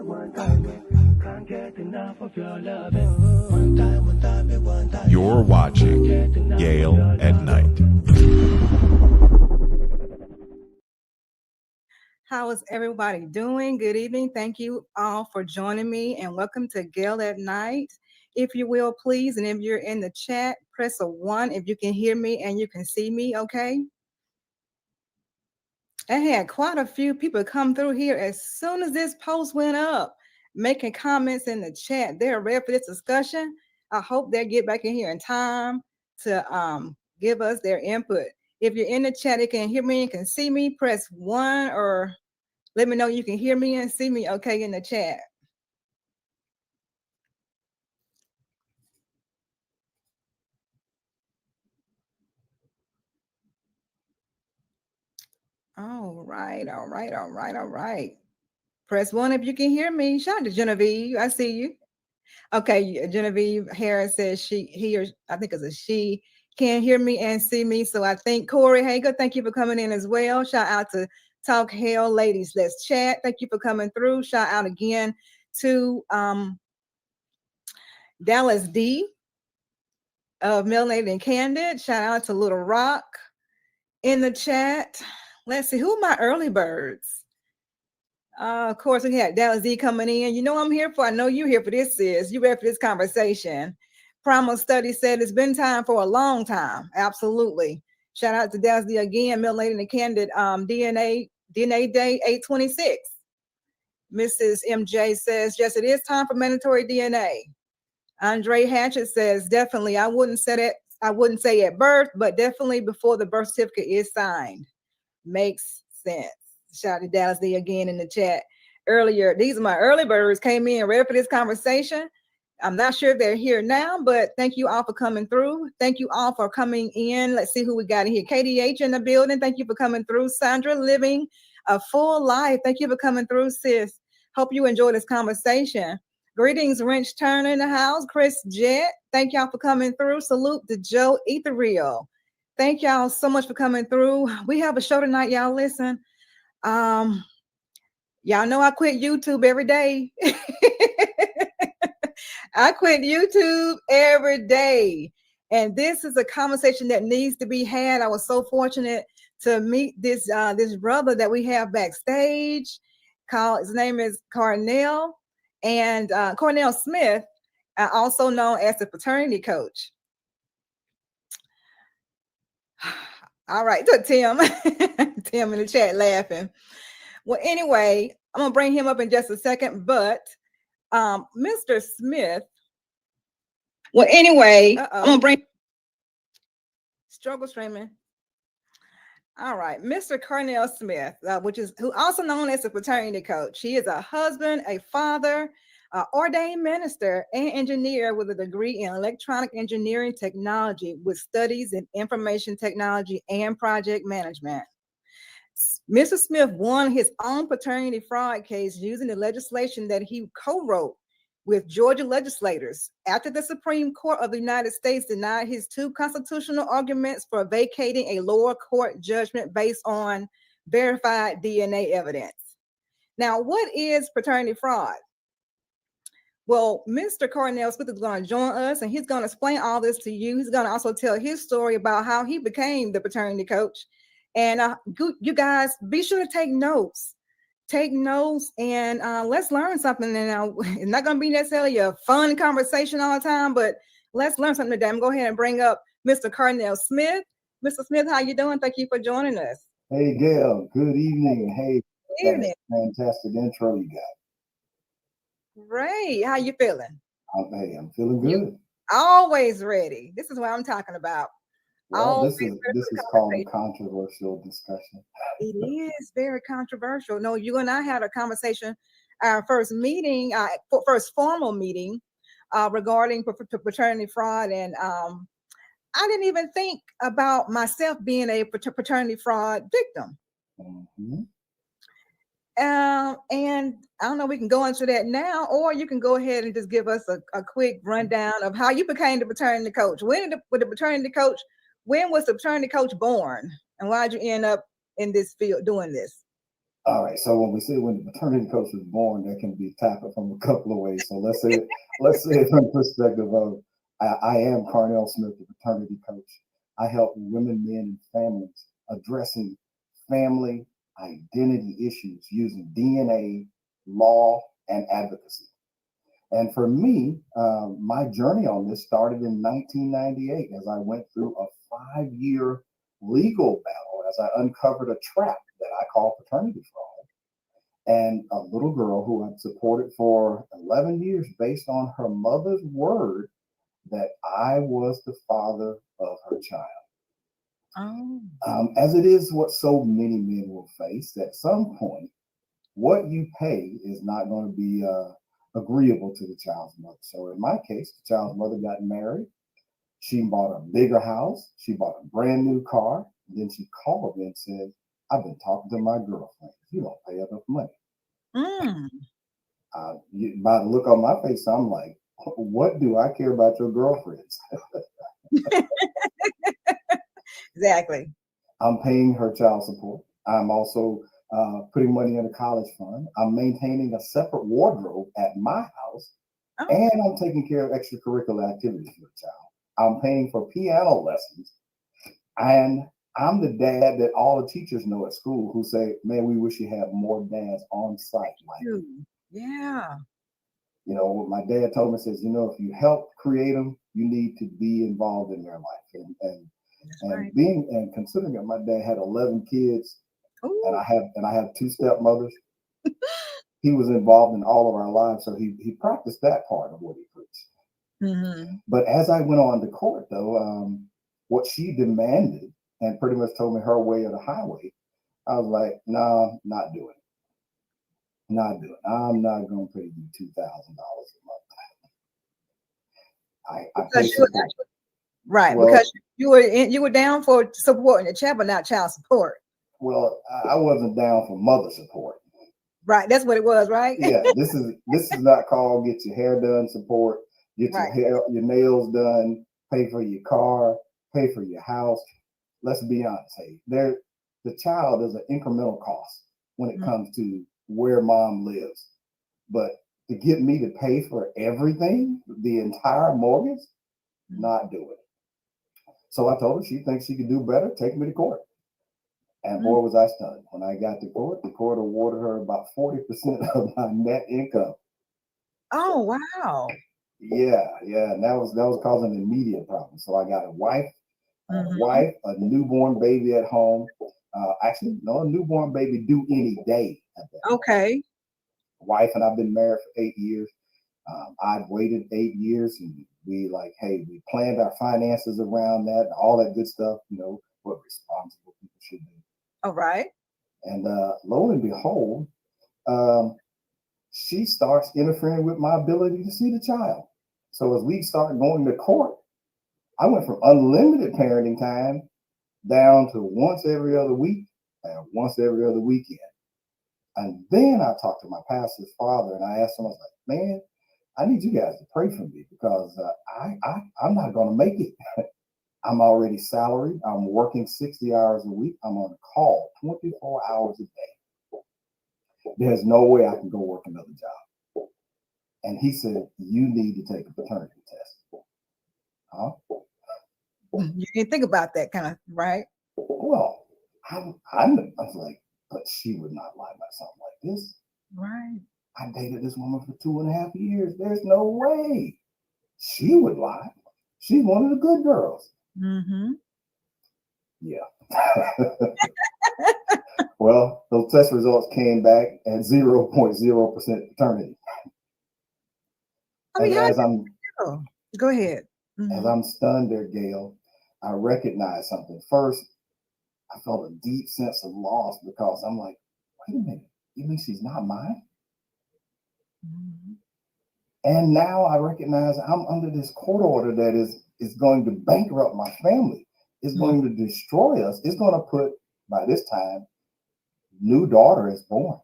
You're watching Gail at Night. How is everybody doing? Good evening. Thank you all for joining me and welcome to Gail at Night. If you will, please, and if you're in the chat, press a 1 if you can hear me and you can see me, okay? I had quite a few people come through here as soon as this post went up, making comments in the chat. They're ready for this discussion. I hope they get back in here in time to give us their input. If you're in the chat, you can hear me and can see me, press 1 or let me know you can hear me and see me okay in the chat. All right. Press 1 if you can hear me. Shout out to Genevieve. I see you. Okay, Genevieve Harris says I think it's a she, can hear me and see me. So I think Corey Hager, thank you for coming in as well. Shout out to Talk Hell Ladies Let's Chat. Thank you for coming through. Shout out again to Dallas D of Melanated and Candid. Shout out to Little Rock in the chat. Let's see, who are my early birds? Of course, we had Dallas D coming in. You know what I'm here for? I know you're here for this, sis. You ready for this conversation? Primal Study said it's been time for a long time. Absolutely. Shout out to Dallas D again. Melanated and Candid DNA Day 826. Mrs. MJ says, yes, it is time for mandatory DNA. Andre Hatchett says, definitely. I wouldn't say at birth, but definitely before the birth certificate is signed. Makes sense. Shout out to Dallas D again in the chat earlier. These are my early birds, came in ready for this conversation. I'm not sure if they're here now, but thank you all for coming through. Thank you all for coming in. Let's see who we got in here. KDH in the building. Thank you for coming through. Sandra living a full life. Thank you for coming through, sis. Hope you enjoy this conversation. Greetings, Wrench Turner in the house. Chris Jett. Thank y'all for coming through. Salute to Joe Ethereal. Thank y'all so much for coming through. We have a show tonight, y'all. Listen. Y'all know I quit YouTube every day. I quit YouTube every day. And this is a conversation that needs to be had. I was so fortunate to meet this brother that we have backstage. His name is Carnell, and Cornell Smith, also known as the paternity coach. All right, so Tim, Tim in the chat laughing. Well, anyway, I'm gonna bring him up in just a second, but Mr. Smith. Well, anyway, I'm gonna bring struggle streaming. All right, Mr. Carnell Smith, who also known as a paternity coach. He is a husband, a father, ordained minister, and engineer with a degree in electronic engineering technology with studies in information technology and project management. Mr. Smith won his own paternity fraud case using the legislation that he co-wrote with Georgia legislators after the Supreme Court of the United States denied his 2 constitutional arguments for vacating a lower court judgment based on verified DNA evidence. Now, what is paternity fraud? Well, Mr. Carnell Smith is going to join us and he's going to explain all this to you. He's going to also tell his story about how he became the paternity coach. And you guys, be sure to take notes. Take notes and let's learn something. And it's not going to be necessarily a fun conversation all the time, but let's learn something today. I'm going to go ahead and bring up Mr. Carnell Smith. Mr. Smith, how you doing? Thank you for joining us. Hey, Gail. Good evening. Hey, good evening. Fantastic intro you got. Great. How you feeling? Hey, I'm feeling good. Always ready. This is what I'm talking about. Well, this is called a controversial discussion. It is very controversial. No, you and I had a conversation, our first meeting, first formal meeting regarding paternity fraud. And I didn't even think about myself being a paternity fraud victim. Mm-hmm. And I don't know, we can go into that now, or you can go ahead and just give us a quick rundown of how you became the paternity coach. When was the paternity coach born? And why did you end up in this field doing this? All right. So when we say when the paternity coach was born, that can be tackled from a couple of ways. So let's say from the perspective of I am Carnell Smith, the paternity coach. I help women, men, and families addressing family identity issues using DNA, law, and advocacy. And for me, my journey on this started in 1998 as I went through a 5-year legal battle as I uncovered a trap that I call paternity fraud. And a little girl who I'd supported for 11 years based on her mother's word that I was the father of her child. Oh. As it is what so many men will face, at some point, what you pay is not going to be agreeable to the child's mother. So in my case, the child's mother got married. She bought a bigger house. She bought a brand new car. And then she called me and said, I've been talking to my girlfriend. You don't pay enough money. By the look on my face, I'm like, what do I care about your girlfriends? Exactly. I'm paying her child support. I'm also putting money in a college fund. I'm maintaining a separate wardrobe at my house. Oh. And I'm taking care of extracurricular activities for the child. I'm paying for piano lessons. And I'm the dad that all the teachers know at school who say, man, we wish you had more dads on site. Like, yeah. You know, what my dad told me, says, you know, if you help create them, you need to be involved in their life. And right. being and considering that my dad had 11 kids, Ooh. and I have 2 stepmothers, he was involved in all of our lives. So he practiced that part of what he preached. But as I went on to court, though, what she demanded and pretty much told me her way or the highway, I was like, nah, not doing it. Not doing it. I'm not going to pay you $2,000 a month. I pay support. Right, well, because you were down for supporting the child, but not child support. Well, I wasn't down for mother support. Right, that's what it was, right? Yeah, this is not called get your hair done support, get your nails done, pay for your car, pay for your house. Let's be honest, hey, the child is an incremental cost when it comes to where mom lives. But to get me to pay for everything, the entire mortgage, not doing it. So I told her she thinks she could do better, take me to court. And boy, was I stunned. When I got to court, the court awarded her about 40% of my net income. Oh, wow. Yeah. And that was causing an immediate problem. So I got a wife, a newborn baby at home. Actually, no, a newborn baby due any day. Okay. Wife and I've been married for 8 years. I've waited 8 years, and we planned our finances around that, and all that good stuff, you know, what responsible people should do. All right. And lo and behold, she starts interfering with my ability to see the child. So as we start going to court, I went from unlimited parenting time down to once every other week and once every other weekend. And then I talked to my pastor's father, and I asked him, I was like, man, I need you guys to pray for me because I'm not going to make it. I'm already salaried. I'm working 60 hours a week. I'm on call 24 hours a day. There's no way I can go work another job. And he said, you need to take a paternity test. Huh? You didn't think about that kind of, right? Well, I was like, but she would not lie about something like this. Right. I dated this woman for 2.5 years. There's no way she would lie. She's one of the good girls. Yeah. Well, those test results came back at 0.0% paternity. I mean, go ahead. As I'm stunned there, Gail, I recognized something. First, I felt a deep sense of loss because I'm like, wait a minute, you mean she's not mine? And now I recognize I'm under this court order that is going to bankrupt my family. It's going to destroy us. It's going to put, by this time, new daughter is born.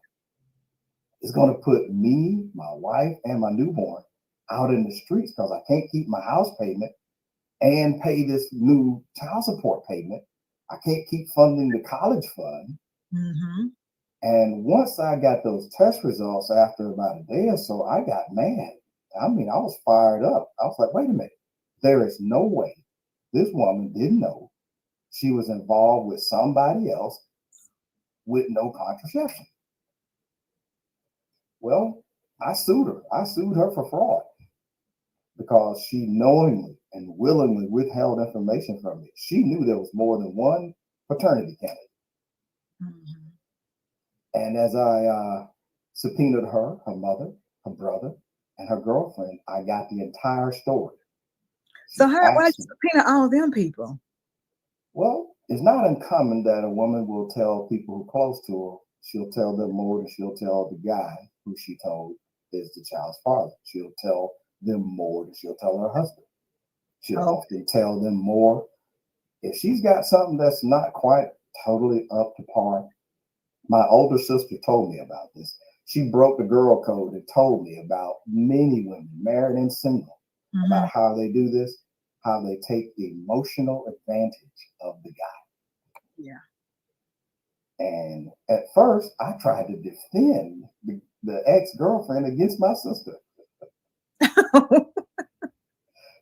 It's going to put me, my wife, and my newborn out in the streets because I can't keep my house payment and pay this new child support payment. I can't keep funding the college fund. And once I got those test results after about a day or so, I got mad. I mean, I was fired up. I was like, wait a minute. There is no way this woman didn't know she was involved with somebody else with no contraception. Well, I sued her. I sued her for fraud because she knowingly and willingly withheld information from me. She knew there was more than one paternity candidate. Mhm. And as I subpoenaed her, her mother, her brother, and her girlfriend, I got the entire story. She So why did asked you me, subpoena all them people? well, it's not uncommon that a woman will tell people who are close to her, she'll tell them more than she'll tell the guy who she told is the child's father. She'll tell them more than she'll tell her husband. She'll Oh, often tell them more. If she's got something that's not quite totally up to par, my older sister told me about this. She broke the girl code and told me about many women, married and single, about mhm. how they do this, how they take the emotional advantage of the guy. Yeah. And at first, I tried to defend the ex-girlfriend against my sister.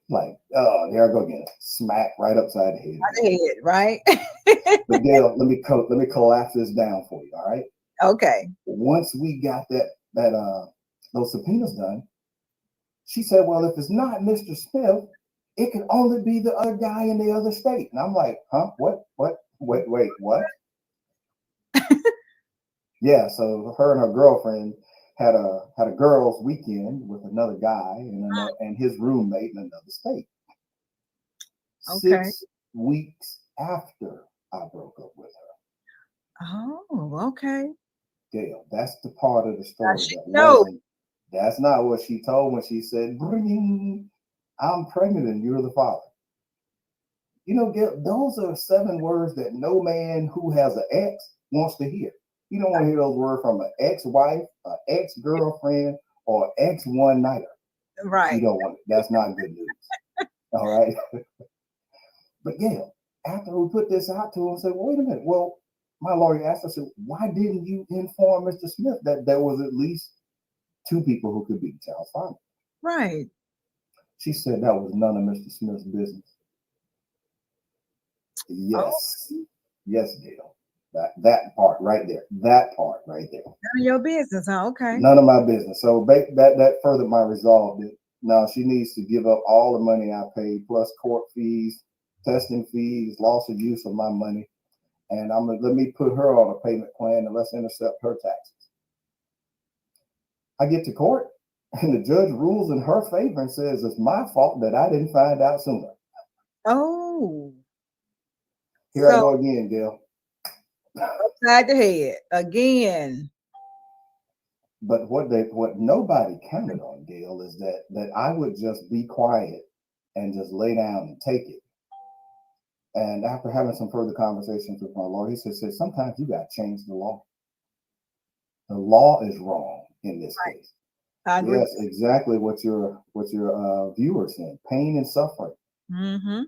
Like, oh, there I go again. Smack right upside the head. Head, right? But Gail, let me collapse this down for you. All right. Okay. Once we got those subpoenas done, she said, well, if it's not Mr. Smith, it can only be the other guy in the other state. And I'm like, huh? What? Wait, what? Yeah, so her and her girlfriend had a girls' weekend with another guy and his roommate in another state. Okay. 6 weeks after I broke up with her. Oh, okay. Gail, that's the part of the story that No. wasn't. That's not what she told when she said, "Bring, I'm pregnant and you're the father." You know, Gail, those are 7 words that no man who has an ex wants to hear. You don't want to hear those words from an ex-wife, an ex-girlfriend, or ex-one-nighter. You Right. don't want it. That's not good news. All right. But Gail, after we put this out to him, said, well, wait a minute. Well, my lawyer asked us, why didn't you inform Mr. Smith that there was at least 2 people who could be the child's father? Right. She said that was none of Mr. Smith's business. Oh, Yes. Yes, Gail. That part right there. That part right there. none of your business, huh? Okay. None of my business. So that furthered my resolve that now she needs to give up all the money I paid, plus court fees, testing fees, loss of use of my money. And let me put her on a payment plan and let's intercept her taxes. I get to court and the judge rules in her favor and says it's my fault that I didn't find out sooner. Oh. Here I go again, Gail. Upside the head again. But what nobody counted on, Gail, is that I would just be quiet and just lay down and take it. And after having some further conversations with my lawyer, he said sometimes you got to change the law. The law is wrong in this case. I agree. Yes, exactly what your viewer said. Pain and suffering. Mm-hmm.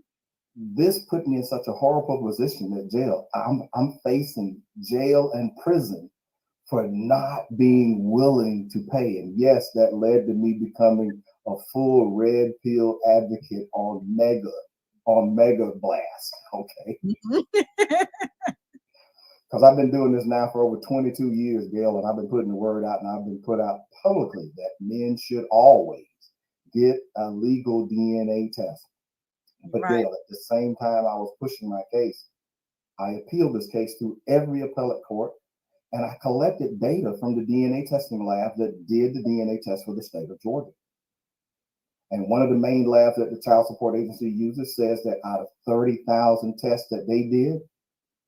This put me in such a horrible position that jail. I'm facing jail and prison for not being willing to pay. And yes, that led to me becoming a full red pill advocate on Mega Blast. Okay. Because I've been doing this now for over 22 years, Gail, and I've been putting the word out and I've been put out publicly that men should always get a legal DNA test. But Right. Gail, at the same time I was pushing my case, I appealed this case through every appellate court, and I collected data from the DNA testing lab that did the DNA test for the state of Georgia. And one of the main labs that the Child Support Agency uses says that out of 30,000 tests that they did,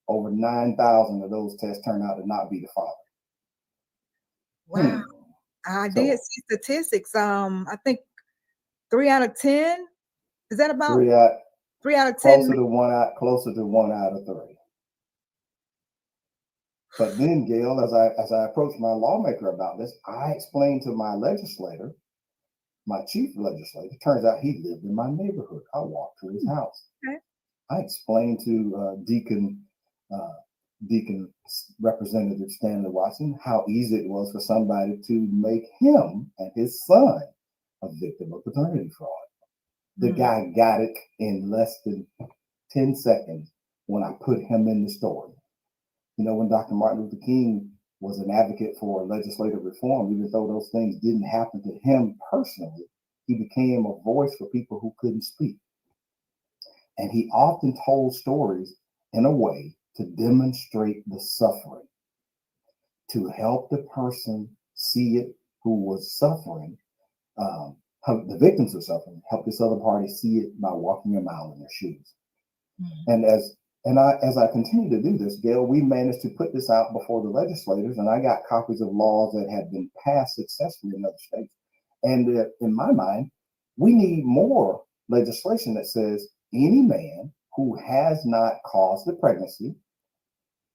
over 9,000 of those tests turned out to not be the father. Wow. I did see statistics. I think 3 out of 10. Is that about 3 out of 10? Closer to 1 out of 3. But then, Gail, as I approached my lawmaker about this, I explained to my legislator, my chief legislator. Turns out he lived in my neighborhood. I walked to his house. Okay. I explained to Deacon Deacon Representative Stanley Watson, how easy it was for somebody to make him and his son a victim of paternity fraud. The guy got it in less than 10 seconds when I put him in the story. You know, when Dr. Martin Luther King was an advocate for legislative reform, even though those things didn't happen to him personally, he became a voice for people who couldn't speak. And he often told stories in a way to demonstrate the suffering, to help the person see it who was suffering, how the victims of suffering, help this other party see it by walking a mile in their shoes. And as I continue to do this, Gail, we managed to put this out before the legislators, and I got copies of laws that had been passed successfully in other states. And in my mind, we need more legislation that says any man who has not caused the pregnancy,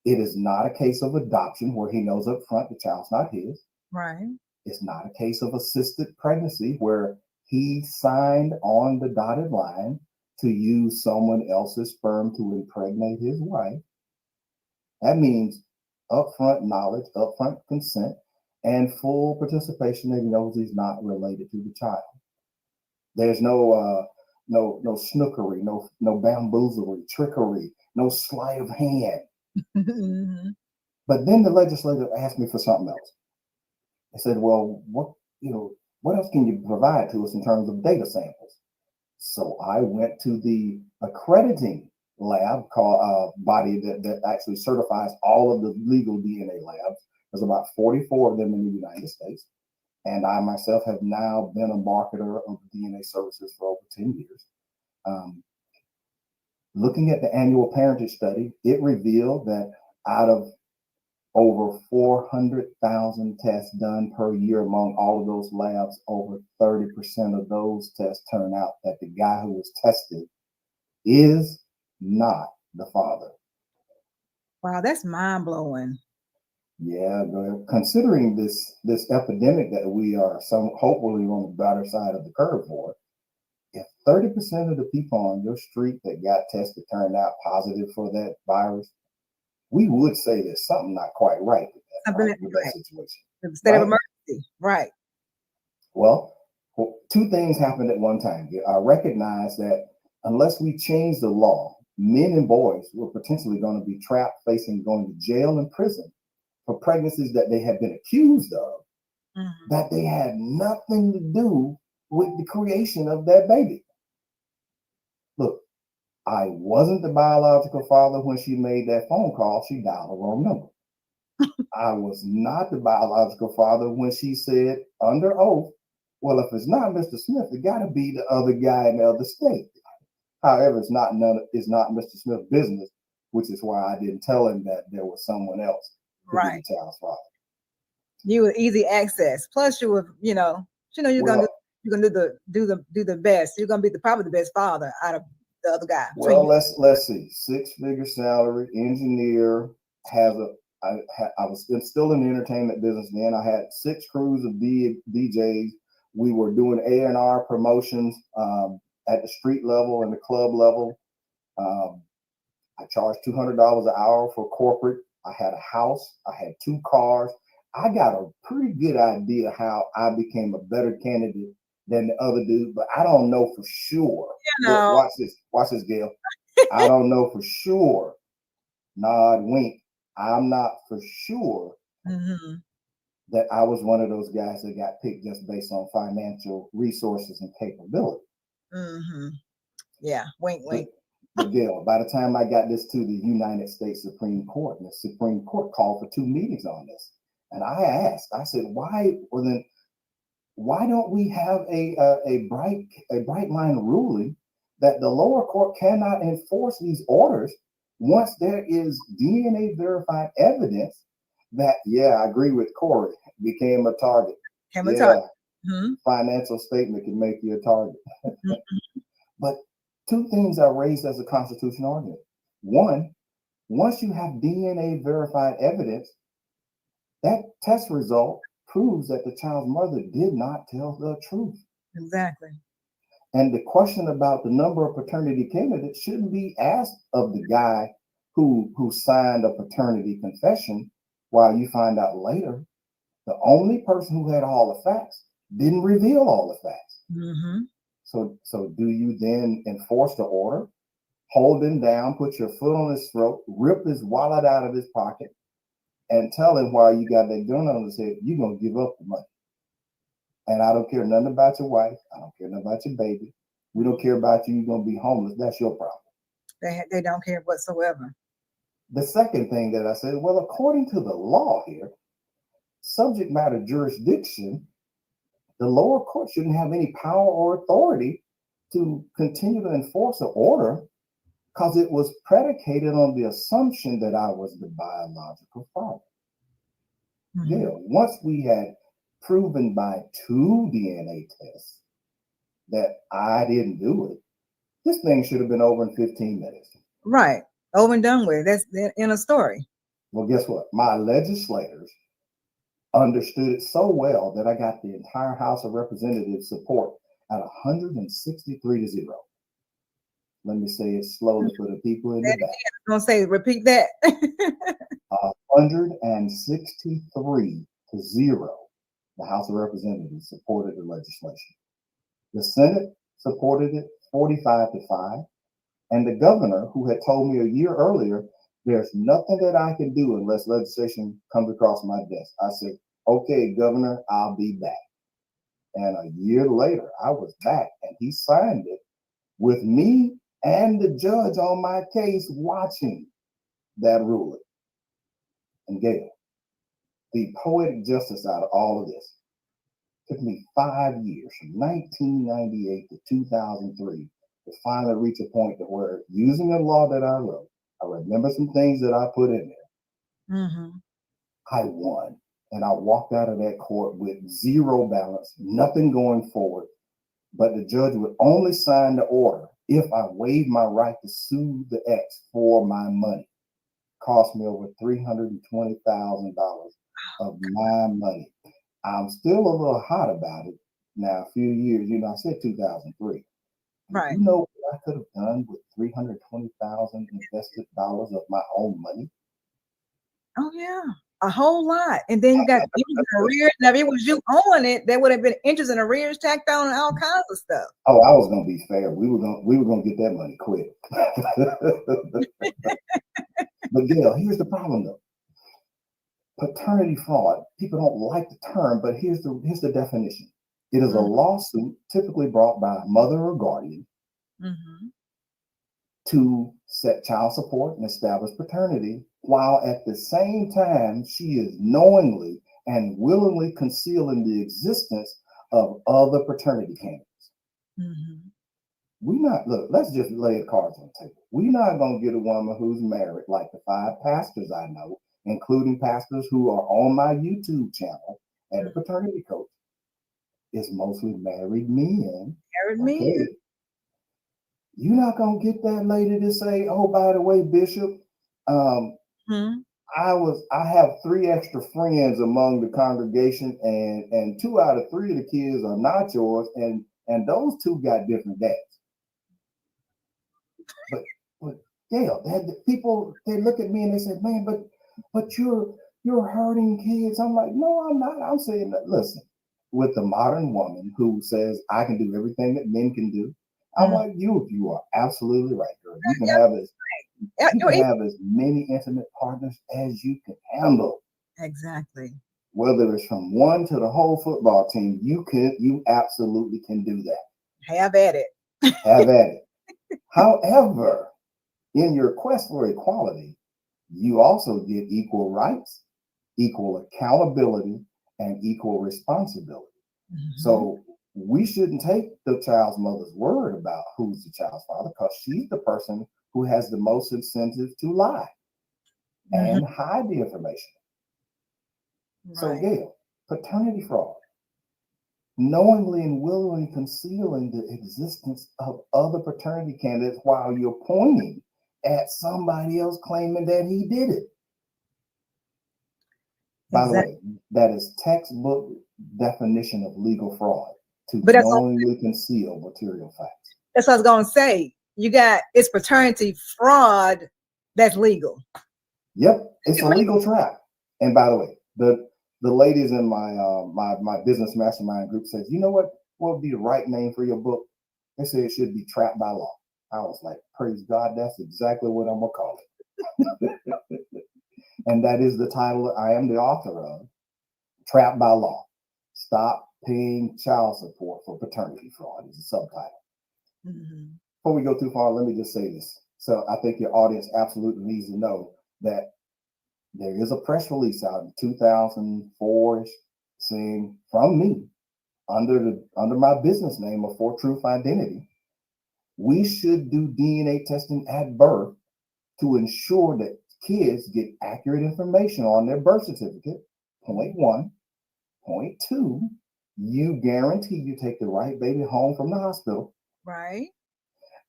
it is not a case of adoption where he knows up front the child's not his. Right. It's not a case of assisted pregnancy where he signed on the dotted line to use someone else's sperm to impregnate his wife. That means upfront knowledge, upfront consent, and full participation that he knows he's not related to the child. There's no snookery, no bamboozlery, trickery, no sleight of hand. But then the legislator asked me for something else. I said, well, what else can you provide to us in terms of data samples? So I went to the accrediting lab body that actually certifies all of the legal DNA labs. There's about 44 of them in the United States. And I myself have now been a marketer of DNA services for over 10 years. Looking at the annual parentage study, it revealed that out of over 400,000 tests done per year among all of those labs, over 30% of those tests turn out that the guy who was tested is not the father. Wow, that's mind-blowing. Yeah, considering this epidemic that we are hopefully on the better side of the curve for, if 30% of the people on your street that got tested turned out positive for that virus, we would say there's something not quite right with that situation. The state of emergency, right? Well, two things happened at one time. I recognize that unless we change the law, men and boys were potentially going to be trapped, going to jail and prison for pregnancies that they had been accused of, that they had nothing to do with the creation of that baby. Look, I wasn't the biological father when she made that phone call. She dialed the wrong number. I was not the biological father when she said under oath, well, if it's not Mr. Smith, it got to be the other guy in the other state. However, it's not Mr. Smith's business, which is why I didn't tell him that there was someone else who was the child's father. You were easy access. Plus, you were, you're gonna do the best. You're gonna be probably the best father out of the other guy. Well, let's see. 6-figure salary, engineer. I was still in the entertainment business then. I had 6 crews of DJs. We were doing A&R promotions at the street level and the club level. I charged $200 an hour for corporate. I had a house. I had 2 cars. I got a pretty good idea how I became a better candidate than the other dude, but I don't know for sure. Look, watch this, Gail. I don't know for sure. Nod, wink. I'm not for sure that I was one of those guys that got picked just based on financial resources and capability. Yeah, wink, wink. But Gail, by the time I got this to the United States Supreme Court, and the Supreme Court called for 2 meetings on this, and I said, why don't we have a bright line ruling that the lower court cannot enforce these orders once there is DNA verified evidence that, I agree with Corey, became a target. Financial statement can make you a target. But 2 things are raised as a constitutional argument. One, once you have DNA verified evidence, that test result proves that the child's mother did not tell the truth. Exactly. And the question about the number of paternity candidates shouldn't be asked of the guy who signed a paternity confession, while you find out later the only person who had all the facts didn't reveal all the facts. Mm-hmm. So do you then enforce the order, hold him down, put your foot on his throat, rip his wallet out of his pocket, and tell him while you got that gun on his head, you're going to give up the money. And I don't care nothing about your wife. I don't care nothing about your baby. We don't care about you. You're going to be homeless. That's your problem. They don't care whatsoever. The second thing that I said, well, according to the law here, subject matter jurisdiction, the lower court shouldn't have any power or authority to continue to enforce an order because it was predicated on the assumption that I was the biological father. Mm-hmm. Yeah, once we had proven by 2 DNA tests that I didn't do it, this thing should have been over in 15 minutes. Right. Over and done with. That's in a story. Well, guess what? My legislators understood it so well that I got the entire House of Representatives support at 163 to 0. Let me say it slowly for the people in the back. I'm going to say, repeat that. 163 to 0. The House of Representatives supported the legislation. The Senate supported it 45 to 5. And the governor, who had told me a year earlier, there's nothing that I can do unless legislation comes across my desk. I said, okay, Governor, I'll be back. And a year later, I was back and he signed it with me and the judge on my case watching that ruling. And Gail, the poetic justice out of all of this took me 5 years, from 1998 to 2003, to finally reach a point to where, using a law that I wrote, I remember some things that I put in there. Mm-hmm. I won. And I walked out of that court with zero balance, nothing going forward. But the judge would only sign the order if I waived my right to sue the ex for my money. Cost me over $320,000 of my money. I'm still a little hot about it now. A few years, I said 2003. Right. You know what I could have done with $320,000 invested dollars of my own money? Oh yeah, a whole lot. And then you got interest in arrears. Now, if it was you owning it, there would have been interest in arrears tacked on and all kinds of stuff. Oh, I was gonna be fair. We were gonna get that money quick. But Gail, here's the problem though. Paternity fraud. People don't like the term, but here's the definition. It is a lawsuit typically brought by a mother or guardian to set child support and establish paternity, while at the same time she is knowingly and willingly concealing the existence of other paternity candidates. Let's just lay the cards on the table. We're not going to get a woman who's married like the 5 pastors I know, including pastors who are on my YouTube channel and the paternity coach. It's mostly married men. Men. You're not going to get that lady to say, oh, by the way, Bishop, I have 3 extra friends among the congregation, and 2 out of 3 of the kids are not yours, and those 2 got different dads. But Gail, people, they look at me and they say, man, but you're hurting kids. I'm like, no, I'm not. I'm saying that, listen, with the modern woman who says I can do everything that men can do, I'm like, you are absolutely right, girl. You can have as many intimate partners as you can handle. Exactly. Whether it's from 1 to the whole football team, you absolutely can do that. Have at it. Have at it. However, in your quest for equality, you also get equal rights, equal accountability, and equal responsibility. So we shouldn't take the child's mother's word about who's the child's father, because she's the person who has the most incentive to lie and hide the information. Right. So Gail, paternity fraud, knowingly and willingly concealing the existence of other paternity candidates while you're pointing at somebody else claiming that he did it. By the way, that is textbook definition of legal fraud, to knowingly conceal material facts. That's what I was going to say. It's paternity fraud That's legal. Yep, it's a legal trap. And by the way, the ladies in my business mastermind group says, you know what would be the right name for your book? They say it should be Trapped by Law. I was like, praise God, that's exactly what I'm gonna call it. And that is the title I am the author of, Trapped by Law. Stop Paying Child Support for Paternity Fraud is the subtitle. Mm-hmm. Before we go too far, let me just say this. So I think your audience absolutely needs to know that there is a press release out in 2004 saying from me under my business name of For Truth Identity, we should do DNA testing at birth to ensure that kids get accurate information on their birth certificate. Point one. Point two, you guarantee you take the right baby home from the hospital. Right.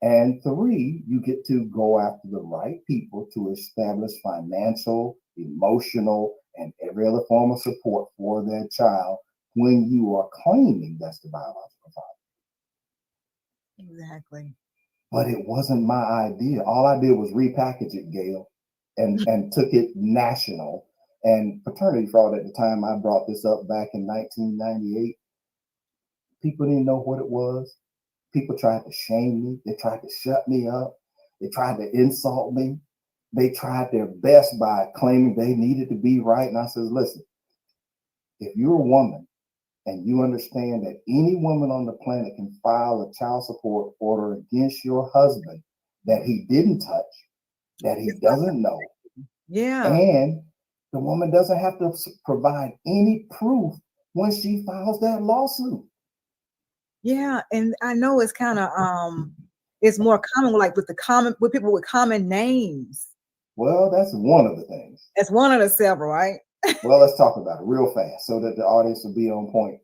And three, you get to go after the right people to establish financial, emotional, and every other form of support for their child when you are claiming that's the biological father. Exactly. But it wasn't my idea. All I did was repackage it, Gail, and took it national. And paternity fraud at the time I brought this up back in 1998, people didn't know what it was. People tried to shame me. They tried to shut me up. They tried to insult me. They tried their best by claiming they needed to be right. And I said, listen, if you're a woman and you understand that any woman on the planet can file a child support order against your husband that he didn't touch, that he doesn't know, Yeah. and the woman doesn't have to provide any proof when she files that lawsuit. Yeah, and I know it's kind of it's more common with people with common names. Well, that's one of the things. That's one of the several, right? Well, let's talk about it real fast so that the audience will be on point.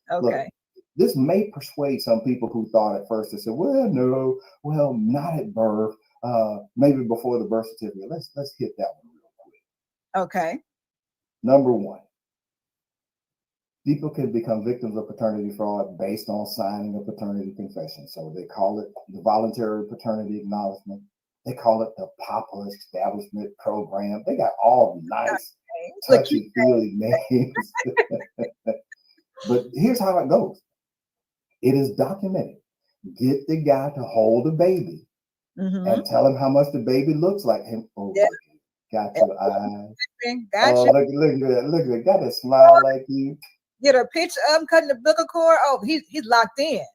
Okay. Look, this may persuade some people who thought at first, they said, well, no, well, not at birth, maybe before the birth certificate. Let's hit that one real quick. Okay. Number one, people can become victims of paternity fraud based on signing a paternity confession. So they call it the voluntary paternity acknowledgement. They call it the Papa Establishment Program. They got all nice, touchy-feely names. But here's how it goes. It is documented. Get the guy to hold a baby and tell him how much the baby looks like him. Oh, yeah. Got your eyes. Gotcha. Oh, look at that. Got a smile like you. Get a picture of him cutting the umbilical cord. Oh, he's locked in.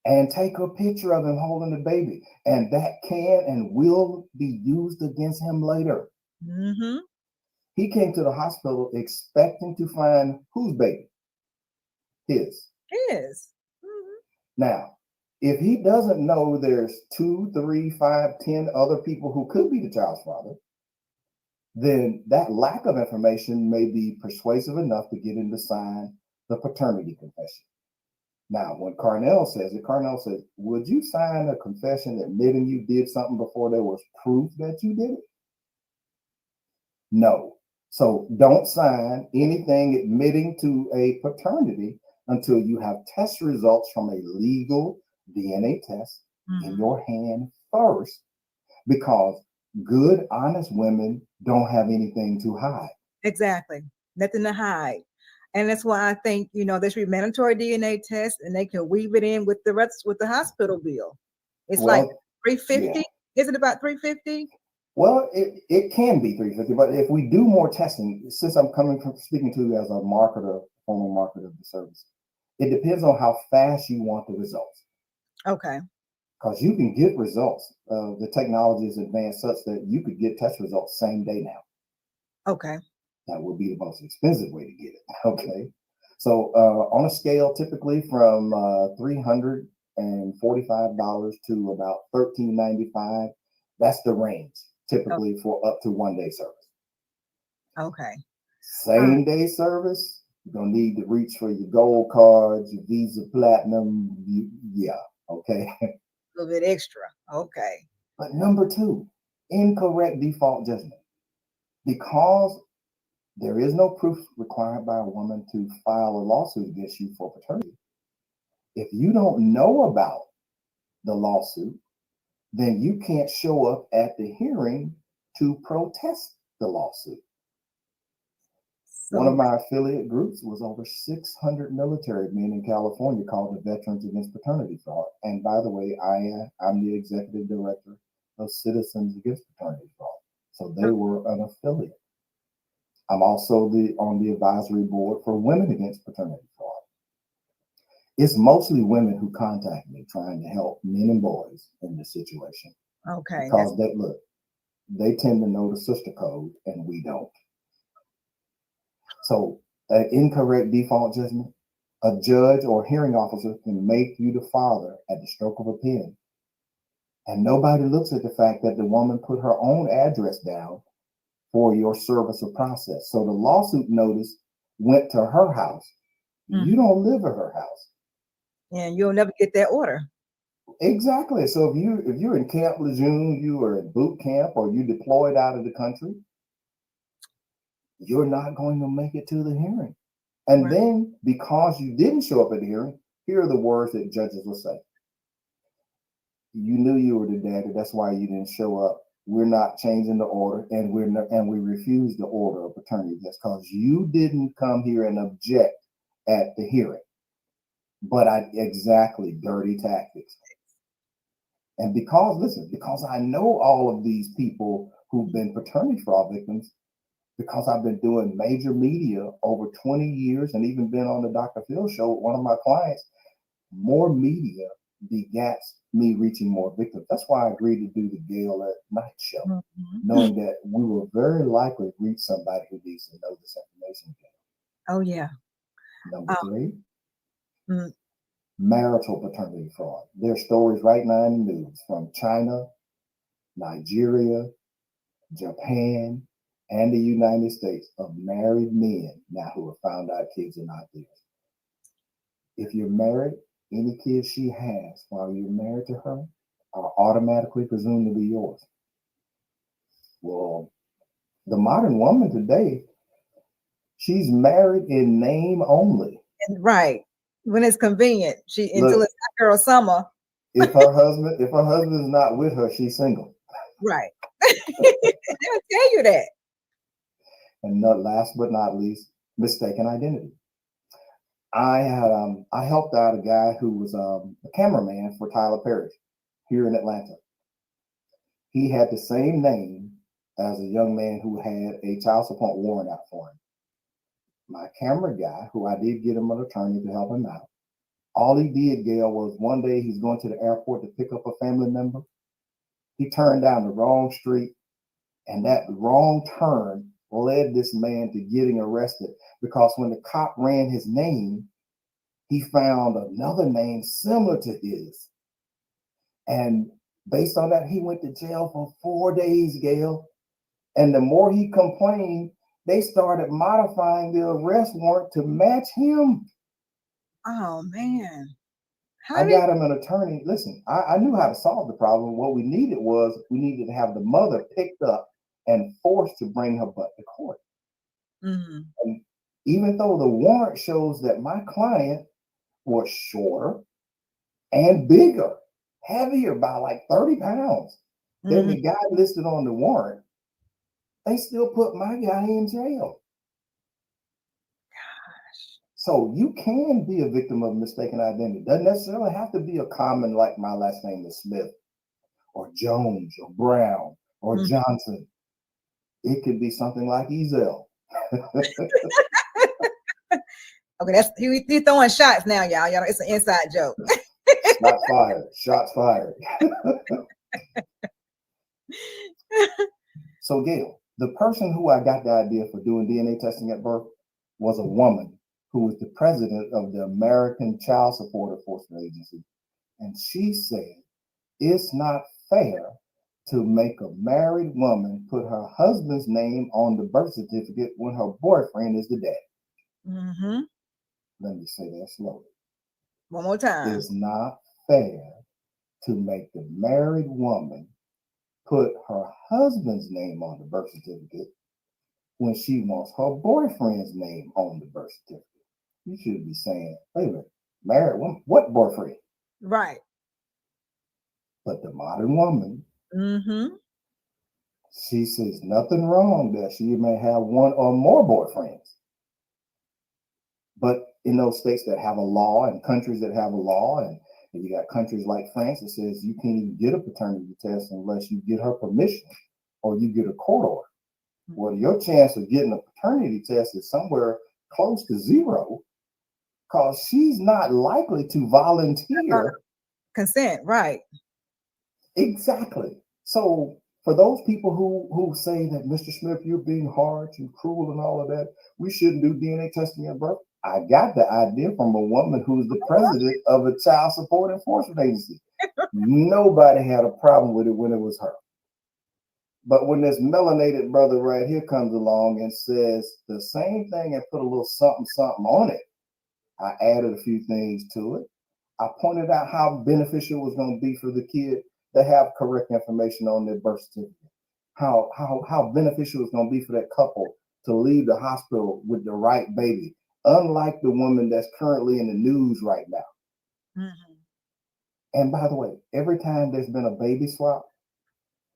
And take a picture of him holding the baby. And that can and will be used against him later. Mm-hmm. He came to the hospital expecting to find whose baby? His. His. Mm-hmm. Now, if he doesn't know there's 2, 3, 5, 10 other people who could be the child's father, then that lack of information may be persuasive enough to get him to sign the paternity confession. Now, when Carnell says, would you sign a confession admitting you did something before there was proof that you did it? No. So don't sign anything admitting to a paternity until you have test results from a legal DNA test in your hand first, because good, honest women don't have anything to hide. Exactly. Nothing to hide. And that's why I think, there should be mandatory DNA tests, and they can weave it in with the rest with the hospital bill. It's like $350. Yeah. Is it about $350? Well, it can be $350, but if we do more testing, since I'm speaking to you as a marketer, former marketer of the service, it depends on how fast you want the results. Okay. Because you can get results. The technology is advanced such that you could get test results same day now. Okay. That would be the most expensive way to get it. Okay. So on a scale typically from $345 to about $13.95, that's the range typically for up to 1 day service. Okay. Same day service, you're going to need to reach for your gold cards, your Visa Platinum. Okay. A little bit extra. Okay. But number two, incorrect default judgment. Because there is no proof required by a woman to file a lawsuit against you for paternity. If you don't know about the lawsuit, then you can't show up at the hearing to protest the lawsuit. So, One of my affiliate groups was over 600 military men in California called the Veterans Against Paternity Fraud. And by the way, I'm the executive director of Citizens Against Paternity Fraud. So they were an affiliate. I'm also on the advisory board for Women Against Paternity Fraud. It's mostly women who contact me trying to help men and boys in this situation. okay. Because they tend to know the sister code and we don't. So an incorrect default judgment, a judge or hearing officer can make you the father at the stroke of a pen. And nobody looks at the fact that the woman put her own address down for your service of process. So the lawsuit notice went to her house. You don't live at her house. And you'll never get that order. Exactly. So if you're in Camp Lejeune, you are at boot camp, or you deployed out of the country, you're not going to make it to the hearing. And Right. then because you didn't show up at the hearing, here are the words that judges will say. You knew you were the daddy, that's why you didn't show up. We're not changing the order, and we refuse the order of paternity. That's because you didn't come here and object at the hearing. But exactly, dirty tactics. And because I know all of these people who've been paternity fraud victims, because I've been doing major media over 20 years and even been on the Dr. Phil show with one of my clients, more media begats me reaching more victims. That's why I agreed to do the Gail at Night show, knowing that we will very likely reach somebody who needs to know this information. Oh, yeah. Number 3, marital paternity fraud. There are stories right now in the news from China, Nigeria, Japan, and the United States of married men now who have found out kids are not theirs. If you're married, any kids she has while you're married to her are automatically presumed to be yours. Well, the modern woman today, she's married in name only. Right. When it's convenient. Until it's not girl summer. If her husband is not with her, she's single. Right. They'll tell you that. And last but not least, mistaken identity. I helped out a guy who was a cameraman for Tyler Perry here in Atlanta. He had the same name as a young man who had a child support warrant out for him. My camera guy, who I did get him an attorney to help him out, all he did, Gail, was one day he's going to the airport to pick up a family member. He turned down the wrong street, and that wrong turn led this man to getting arrested, because when the cop ran his name, he found another name similar to his. And based on that, he went to jail for 4 days, Gail. And the more he complained, they started modifying the arrest warrant to match him. Oh, man. I got him an attorney. Listen, I knew how to solve the problem. What we needed to have the mother picked up and forced to bring her butt to court. And even though the warrant shows that my client was shorter and bigger, heavier by like 30 pounds than the guy listed on the warrant, they still put my guy in jail. Gosh. So you can be a victim of mistaken identity. Doesn't necessarily have to be a common, like my last name is Smith or Jones or Brown or Johnson. It could be something like Ezel. Okay, that's he's throwing shots now, y'all. Y'all, it's an inside joke. Shots fired. Shots fired. So, Gail, the person who I got the idea for doing DNA testing at birth was a woman who was the president of the American Child Support Enforcement Agency. And she said, it's not fair to make a married woman put her husband's name on the birth certificate when her boyfriend is the dad. Let me say that slowly. One more time. It's not fair to make the married woman put her husband's name on the birth certificate when she wants her boyfriend's name on the birth certificate. You should be saying, wait a minute, married woman, what boyfriend? Right. But the modern woman She sees nothing wrong that she may have one or more boyfriends. But in those states that have a law and countries that have a law, and you got countries like France that says you can't even get a paternity test unless you get her permission or you get a court order. Well, your chance of getting a paternity test is somewhere close to zero because she's not likely to volunteer consent, right? Exactly. So for those people who say that, Mr. Smith, you're being harsh and cruel and all of that, we shouldn't do DNA testing at birth. I got the idea from a woman who's the president of a child support enforcement agency. Nobody had a problem with it when it was her. But when this melanated brother right here comes along and says the same thing and put a little something, something on it, I added a few things to it. I pointed out how beneficial it was going to be for the kid to have correct information on their birth certificate. How beneficial it's going to be for that couple to leave the hospital with the right baby, unlike the woman that's currently in the news right now. Mm-hmm. And by the way, every time there's been a baby swap,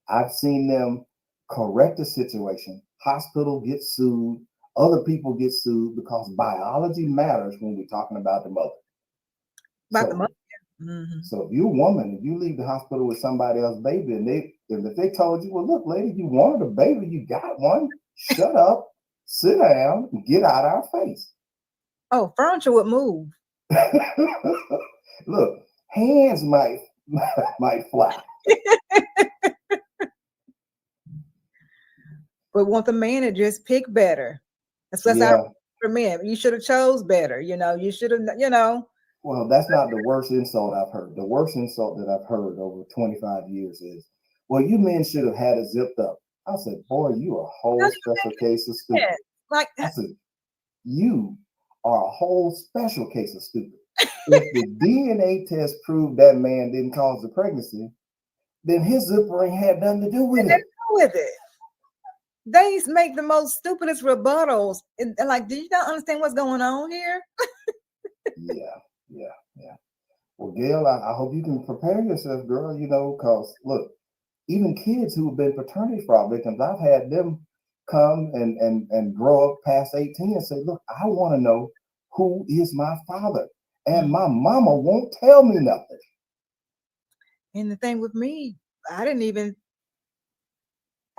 I've seen them correct the situation. Hospital gets sued, other people get sued because biology matters when we're talking about the mother. The mother. Mm-hmm. So if you're a woman, if you leave the hospital with somebody else's baby, and if they told you, well, look, lady, you wanted a baby, you got one, shut up, sit down, and get out of our face. Oh, furniture would move. Look, hands might fly. But want the man to just pick better. That's how for men. You should have chose better. You should have, Well, that's not the worst insult I've heard. The worst insult that I've heard over 25 years is, well, you men should have had it zipped up. I said, boy, you are a whole special case of stupid. Like I said, you are a whole special case of stupid. If the DNA test proved that man didn't cause the pregnancy, then his zipper ain't had nothing to do with it. They make the most stupidest rebuttals. And like, do you not understand what's going on here? Yeah. Well, Gail, I hope you can prepare yourself, girl, because look, even kids who have been paternity fraud victims, I've had them come and grow up past 18 and say, look, I want to know who is my father. And my mama won't tell me nothing. And the thing with me, I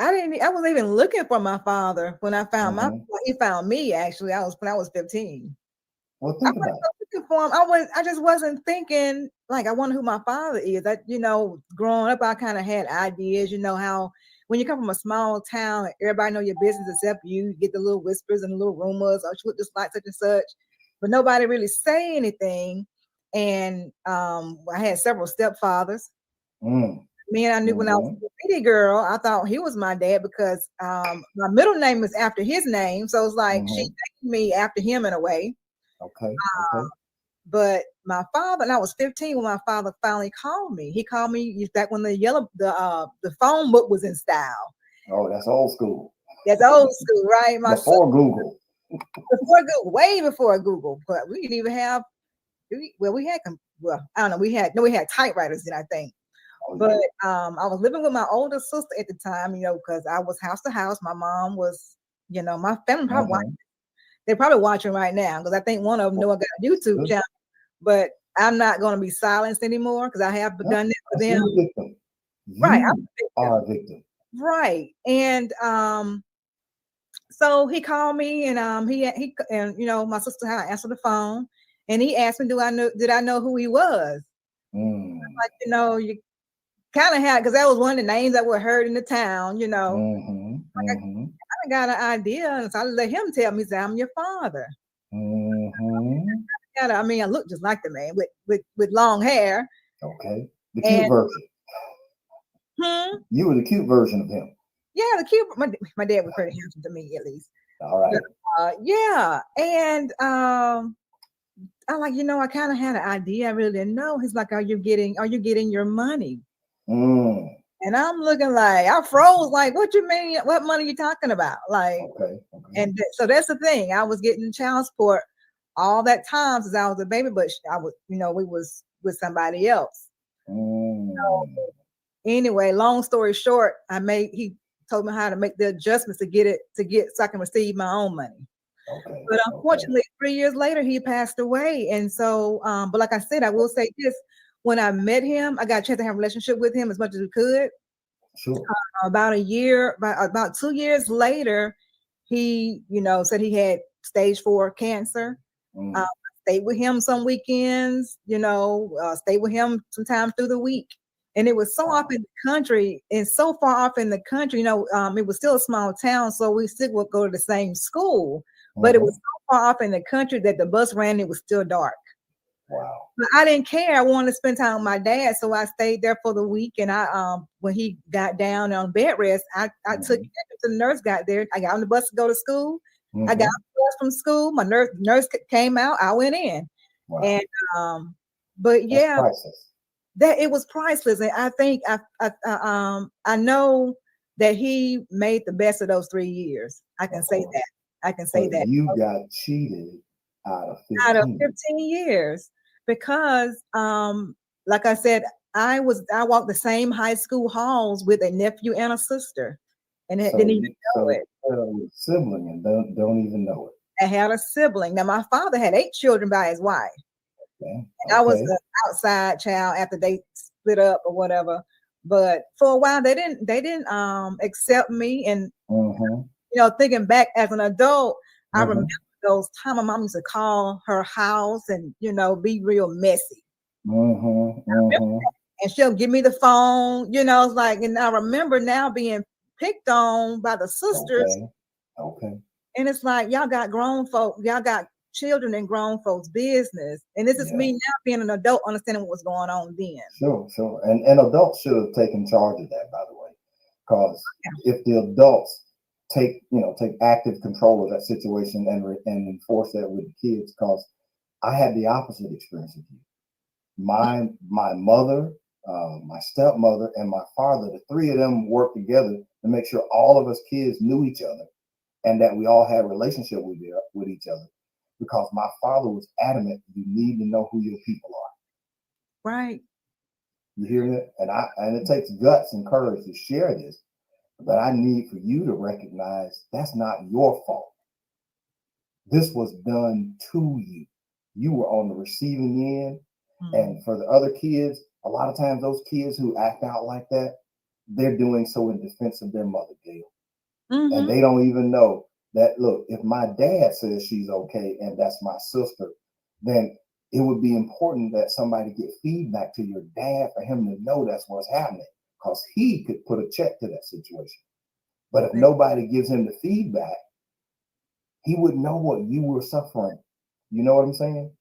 wasn't even looking for my father when I found he found me, actually. When I was 15. Well, think about it. Looking for him. I just wasn't thinking like I wonder who my father is. Growing up, I kind of had ideas, how when you come from a small town and everybody know your business except you get the little whispers and the little rumors, or you look just like such and such, but nobody really say anything. And I had several stepfathers. Me and I knew when I was a bitty girl, I thought he was my dad because my middle name is after his name. So it's like she named me after him in a way. Okay. But my father, and I was 15 when my father finally called me. He called me back when the phone book was in style. Oh, that's old school. That's old school, right? Before Google. Way before Google. But we didn't even have. We had typewriters then, I think. But I was living with my older sister at the time, because I was house to house. My mom was, my family probably watching. They're probably watching right now because I think one of them know I got a YouTube channel. But I'm not going to be silenced anymore because I have done that for them. Right, you are a victim. Right, and so he called me, and he and my sister had to answer the phone, and he asked me, did I know who he was? Like, you kind of had, because that was one of the names that were heard in the town, I got an idea, and so I let him tell me, say, I'm your father. I look just like the man with long hair. Okay, the cute version. You were the cute version of him. Yeah, the cute. My dad was pretty handsome to me, at least. All right. And I'm like, I kind of had an idea. I really didn't know. He's like, are you getting your money? And I'm looking like, I froze. Like, what you mean? What money are you talking about? Like, okay. And so that's the thing. I was getting child support all that time since I was a baby, but I was, we was with somebody else. So, anyway, long story short, he told me how to make the adjustments to get so I can receive my own money. Okay. But unfortunately, 3 years later, he passed away. And so, but like I said, I will say this: when I met him, I got a chance to have a relationship with him as much as we could. Sure. About 2 years later, he, said he had stage 4 cancer. Stayed with him some weekends, stayed with him sometimes through the week. And it was so off in the country, and so far off in the country, it was still a small town, so we still would go to the same school. But it was so far off in the country that the bus ran, it was still dark. Wow. But I didn't care. I wanted to spend time with my dad, so I stayed there for the week. And I, when he got down on bed rest, I took him to the nurse got there. I got on the bus to go to school. I got on the bus from school. My nurse came out. I went in. Wow. And but yeah, that it was priceless. And I think I know that he made the best of those 3 years. I can say that. I can say that. You got cheated out of 15 years. Because like I said, I walked the same high school halls with a nephew and a sister, and didn't even know it. A sibling and don't even know it. I had a sibling. Now my father had 8 children by his wife. And I was the outside child after they split up or whatever. But for a while they didn't accept me. And thinking back as an adult, I remember those times my mom used to call her house and be real messy. And she'll give me the phone, it's like, and I remember now being picked on by the sisters. And it's like, y'all got grown folk, y'all got children in grown folks' business. And this is me now being an adult, understanding what was going on then. Sure. And adults should have taken charge of that, by the way, because if the adults take active control of that situation and enforce that with the kids, because I had the opposite experience of you. My mother, my stepmother, and my father, the 3 of them worked together to make sure all of us kids knew each other and that we all had a relationship with each other, because my father was adamant you need to know who your people are. Right. You hear that? And it takes guts and courage to share this. But I need for you to recognize that's not your fault. This was done to you. You were on the receiving end. And for the other kids, a lot of times those kids who act out like that, they're doing so in defense of their mother, Gail. And they don't even know that, look, if my dad says she's okay and that's my sister, then it would be important that somebody get feedback to your dad for him to know that's what's happening, because he could put a check to that situation. But if nobody gives him the feedback, he wouldn't know what you were suffering. You know what I'm saying?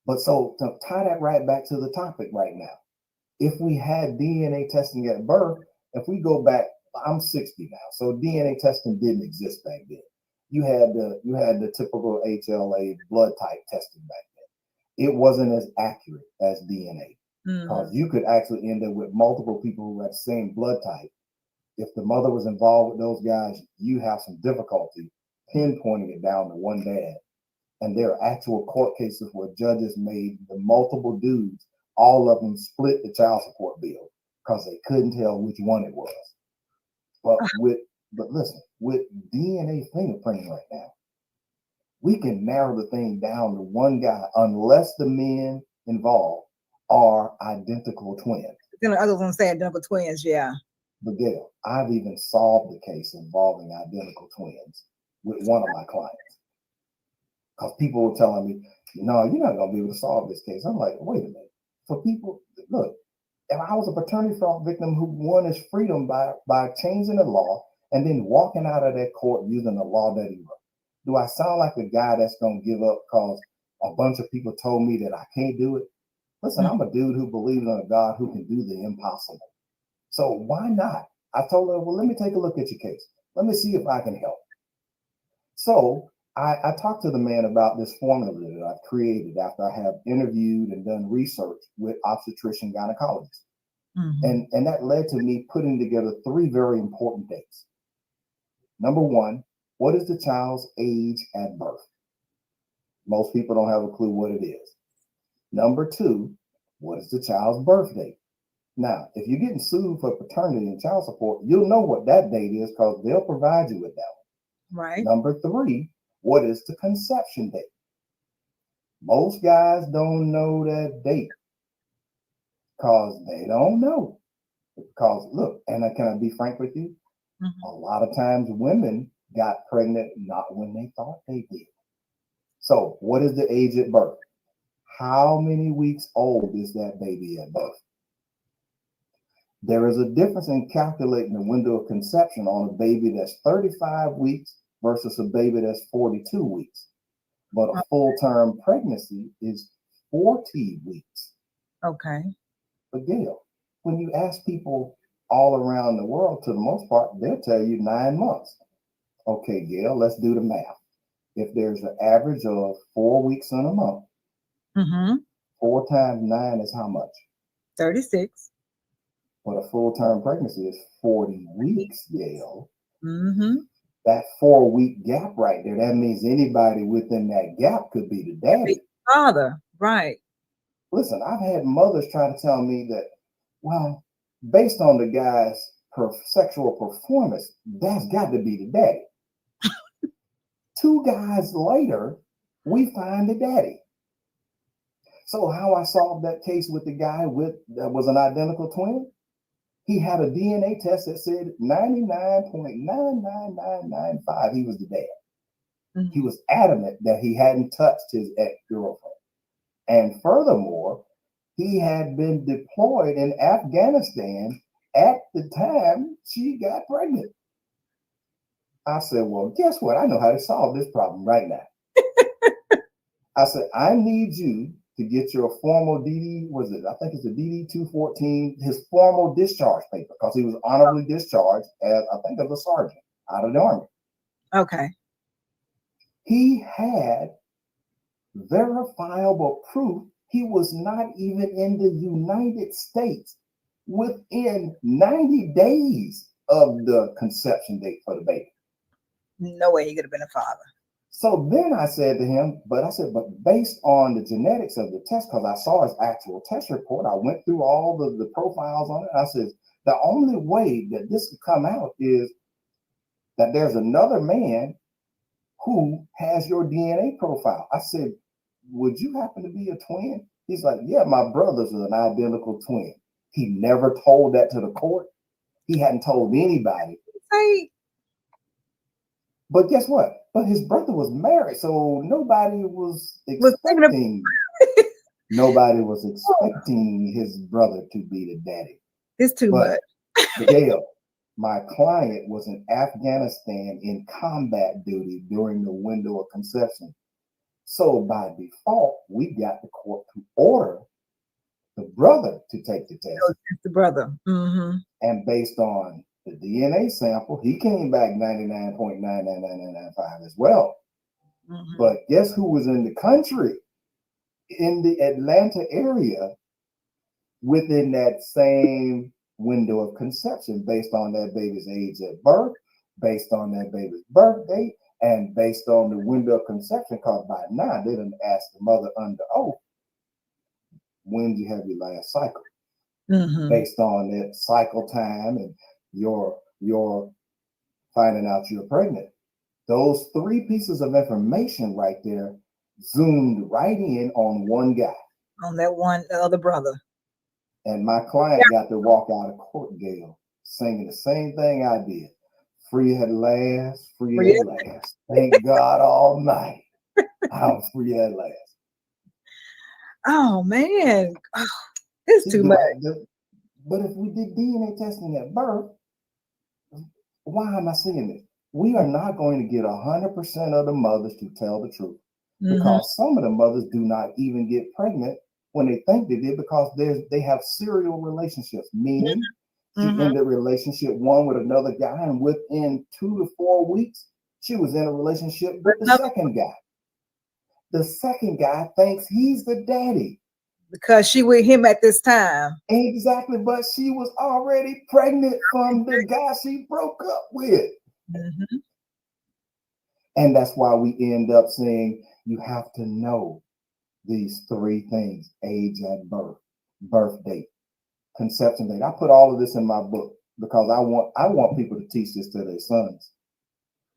But so to tie that right back to the topic right now, if we had DNA testing at birth, if we go back, I'm 60 now, so DNA testing didn't exist back then. You had the typical HLA blood type testing back then. It wasn't as accurate as DNA, because you could actually end up with multiple people who had the same blood type. If the mother was involved with those guys, you have some difficulty pinpointing it down to one dad. And there are actual court cases where judges made the multiple dudes, all of them split the child support bill because they couldn't tell which one it was. But listen, with DNA fingerprinting right now, we can narrow the thing down to one guy unless the men involved are identical twins. Then others gonna say identical twins, yeah. But Gail, I've even solved the case involving identical twins with one of my clients. Because people were telling me, no, you're not going to be able to solve this case. I'm like, wait a minute. For people, look, if I was a paternity fraud victim who won his freedom by changing the law and then walking out of that court using the law that he wrote, do I sound like a guy that's going to give up because a bunch of people told me that I can't do it? Listen, I'm a dude who believes in a God who can do the impossible. So why not? I told her, well, let me take a look at your case. Let me see if I can help. So I talked to the man about this formula that I've created after I have interviewed and done research with obstetrician gynecologists. And that led to me putting together 3 very important dates. Number 1, what is the child's age at birth? Most people don't have a clue what it is. Number 2, what is the child's birth date? Now, if you're getting sued for paternity and child support, you'll know what that date is because they'll provide you with that one. Right. Number 3, what is the conception date? Most guys don't know that date because they don't know. Because look, and can I be frank with you? Mm-hmm. A lot of times women got pregnant not when they thought they did. So what is the age at birth? How many weeks old is that baby at birth? There is a difference in calculating the window of conception on a baby that's 35 weeks versus a baby that's 42 weeks. But a full-term pregnancy is 40 weeks. Okay. But Gail, when you ask people all around the world, to the most part, they'll tell you 9 months. Okay, Gail, let's do the math. If there's an average of 4 weeks in a month, Mm-hmm. 4 times 9 is how much? 36. But a full-term pregnancy is 40 weeks, Gail. Mm-hmm. That 4-week gap right there, that means anybody within that gap could be the daddy. Father, right. Listen, I've had mothers try to tell me that, well, based on the guy's sexual performance, that's got to be the daddy. 2 guys later, we find the daddy. So how I solved that case with the guy that was an identical twin? He had a DNA test that said 99.99995 he was the dad. Mm-hmm. He was adamant that he hadn't touched his ex-girlfriend. And furthermore, he had been deployed in Afghanistan at the time she got pregnant. I said, well, guess what? I know how to solve this problem right now. I said, I need you to get your formal DD, I think it's a DD 214, his formal discharge paper, because he was honorably discharged as, I think, as a sergeant out of the Army. Okay. He had verifiable proof he was not even in the United States within 90 days of the conception date for the baby. No way he could have been a father. So then I said to him, but based on the genetics of the test, because I saw his actual test report, I went through all the profiles on it. I said, the only way that this could come out is that there's another man who has your DNA profile. I said, would you happen to be a twin? He's like, yeah, my brother's an identical twin. He never told that to the court. He hadn't told anybody. Right. But guess what? But his brother was married, so nobody was expecting. Nobody was expecting his brother to be the daddy. It's too much. Gail, my client was in Afghanistan in combat duty during the window of conception. So by default, we got the court to order the brother to take the test. So it's the brother. Mm-hmm. And based on the DNA sample, he came back 99.99995 as well. Mm-hmm. But guess who was in the country, in the Atlanta area, within that same window of conception, based on that baby's age at birth, based on that baby's birth date, and based on the window of conception, because by now they didn't ask the mother under oath, when did you have your last cycle? Mm-hmm. Based on that cycle time and your finding out you're pregnant. Those 3 pieces of information right there zoomed right in on one guy. On that one other brother. And my client got to walk out of court, Gail, singing the same thing I did. Free at last, free at last. Thank God Almighty. I'm free at last. Oh, man. Oh, it's too much. But if we did DNA testing at birth, why am I saying this? We are not going to get 100% of the mothers to tell the truth, because some of the mothers do not even get pregnant when they think they did, because they have serial relationships, meaning she ended a relationship one with another guy, and within 2 to 4 weeks, she was in a relationship with the second guy. The second guy thinks he's the daddy. Because she with him at this time. Exactly, but she was already pregnant from the guy she broke up with. Mm-hmm. And that's why we end up saying you have to know these 3 things: age at birth, birth date, conception date. I put all of this in my book because I want people to teach this to their sons.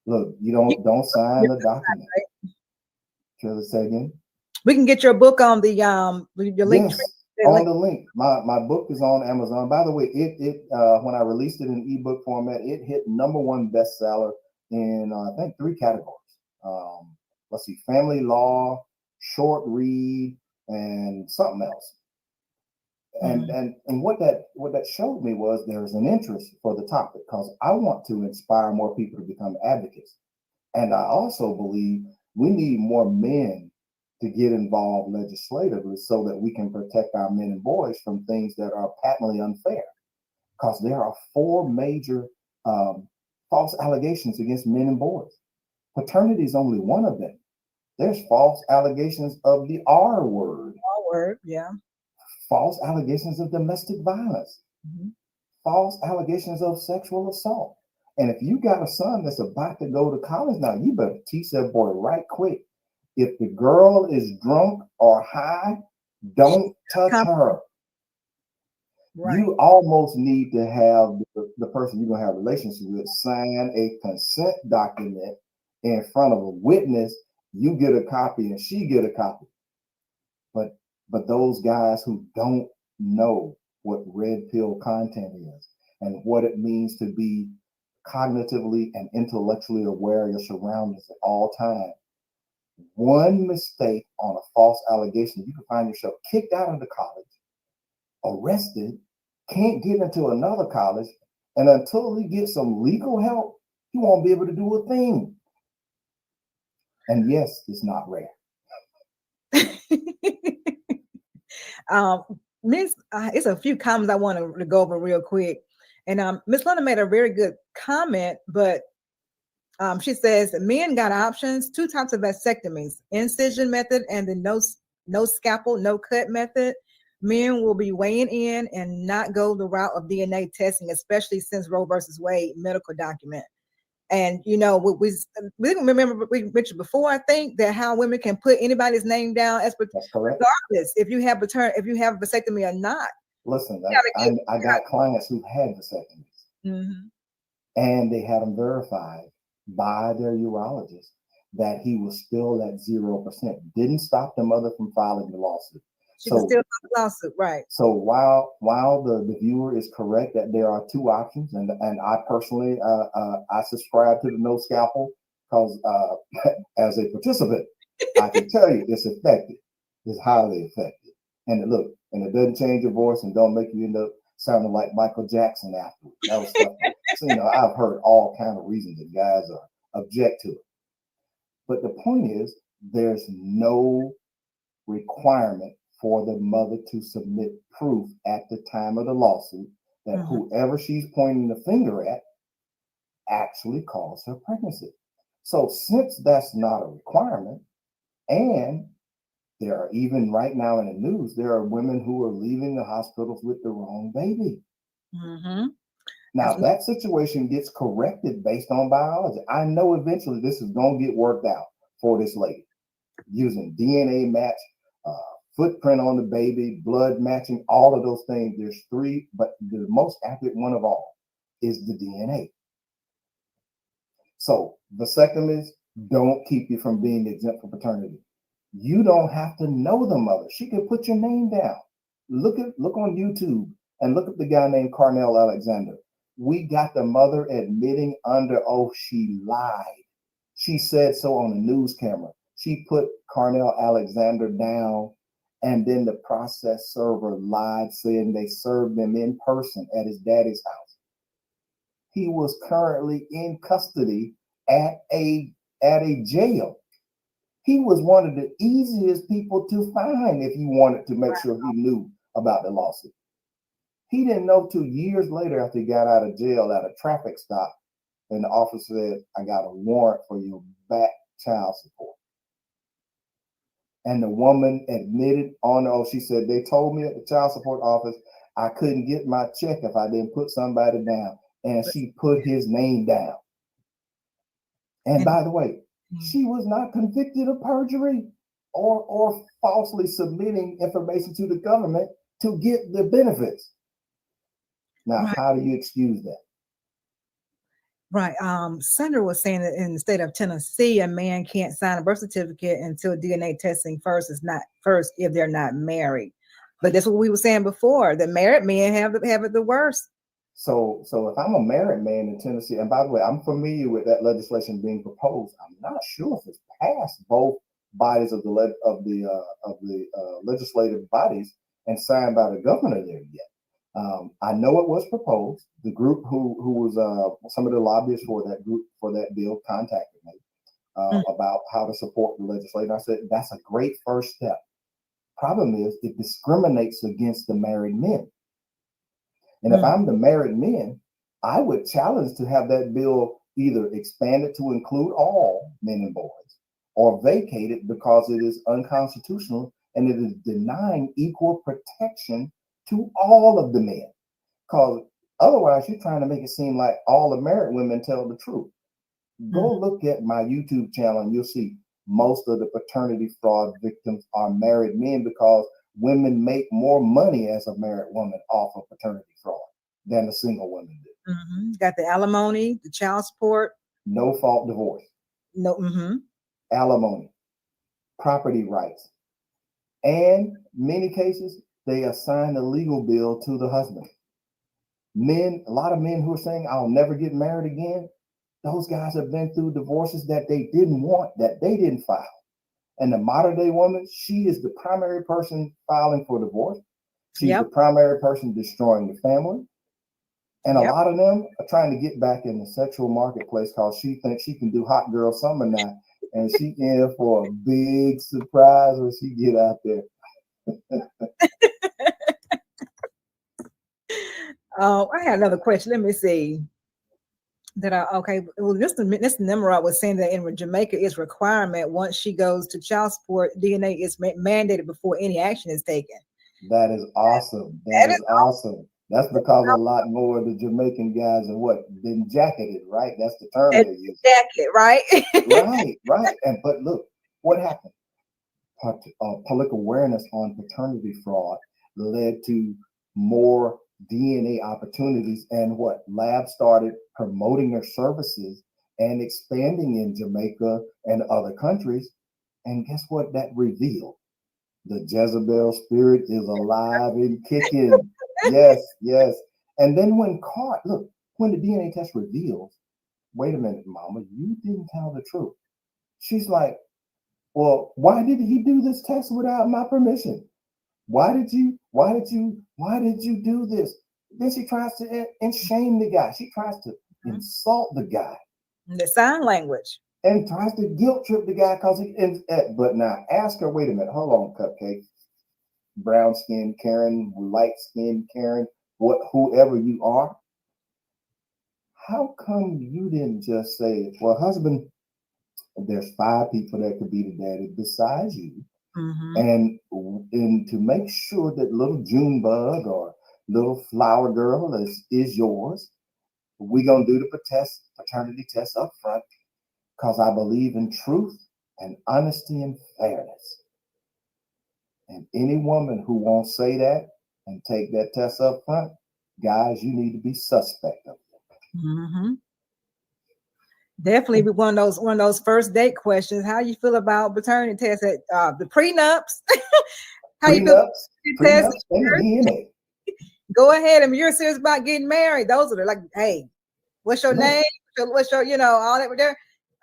Look, you don't sign the document. Shall I say again? We can get your book on the your link. Yes, on the link. My book is on Amazon. By the way, it when I released it in ebook format, it hit #1 bestseller in I think 3 categories. Let's see, family law, short read, and something else. And what that showed me was there's an interest for the topic because I want to inspire more people to become advocates. And I also believe we need more men to get involved legislatively so that we can protect our men and boys from things that are patently unfair. Because there are 4 major false allegations against men and boys. Paternity is only one of them. There's false allegations of the R word. R word, yeah. False allegations of domestic violence. False allegations of sexual assault. And if you got a son that's about to go to college now, you better teach that boy right quick. If the girl is drunk or high, don't touch her. Right. You almost need to have the person you're going to have a relationship with sign a consent document in front of a witness. You get a copy and she get a copy. But those guys who don't know what red pill content is and what it means to be cognitively and intellectually aware of your surroundings at all times, one mistake on a false allegation, you can find yourself kicked out of the college, arrested, can't get into another college, and until he gets some legal help, he won't be able to do a thing. And yes, it's not rare. It's a few comments I want to go over real quick. And Miss Luna made a very good comment, but she says men got options, 2 types of vasectomies, incision method and the no scalpel, no cut method. Men will be weighing in and not go the route of DNA testing, especially since Roe versus Wade medical document. And we remember we mentioned before, I think, that how women can put anybody's name down as regardless if you have a vasectomy or not. Listen, I got clients who had vasectomies, and they had them verified by their urologist that he was still at 0%. Didn't stop the mother from filing the lawsuit. She can still file the lawsuit, right? So while the viewer is correct that there are 2 options, and I personally I subscribe to the no scalpel because as a participant, I can tell you it's effective. It's highly effective, and it doesn't change your voice and don't make you end up sounding like Michael Jackson afterwards. That was stuff. So, I've heard all kind of reasons that guys object to it. But the point is, there's no requirement for the mother to submit proof at the time of the lawsuit that whoever she's pointing the finger at actually caused her pregnancy. So since that's not a requirement, and there are even right now in the news, there are women who are leaving the hospitals with the wrong baby. Now that situation gets corrected based on biology. I know eventually this is going to get worked out for this lady using DNA match, footprint on the baby, blood matching, all of those things. There's 3, but the most accurate one of all is the DNA. So vasectomies don't keep you from being exempt from paternity. You don't have to know the mother. She can put your name down. Look on YouTube and look at the guy named Carnell Alexander. We got the mother admitting under oath she lied. She said so on the news camera. She put Carnell Alexander down, and then the process server lied, saying they served him in person at his daddy's house. He was currently in custody at a jail. He was one of the easiest people to find if you wanted to make sure he knew about the lawsuit. He didn't know 2 years later after he got out of jail at a traffic stop, and the officer said, I got a warrant for your back child support. And the woman admitted on oath, she said, they told me at the child support office I couldn't get my check if I didn't put somebody down. And she put his name down. And by the way, she was not convicted of perjury or falsely submitting information to the government to get the benefits. Now, Right. how do you excuse that? Right. Senator was saying that in the state of Tennessee, a man can't sign a birth certificate until DNA testing first if they're not married. But that's what we were saying before. The married men have it the worst. So if I'm a married man in Tennessee, and by the way, I'm familiar with that legislation being proposed. I'm not sure if it's passed both bodies of the legislative bodies and signed by the governor there yet. I know it was proposed. The group who was some of the lobbyists for that bill contacted me about how to support the legislation. I said that's a great first step. Problem is, it discriminates against the married men. And if I'm the married men, I would challenge to have that bill either expanded to include all men and boys, or vacated because it is unconstitutional and it is denying equal protection to all of the men. Because otherwise, you're trying to make it seem like all the married women tell the truth. Go look at my YouTube channel and you'll see most of the paternity fraud victims are married men, because women make more money as a married woman off of paternity fraud than a single woman do. Got the alimony, the child support, No fault divorce, alimony, property rights, and many cases they assign a legal bill to the husband. A lot of men who are saying I'll never get married again, those guys have been through divorces that they didn't want, that they didn't file. And the modern day woman, she is the primary person filing for divorce. She's the primary person destroying the family. And a lot of them are trying to get back in the sexual marketplace because she thinks she can do hot girl summer now. And she in for a big surprise when she get out there. I had another question. Let me see. Well, this Nimrod was saying that in Jamaica is requirement once she goes to child support, DNA is mandated before any action is taken. That is awesome. That is awesome. That's because a lot more of the Jamaican guys are been jacketed, right? That's the term they use. Jacket, right? right. But look, what happened? Public awareness on paternity fraud led to more DNA opportunities, and labs started promoting their services and expanding in Jamaica and other countries. And guess what that revealed? The Jezebel spirit is alive and kicking. Yes. And then when the DNA test reveals, wait a minute, mama, you didn't tell the truth. She's like, well, why did he do this test without my permission? Why did you do this? Then she tries to shame the guy. She tries to insult the guy. The sign language. And tries to guilt trip the guy but now ask her, wait a minute, hold on, Cupcake. Brown skinned Karen, light skinned Karen, whoever you are. How come you didn't just say, well, husband, there's 5 people that could be the daddy besides you. And to make sure that little Junebug or little flower girl is yours, we're going to do the paternity test up front because I believe in truth and honesty and fairness. And any woman who won't say that and take that test up front, guys, you need to be suspect of it. Definitely be one of those first date questions. How you feel about paternity tests at the prenups? How you feel? Prenups and DNA. Go ahead. I mean, you're serious about getting married. Those are like, hey, what's your name? What's your, all that there.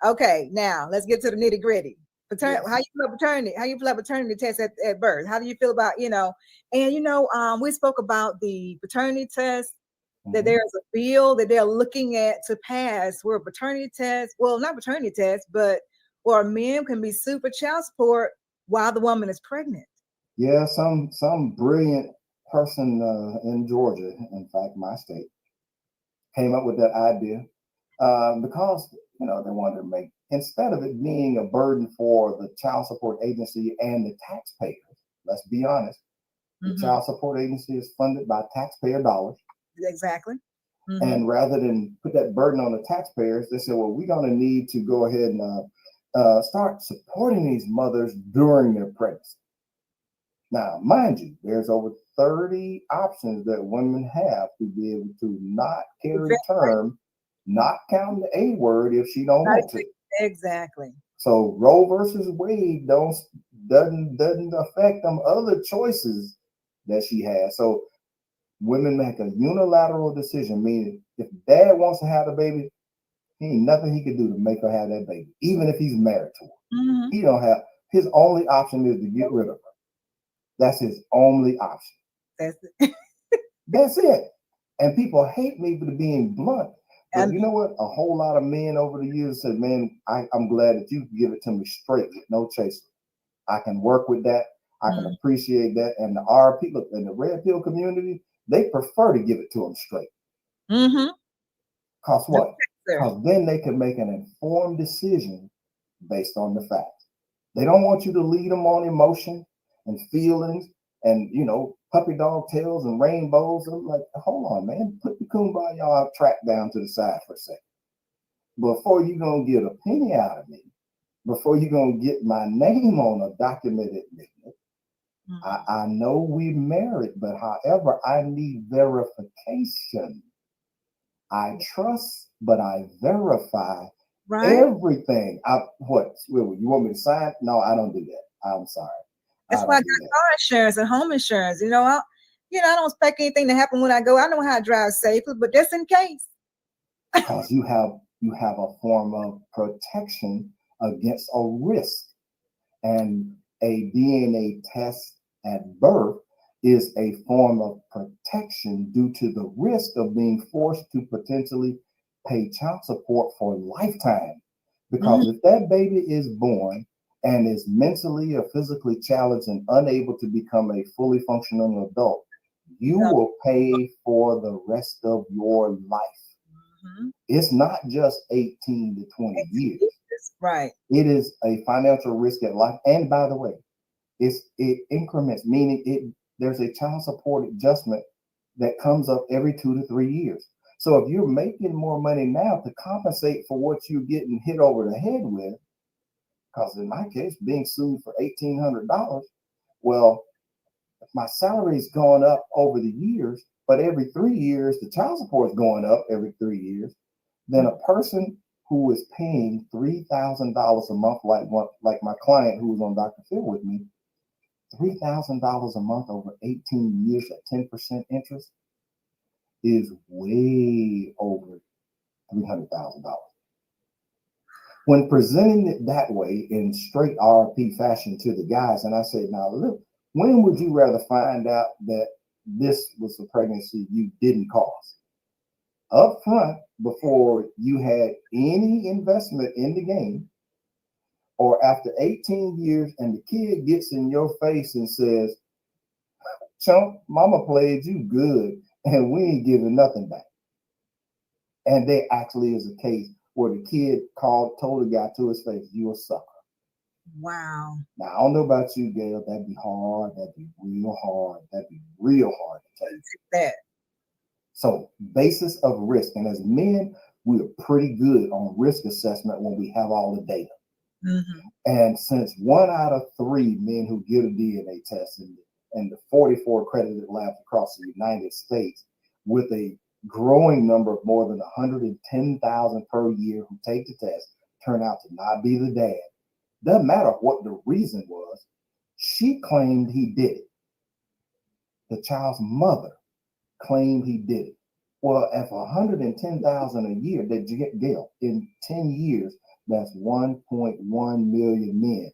Okay, now let's get to the nitty gritty. How you feel about paternity? How you feel about paternity tests at birth? How do you feel about, and we spoke about the paternity test, that there's a bill that they're looking at to pass where paternity tests, well, not paternity tests, but where men can be sued for child support while the woman is pregnant. Yeah, some brilliant person in Georgia, in fact, my state, came up with that idea because, they wanted to make, instead of it being a burden for the child support agency and the taxpayers, let's be honest, the child support agency is funded by taxpayer dollars. Exactly. And rather than put that burden on the taxpayers, they said, well, we're going to need to go ahead and start supporting these mothers during their pregnancy. Now, mind you, there's over 30 options that women have to be able to not carry term, not count the A word if she don't want to. Exactly. So Roe versus Wade doesn't affect them other choices that she has. So women make a unilateral decision, meaning if dad wants to have the baby, he ain't nothing he can do to make her have that baby, even if he's married to her. Mm-hmm. He don't have, his only option is to get rid of her. That's his only option. That's it. That's it. And people hate me for being blunt. But you know what? A whole lot of men over the years said, man, I'm glad that you give it to me straight with no chaser. I can work with that. I can appreciate that. And the RP, look, in the red pill community, they prefer to give it to them straight. Mm-hmm. Because what? Because then they can make an informed decision based on the facts. They don't want you to lead them on emotion and feelings and, you know, puppy dog tails and rainbows. I'm like, hold on, man, put the kumbaya track down to the side for a second. Before you're going to get a penny out of me, before you're going to get my name on a documented business, I know we married, but however, I need verification. I trust, but I verify everything. What? You want me to sign? No, I don't do that. I'm sorry. That's why I got car insurance and home insurance. You know, I don't expect anything to happen when I go. I know how to drive safely, but just in case. Because you have a form of protection against a risk, and a DNA test at birth is a form of protection due to the risk of being forced to potentially pay child support for a lifetime. Because if that baby is born and is mentally or physically challenged and unable to become a fully functioning adult, you will pay for the rest of your life. It's not just 18 to 20 years. Right. It is a financial risk at life. And by the way, it increments, meaning there's a child support adjustment that comes up every 2 to 3 years. So if you're making more money now to compensate for what you're getting hit over the head with, because in my case, being sued for $1,800, well, if my salary's gone up over the years, but every 3 years, the child support is going up every 3 years, then a person who is paying $3,000 a month, like my client who was on Dr. Phil with me, $3,000 a month over 18 years at 10% interest is way over $300,000. When presenting it that way in straight RP fashion to the guys, and I said, now look, when would you rather find out that this was a pregnancy you didn't cause? Up front, before you had any investment in the game, or after 18 years and the kid gets in your face and says, chump, mama played you good and we ain't giving nothing back. And there actually is a case where the kid told the guy to his face, you a sucker. Wow. Now, I don't know about you, Gail. That'd be hard. That'd be real hard. That'd be real hard to take. That. So, basis of risk. And as men, we're pretty good on risk assessment when we have all the data. And since 1 out of 3 men who get a DNA test and the 44 accredited labs across the United States, with a growing number of more than 110,000 per year who take the test, turn out to not be the dad. Doesn't matter what the reason was. She claimed he did it. The child's mother claimed he did it. Well, if 110,000 a year, that you get, Gail, in 10 years, that's 1.1 million men.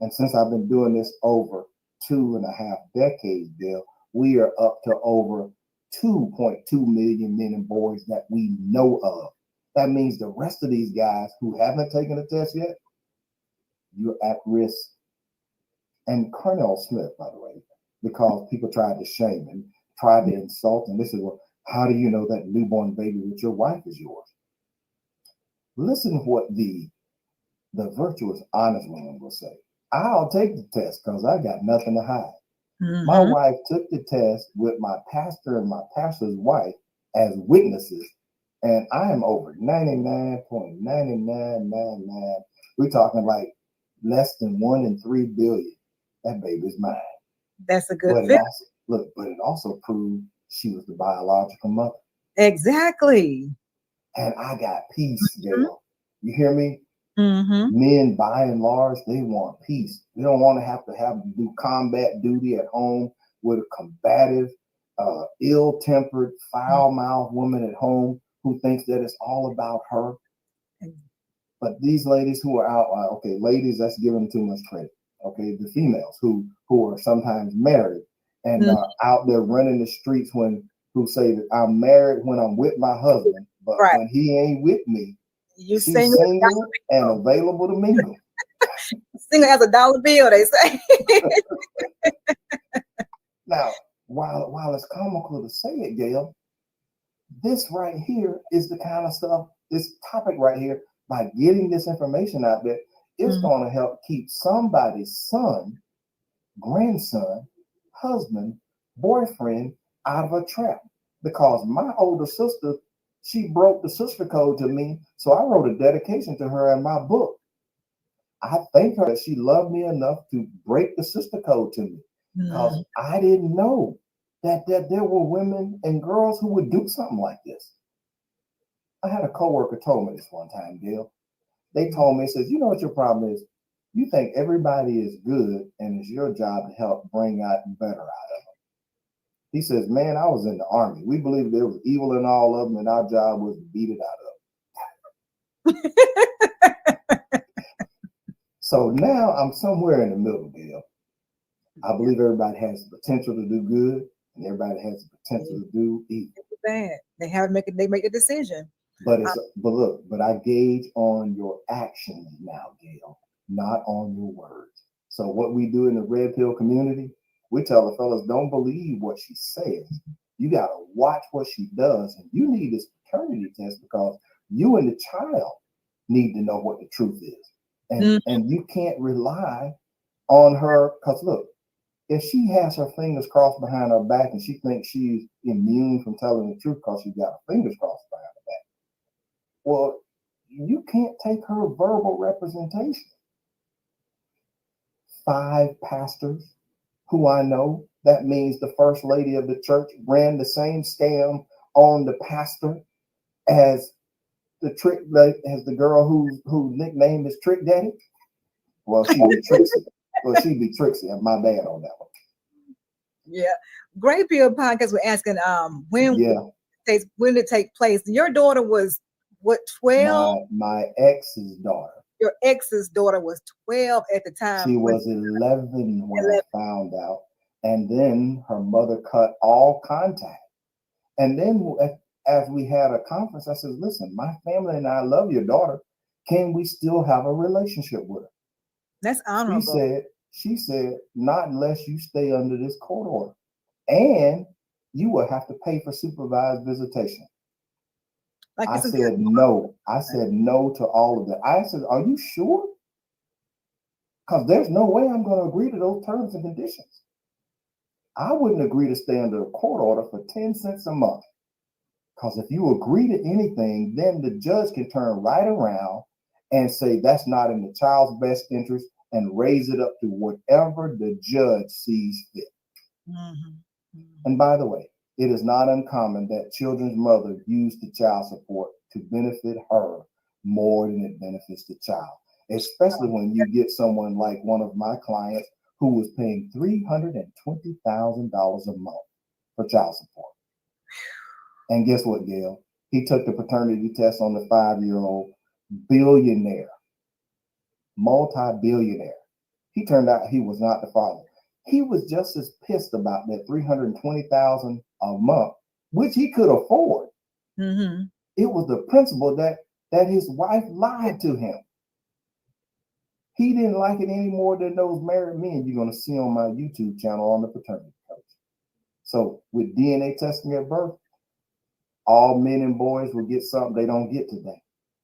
And since I've been doing this over 2.5 decades, Gail, we are up to over 2.2 million men and boys that we know of. That means the rest of these guys who haven't taken the test yet, you're at risk. And Carnell Smith, by the way, because people tried to shame him, tried to insult him. This is, well, how do you know that newborn baby with your wife is yours? Listen to what the virtuous, honest man will say. I'll take the test because I got nothing to hide. My wife took the test with my pastor and my pastor's wife as witnesses, and I am over 99.9999. We're talking like less than 1 in 3 billion. That baby's mine. That's a good But fit. it also proved she was the biological mother. Exactly. And I got peace, Gail. You hear me? Mm-hmm. Men, by and large, they want peace. They don't want to have to do combat duty at home with a combative, ill-tempered, foul-mouthed woman at home who thinks that it's all about her. But these ladies who are out, okay, ladies, that's giving too much credit. Okay, the females who are sometimes married and out there running the streets who say that I'm married when I'm with my husband, but when he ain't with me, she's single and available to mingle. Single as a dollar bill, they say. Now, while it's comical to say it, Gail, this right here is the kind of stuff, this topic right here, by getting this information out there, it's going to help keep somebody's son, grandson, husband, boyfriend out of a trap. Because my older sister, she broke the sister code to me, so I wrote a dedication to her in my book. I thank her that she loved me enough to break the sister code to me, because I didn't know that there were women and girls who would do something like this. I had a coworker told me this one time, Gail. They told me, says, you know what your problem is? You think everybody is good and it's your job to help bring out better out of them. He says, man, I was in the Army. We believed there was evil in all of them and our job was to beat it out of them. So now I'm somewhere in the middle, Gail. I believe everybody has the potential to do good and everybody has the potential to do evil. Bad. They make a decision. But I gauge on your actions now, Gail, not on your words. So what we do in the red pill community, we tell the fellas, don't believe what she says. You got to watch what she does. And you need this paternity test because you and the child need to know what the truth is. And you can't rely on her, because look, if she has her fingers crossed behind her back and she thinks she's immune from telling the truth because she's got her fingers crossed behind her back, well, you can't take her verbal representation. 5 pastors who I know, that means the first lady of the church ran the same scam on the pastor as the girl whose nickname is Trick Daddy. Well, she'd be Trixie. My bad on that one. Yeah. Great Pill Podcast, we're asking when did it take place? Your daughter was what, 12? My ex's daughter. Your ex's daughter was 12 at the time. She was 11 when I found out. And then her mother cut all contact. And then as we had a conference, I said, listen, my family and I love your daughter. Can we still have a relationship with her? That's honorable. She said, not unless you stay under this court order. And you will have to pay for supervised visitation. I said no. I said no to all of that. I said, are you sure? Because there's no way I'm going to agree to those terms and conditions. I wouldn't agree to stay under a court order for 10 cents a month. Because if you agree to anything, then the judge can turn right around and say that's not in the child's best interest and raise it up to whatever the judge sees fit. And by the way, it is not uncommon that children's mother use the child support to benefit her more than it benefits the child, especially when you get someone like one of my clients who was paying $320,000 a month for child support. And guess what, Gail? He took the paternity test on the 5-year-old, billionaire, multi-billionaire. He turned out he was not the father. He was just as pissed about that $320,000 a month, which he could afford. It was the principle that his wife lied to him. He didn't like it any more than those married men you're going to see on my YouTube channel on the Paternity Coach. So with DNA testing at birth, all men and boys will get something they don't get today.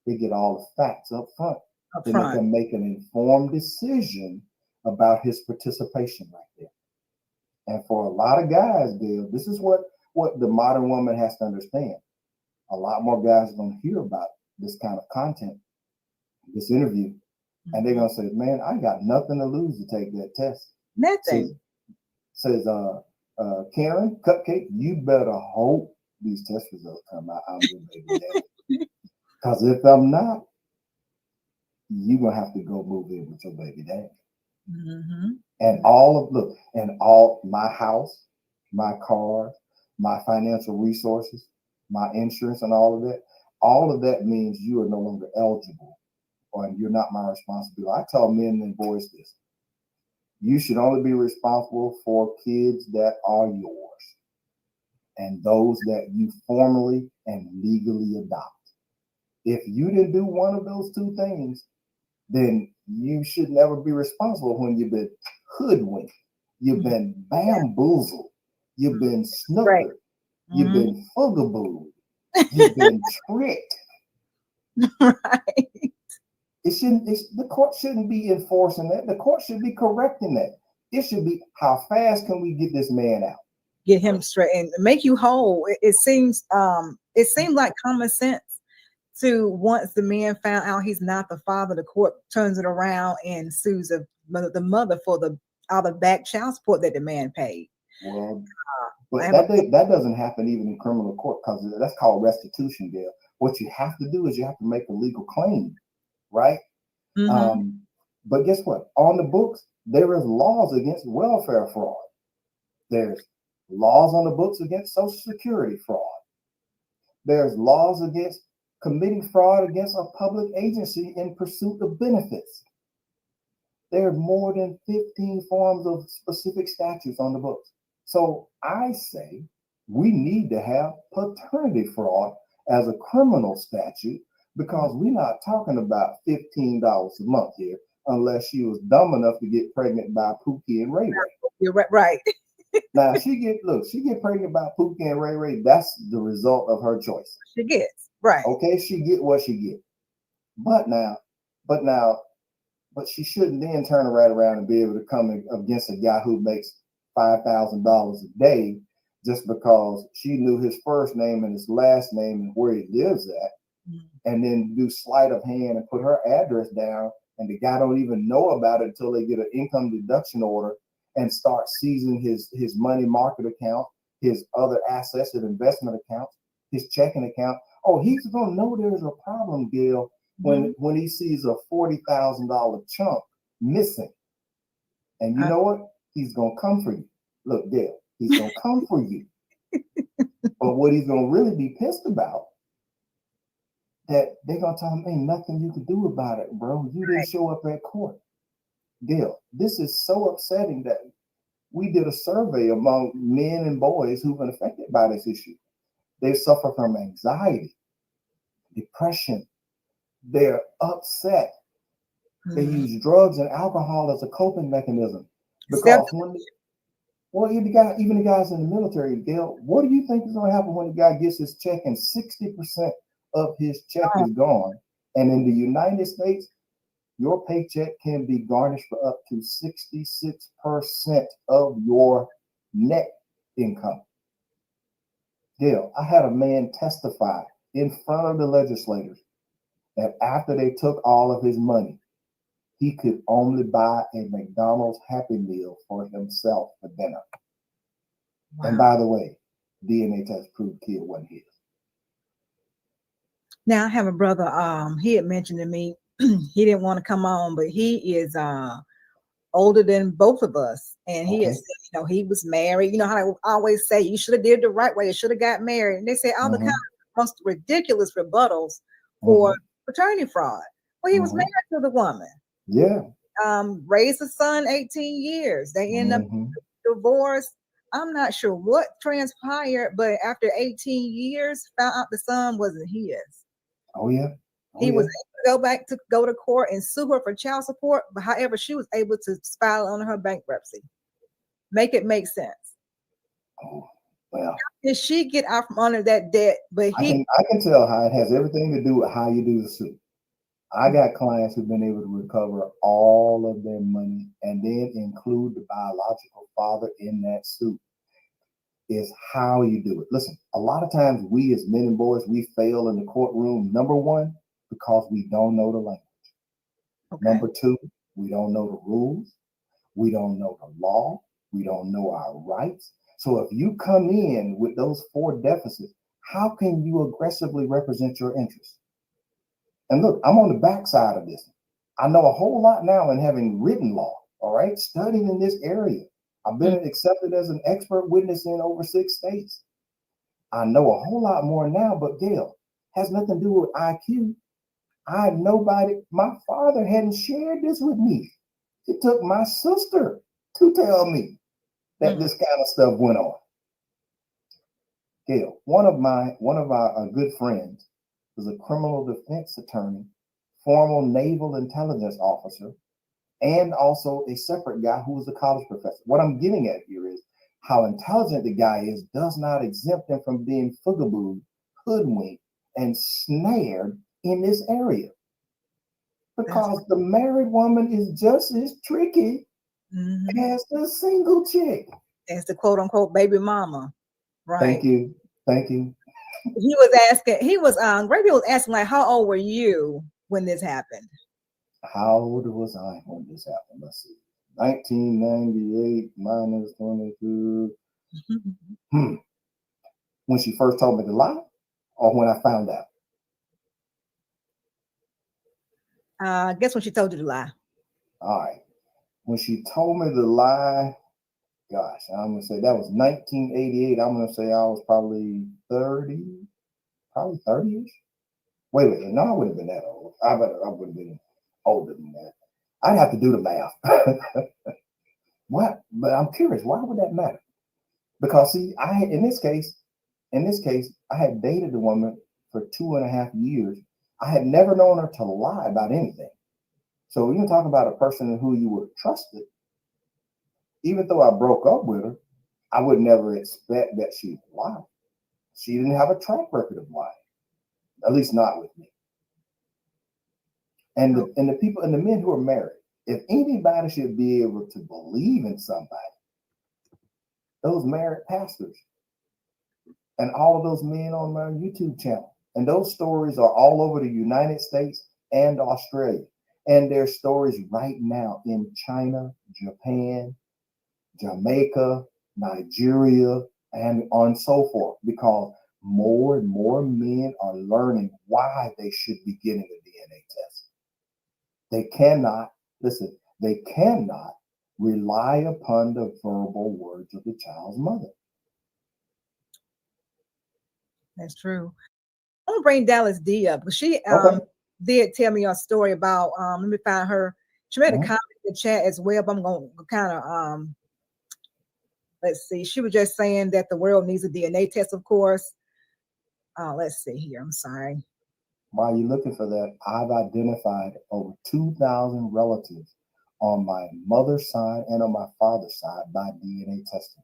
They get all the facts up front. Then they can make an informed decision about his participation right there. And for a lot of guys, Gail, this is what the modern woman has to understand. A lot more guys are going to hear about this kind of content, this interview, and they're going to say, man, I got nothing to lose to take that test. Nothing. says, Karen, Cupcake, you better hope these test results come out. I'm your baby daddy. Because if I'm not, you're going to have to go move in with your baby daddy. Mm-hmm. And all my house, my cars, my financial resources, my insurance and all of that means you are no longer eligible or you're not my responsibility. I tell men and boys this. You should only be responsible for kids that are yours and those that you formally and legally adopt. If you didn't do one of those two things, then you should never be responsible when you've been hoodwinked, you've been bamboozled, you've been snookered, Right. you've been fugabooed, you've been tricked. Right. The court shouldn't be enforcing that. The court should be correcting that. It should be, how fast can we get this man out? Get him straight and make you whole. It seems like common sense to, once the man found out he's not the father, the court turns it around and sues the mother for the out of back child support that the man paid. Well, but that doesn't happen even in criminal court, because that's called restitution, Gail. What you have to do is you have to make a legal claim, right? Mm-hmm. But guess what? On the books, there is laws against welfare fraud. There's laws on the books against Social Security fraud. There's laws against committing fraud against a public agency in pursuit of benefits. There are more than 15 forms of specific statutes on the books. So I say we need to have paternity fraud as a criminal statute, because we're not talking about $15 a month here, unless she was dumb enough to get pregnant by Pookie and Ray Ray. You're right. Now she get pregnant by Pookie and Ray Ray. That's the result of her choice. She gets right. Okay, she get what she get. But she shouldn't then turn right around and be able to come against a guy who makes $5,000 a day just because she knew his first name and his last name and where he lives at, and then do sleight of hand and put her address down, and the guy don't even know about it until they get an income deduction order and start seizing his money market account, his other assets and investment accounts, his checking account. Oh, he's gonna know there's a problem, Gail, when he sees a $40,000 chunk missing. And you know what? He's gonna come for you. Look, Gail, he's gonna come for you. But what he's gonna really be pissed about, that they're gonna tell him, ain't nothing you can do about it, bro. You didn't show up at court. Gail, this is so upsetting that we did a survey among men and boys who've been affected by this issue. They suffer from anxiety, depression. They're upset. They use drugs and alcohol as a coping mechanism. Because even the guys in the military, Gail, what do you think is going to happen when the guy gets his check and 60% of his check is gone? And in the United States, your paycheck can be garnished for up to 66% of your net income. Gail, I had a man testify in front of the legislators that after they took all of his money, he could only buy a McDonald's Happy Meal for himself for dinner. Wow. And by the way, DNA test proved kid wasn't his. Now I have a brother, he had mentioned to me, he didn't want to come on, but he is older than both of us. And he is, he was married. You know how I always say, you should have did it the right way. You should have got married. And they say all the kind of most ridiculous rebuttals for paternity fraud. Well, he was married to the woman. Yeah. Raised a son 18 years. They end up divorced. I'm not sure what transpired, but after 18 years, found out the son wasn't his. Oh, yeah. He was able to go to court and sue her for child support, but however, she was able to file on her bankruptcy. Make it make sense. Oh, well. Did she get out from under that debt? But I can tell how it has everything to do with how you do the suit. I got clients who've been able to recover all of their money and then include the biological father in that suit. Is how you do it. Listen, a lot of times we as men and boys, we fail in the courtroom. Number one, because we don't know the language. Okay. Number two, we don't know the rules. We don't know the law. We don't know our rights. So if you come in with those 4 deficits, how can you aggressively represent your interests? And look, I'm on the backside of this. I know a whole lot now in having written law, all right, studying in this area. I've been accepted as an expert witness in over 6 states. I know a whole lot more now, but Gail, has nothing to do with IQ. My father hadn't shared this with me. It took my sister to tell me that this kind of stuff went on. Gail, one of our good friends was a criminal defense attorney, former naval intelligence officer, and also a separate guy who was a college professor. What I'm getting at here is how intelligent the guy is does not exempt him from being fugabooed, hoodwinked, and snared in this area. Because the married woman is just as tricky as the single chick. As the quote unquote baby mama. Right. Thank you. He was Gravy was asking, like, how old were you when this happened? How old was I when this happened? Let's see. 1998 minus 22. When she first told me to lie, or when I found out? I guess when she told you to lie. All right. When she told me to lie, gosh, I'm going to say that was 1988. I'm going to say I was probably 30-ish. Wait, no, I wouldn't have been that old. I would have been older than that. I'd have to do the math. What? But I'm curious, why would that matter? Because see, in this case, I had dated the woman for 2.5 years. I had never known her to lie about anything. So you can talk about a person who you would have trusted. Even though I broke up with her, I would never expect that she would lie. She didn't have a track record of lying, at least not with me. And the people and the men who are married, if anybody should be able to believe in somebody, those married pastors and all of those men on my YouTube channel. And those stories are all over the United States and Australia. And there's stories right now in China, Japan, Jamaica, Nigeria, and on so forth, because more and more men are learning why they should be getting a DNA test. They cannot rely upon the verbal words of the child's mother. That's true. I'm gonna bring Dallas D up because she did tell me a story about let me find her. She made a comment in the chat as well, but I'm gonna kind of let's see. She was just saying that the world needs a DNA test, of course. Let's see here. I'm sorry. While you're looking for that, I've identified over 2,000 relatives on my mother's side and on my father's side by DNA testing.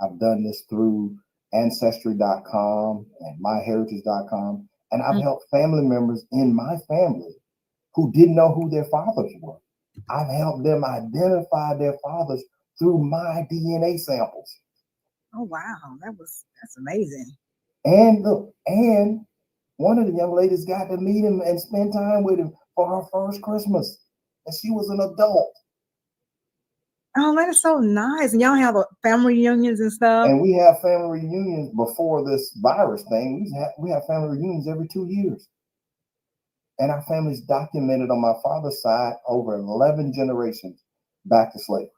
I've done this through Ancestry.com and MyHeritage.com, and I've helped family members in my family who didn't know who their fathers were. I've helped them identify their fathers through my DNA samples. Oh wow, that's amazing. And look, and one of the young ladies got to meet him and spend time with him for her first Christmas, and she was an adult. Oh, that is so nice. And y'all have family reunions and stuff. And we have family reunions before this virus thing. We have family reunions every 2 years. And our family's documented on my father's side over 11 generations back to slavery.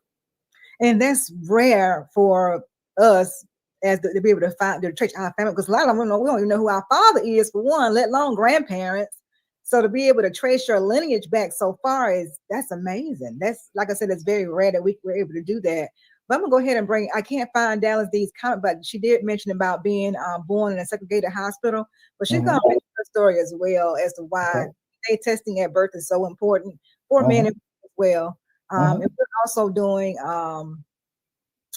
And that's rare for us to be able to trace our family, because a lot of them we don't even know who our father is, for one, let alone grandparents. So to be able to trace your lineage back so far that's amazing. That's, like I said, it's very rare that we were able to do that. But I'm gonna go ahead and I can't find Dallas D's comment, but she did mention about being born in a segregated hospital. But she's gonna mention her story as well as to why DNA testing at birth is so important for men as well. And we're also doing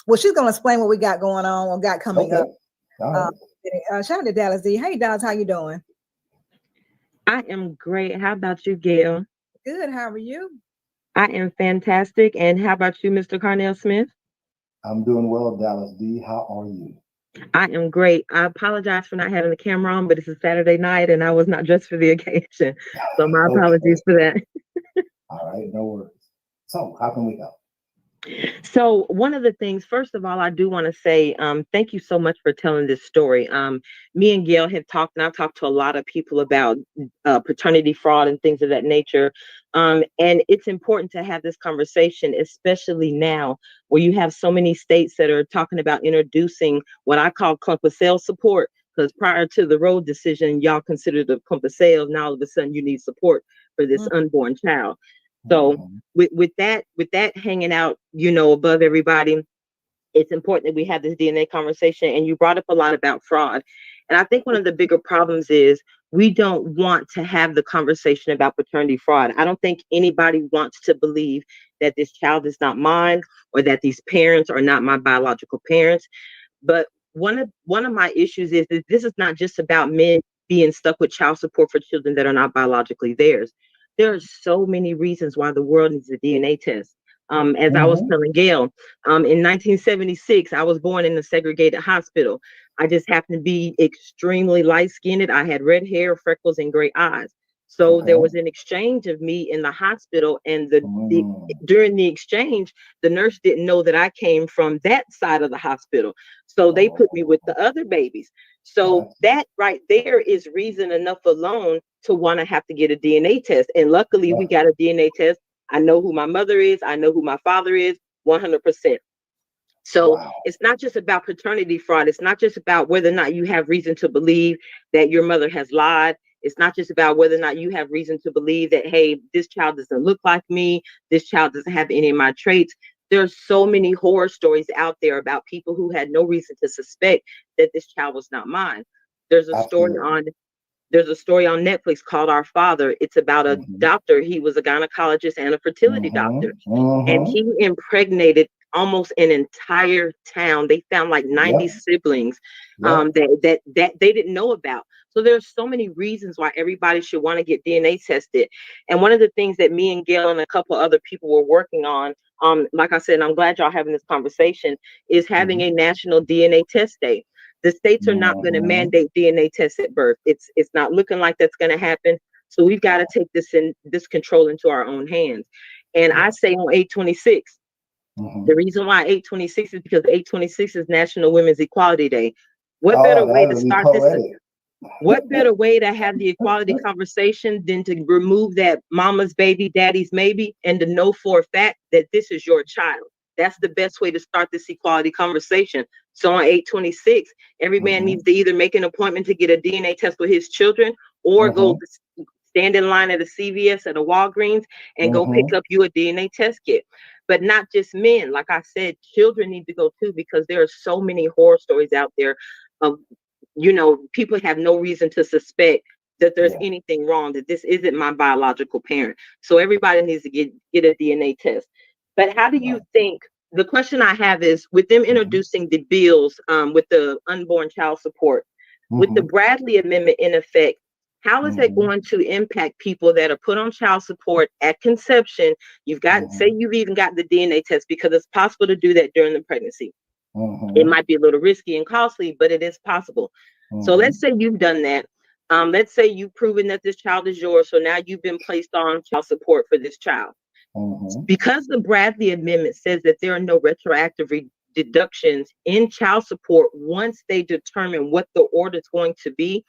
well, she's gonna explain what we got going on, what we got coming up. Shout out to Dallas D. Hey Dallas, how you doing? I am great. How about you, Gail? Good. How are you? I am fantastic. And how about you, Mr. Carnell Smith? I'm doing well, Dallas D. How are you? I am great. I apologize for not having the camera on, but it's a Saturday night and I was not dressed for the occasion. So my apologies for that. All right, no worries. So how can we help? So one of the things, first of all, I do want to say thank you so much for telling this story. Me and Gail have talked, and I've talked to a lot of people about paternity fraud and things of that nature. And it's important to have this conversation, especially now where you have so many states that are talking about introducing what I call clump of sale support. Because prior to the road decision, y'all considered a clump of sales. Now all of a sudden you need support for this unborn child. So with that hanging out, above everybody, it's important that we have this DNA conversation. And you brought up a lot about fraud. And I think one of the bigger problems is we don't want to have the conversation about paternity fraud. I don't think anybody wants to believe that this child is not mine or that these parents are not my biological parents. But one of my issues is that this is not just about men being stuck with child support for children that are not biologically theirs. There are so many reasons why the world needs a DNA test. As I was telling Gail, in 1976, I was born in a segregated hospital. I just happened to be extremely light-skinned. I had red hair, freckles, and gray eyes. So there was an exchange of me in the hospital, and during the exchange, the nurse didn't know that I came from that side of the hospital. So they put me with the other babies. So that right there is reason enough alone to want to have to get a DNA test. And luckily we got a DNA test. I know who my mother is. I know who my father is, 100%. So it's not just about paternity fraud. It's not just about whether or not you have reason to believe that your mother has lied. It's not just about whether or not you have reason to believe that, hey, this child doesn't look like me. This child doesn't have any of my traits. There's so many horror stories out there about people who had no reason to suspect that this child was not mine. There's a story on Netflix called Our Father. It's about a doctor. He was a gynecologist and a fertility doctor. And he impregnated almost an entire town. They found like 90 siblings that they didn't know about. So there's so many reasons why everybody should want to get DNA tested. And one of the things that me and Gail and a couple other people were working on, like I said, and I'm glad y'all having this conversation, is having a national DNA test day. The states are not going to mandate DNA tests at birth. It's not looking like that's going to happen. So we've got to take this control into our own hands. And I say on 8/26, the reason why 8/26 is because 8/26 is National Women's Equality Day. What better way to start this? What better way to have the equality conversation than to remove that mama's baby, daddy's maybe, and to know for a fact that this is your child? That's the best way to start this equality conversation. So on 8/26, every man needs to either make an appointment to get a DNA test with his children or go stand in line at a CVS, at a Walgreens, and go pick up you a DNA test kit. But not just men. Like I said, children need to go too, because there are so many horror stories out there of, people have no reason to suspect that there's anything wrong, that this isn't my biological parent. So everybody needs to get a DNA test. But how do you think, the question I have is, with them introducing the bills with the unborn child support, with the Bradley Amendment in effect, how is that going to impact people that are put on child support at conception? You've got, say you've even got the DNA test, because it's possible to do that during the pregnancy. It might be a little risky and costly, but it is possible. So let's say you've done that. Let's say you've proven that this child is yours. So now you've been placed on child support for this child. Because the Bradley Amendment says that there are no retroactive deductions in child support once they determine what the order is going to be.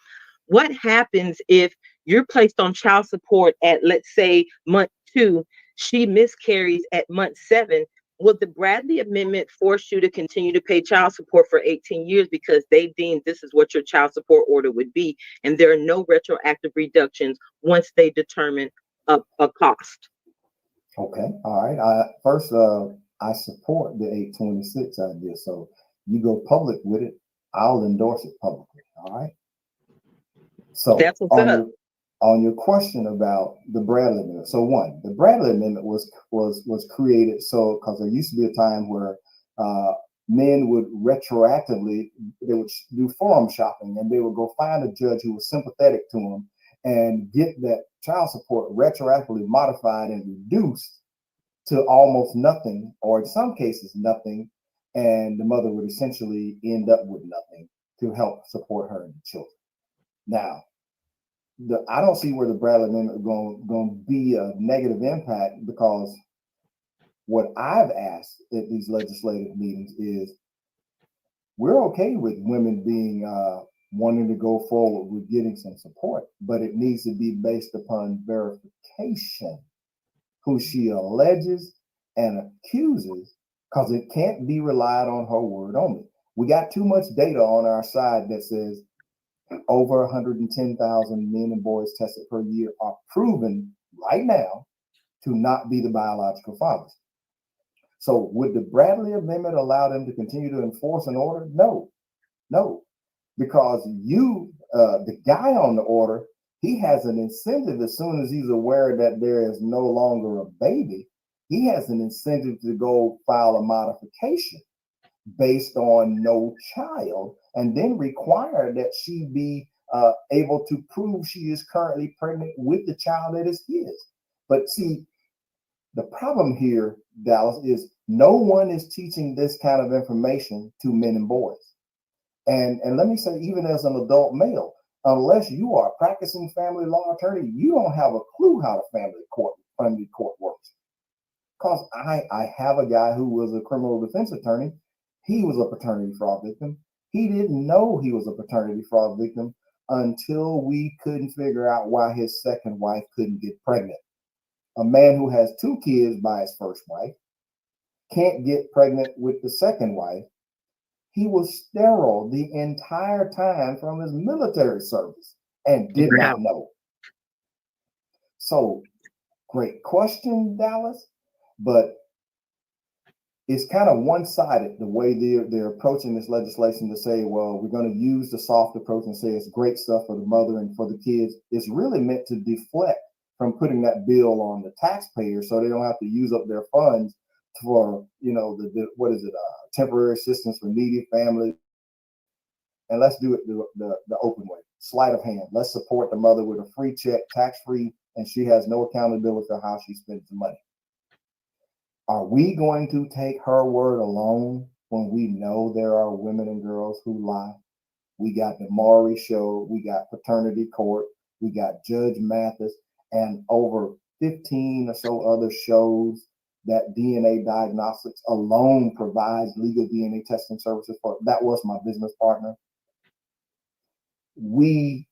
What happens if you're placed on child support at, let's say, month 2, she miscarries at month 7? Will the Bradley Amendment force you to continue to pay child support for 18 years because they deem this is what your child support order would be, and there are no retroactive reductions once they determine a cost? Okay, all right. First, I support the 8/26 idea. So you go public with it, I'll endorse it publicly. All right. So that's what's up. On your question about the Bradley Amendment. So one, the Bradley Amendment was created so because there used to be a time where men would retroactively, they would do forum shopping, and they would go find a judge who was sympathetic to them and get that child support retroactively modified and reduced to almost nothing, or in some cases nothing, and the mother would essentially end up with nothing to help support her and the children. Now, I don't see where the Bradley Amendment is going to be a negative impact, because what I've asked at these legislative meetings is, we're okay with women being wanting to go forward with getting some support, but it needs to be based upon verification, who she alleges and accuses, because it can't be relied on her word only. We got too much data on our side that says over 110,000 men and boys tested per year are proven right now to not be the biological fathers. So would the Bradley Amendment allow them to continue to enforce an order? No, because the guy on the order, he has an incentive as soon as he's aware that there is no longer a baby, he has an incentive to go file a modification based on no child, and then require that she be able to prove she is currently pregnant with the child that is his. But see, the problem here, Dallas, is no one is teaching this kind of information to men and boys. And let me say, even as an adult male, unless you are a practicing family law attorney, you don't have a clue how the family court works. Because I have a guy who was a criminal defense attorney. He was a paternity fraud victim. He didn't know he was a paternity fraud victim until we couldn't figure out why his second wife couldn't get pregnant. A man who has 2 kids by his first wife can't get pregnant with the second wife. He was sterile the entire time from his military service and did not know. So, great question, Dallas, but it's kind of one-sided the way they're approaching this legislation to say, well, we're going to use the soft approach and say it's great stuff for the mother and for the kids. It's really meant to deflect from putting that bill on the taxpayer so they don't have to use up their funds for, temporary assistance for needy families. And let's do it the open way, sleight of hand. Let's support the mother with a free check, tax-free, and she has no accountability for how she spends the money. Are we going to take her word alone when we know there are women and girls who lie? We got the Maury show, we got Paternity Court, we got Judge Mathis, and over 15 or so other shows that DNA Diagnostics alone provides legal DNA testing services for. That was my business partner. We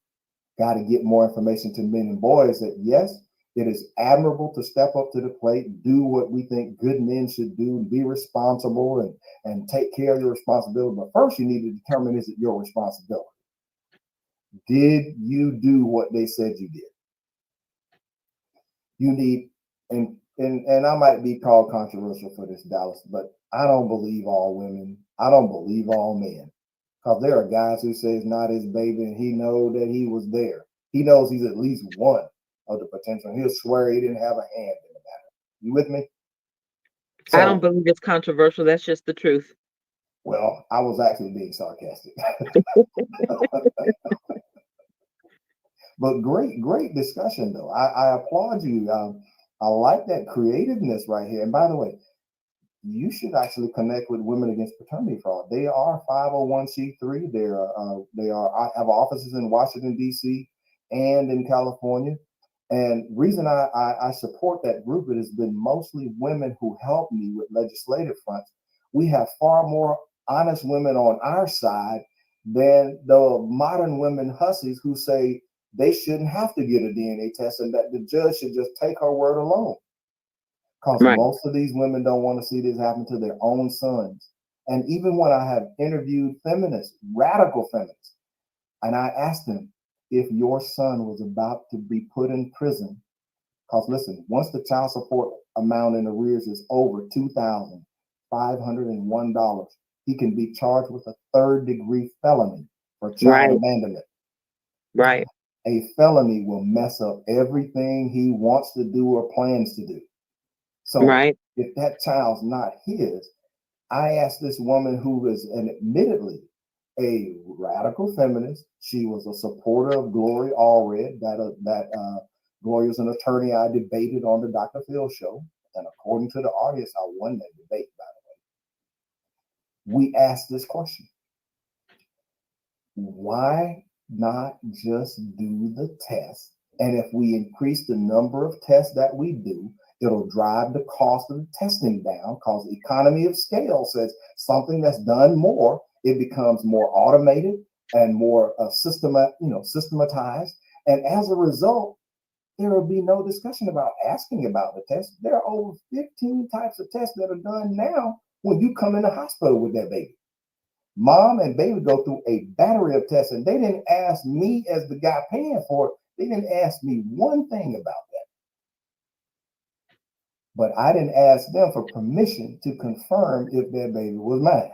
got to get more information to men and boys that, yes, it is admirable to step up to the plate, do what we think good men should do, be responsible and take care of your responsibility. But first, you need to determine, is it your responsibility? Did you do what they said you did? You need, and I might be called controversial for this, Dallas, but I don't believe all women. I don't believe all men. Because there are guys who say it's not his baby and he knows that he was there. He knows he's at least one of the potential. He'll swear he didn't have a hand in the matter. You with me? So, I don't believe it's controversial. That's just the truth. Well, I was actually being sarcastic. But great discussion, though. I applaud you. I like that creativeness right here. And by the way, you should actually connect with Women Against Paternity Fraud. They are 501c3. They have offices in Washington, D.C. and in California. And reason I support that group, it has been mostly women who help me with legislative fronts. We have far more honest women on our side than the modern women hussies who say they shouldn't have to get a DNA test and that the judge should just take her word alone. Because most of these women don't want to see this happen to their own sons. And even when I have interviewed feminists, radical feminists, and I asked them, if your son was about to be put in prison, because listen, once the child support amount in arrears is over $2,501, he can be charged with a 3rd-degree felony for child abandonment. Right. A felony will mess up everything he wants to do or plans to do. So if that child's not his, I asked this woman who is admittedly a radical feminist. She was a supporter of Gloria Allred. Gloria is an attorney I debated on the Dr. Phil show. And according to the audience, I won that debate, by the way. We asked this question. Why not just do the test? And if we increase the number of tests that we do, It'll drive the cost of the testing down, because the economy of scale says something that's done more, it becomes more automated and more systematized. And as a result, there will be no discussion about asking about the test. There are over 15 types of tests that are done now when you come in the hospital with that baby. Mom and baby go through a battery of tests, and they didn't ask me as the guy paying for it. They didn't ask me one thing about that. But I didn't ask them for permission to confirm if their baby was mine.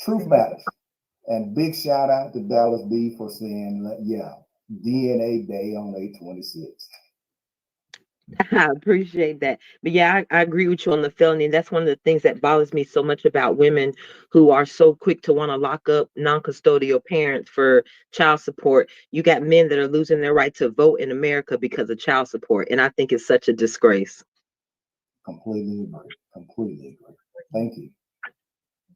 Truth matters. And big shout out to Dallas B for saying, DNA day on 8/26. I appreciate that. But yeah, I agree with you on the felony. That's one of the things that bothers me so much about women who are so quick to want to lock up non-custodial parents for child support. You got men that are losing their right to vote in America because of child support. And I think it's such a disgrace. Completely agree. Completely agree. Thank you.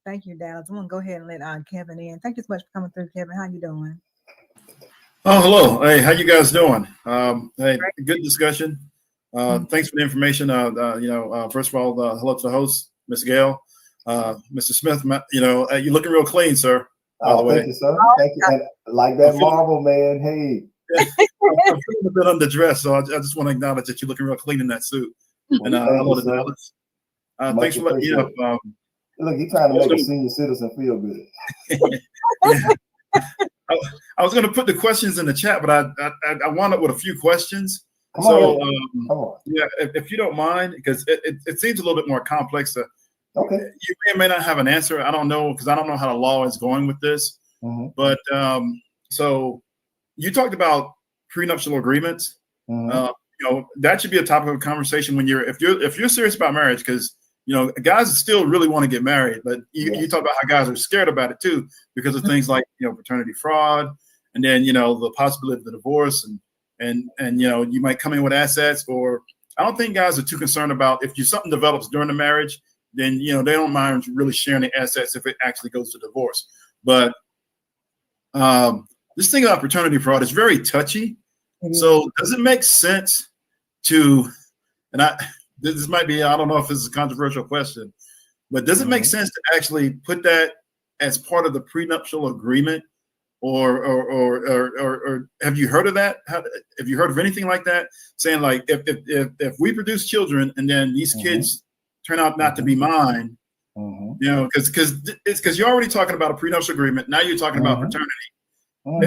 Thank you, Dallas. I'm gonna go ahead and let Kevin in. Thank you so much for coming through, Kevin. How you doing? Oh, hello. Hey, how you guys doing? Hey, good discussion. Thanks for the information. First of all, hello to the host, Miss Gail, Mr. Smith. You're looking real clean, sir. By the way. Thank you, sir. Thank you. And like that Marvel man, hey. I'm feeling a bit underdressed, so I just want to acknowledge that you're looking real clean in that suit. And hello to Dallas. Thanks for letting me up. Look, you're trying to make a senior citizen feel good. I was going to put the questions in the chat, but I wound up with a few questions. Come on. Yeah, if you don't mind, because it seems a little bit more complex. Okay. You may or may not have an answer. I don't know, because I don't know how the law is going with this. But so you talked about prenuptial agreements. That should be a topic of conversation when if you're serious about marriage, because guys still really want to get married, but you talk about how guys are scared about it too because of things like paternity fraud, and then the possibility of the divorce, and you might come in with assets. Or I don't think guys are too concerned about if something develops during the marriage, then they don't mind really sharing the assets if it actually goes to divorce. But this thing about paternity fraud is very touchy. So does it make sense to, this might be, I don't know if this is a controversial question, but does it make sense to actually put that as part of the prenuptial agreement, or have you heard of that? Have you heard of anything like that? Saying like, if we produce children and then these kids turn out not to be mine, because you're already talking about a prenuptial agreement. Now you're talking about paternity.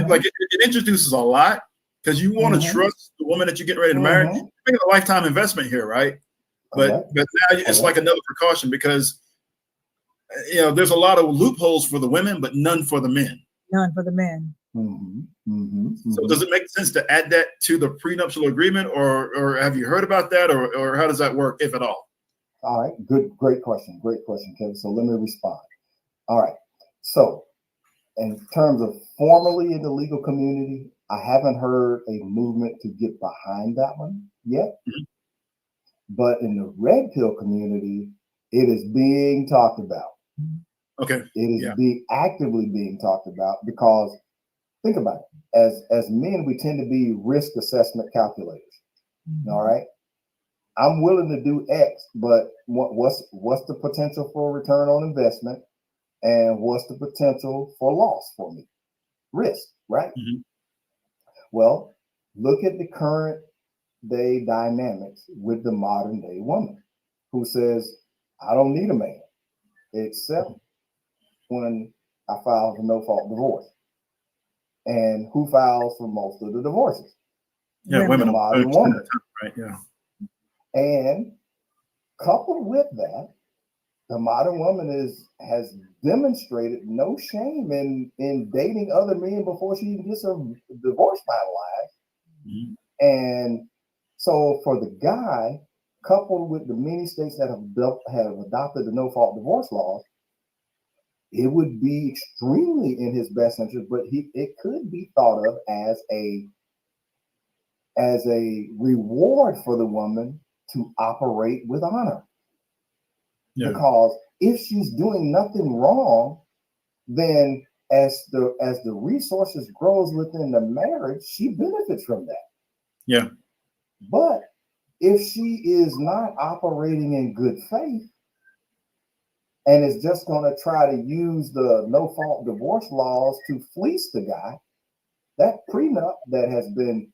Like it introduces a lot, because you want to trust the woman that you're getting ready to marry. You're making a lifetime investment here, right? But now it's like another precaution, because there's a lot of loopholes for the women, but none for the men. None for the men. So does it make sense to add that to the prenuptial agreement, or have you heard about that, or how does that work, if at all? All right, great question, Kevin. So let me respond. All right, so in terms of formally in the legal community, I haven't heard a movement to get behind that one yet. But in the red pill community, it is being talked about. Okay. It is actively being talked about, because think about it. As men, we tend to be risk assessment calculators. All right. I'm willing to do X, but what's the potential for return on investment, and what's the potential for loss for me? Risk, right? Well, look at the current day dynamics with the modern day woman who says, I don't need a man except when I file for no fault divorce. And who files for most of the divorces? Women. The modern woman. Right, yeah. And coupled with that, the modern woman has demonstrated no shame in dating other men before she even gets her divorce finalized. And so for the guy, coupled with the many states that have adopted the no-fault divorce laws, it would be extremely in his best interest, but it could be thought of as a reward for the woman to operate with honor. Because if she's doing nothing wrong, then as the resources grows within the marriage, she benefits from that. Yeah. But if she is not operating in good faith and is just going to try to use the no-fault divorce laws to fleece the guy, that prenup that has been,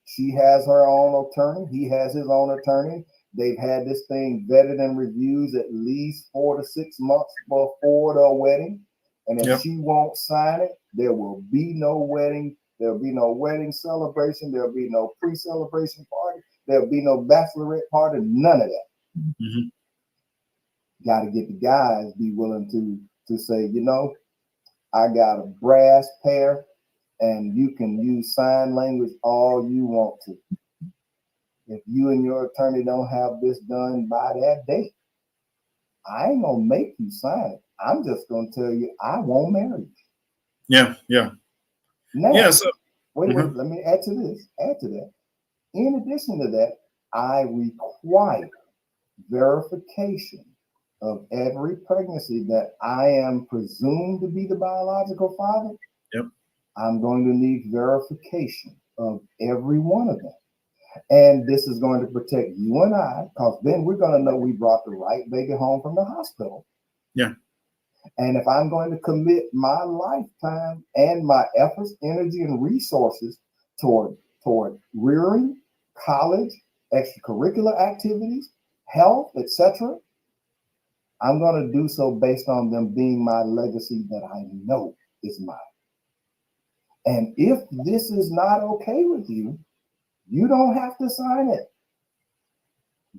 she has her own attorney, he has his own attorney. They've had this thing vetted and reviewed at least 4 to 6 months before the wedding. And if she won't sign it, there will be no wedding. There'll be no wedding celebration. There'll be no pre-celebration party. There'll be no bachelorette party. None of that. Mm-hmm. Got to get the guys be willing to say, I got a brass pair, and you can use sign language all you want to. If you and your attorney don't have this done by that date, I ain't gonna make you sign it. I'm just gonna tell you I won't marry you. Yeah, yeah. Now, wait, let me add to that. In addition to that, I require verification of every pregnancy that I am presumed to be the biological father. Yep. I'm going to need verification of every one of them. And this is going to protect you and I, because then we're going to know we brought the right baby home from the hospital. Yeah. And if I'm going to commit my lifetime and my efforts, energy, and resources toward rearing, college, extracurricular activities, health, etc., I'm going to do so based on them being my legacy that I know is mine. And if this is not okay with you, you don't have to sign it.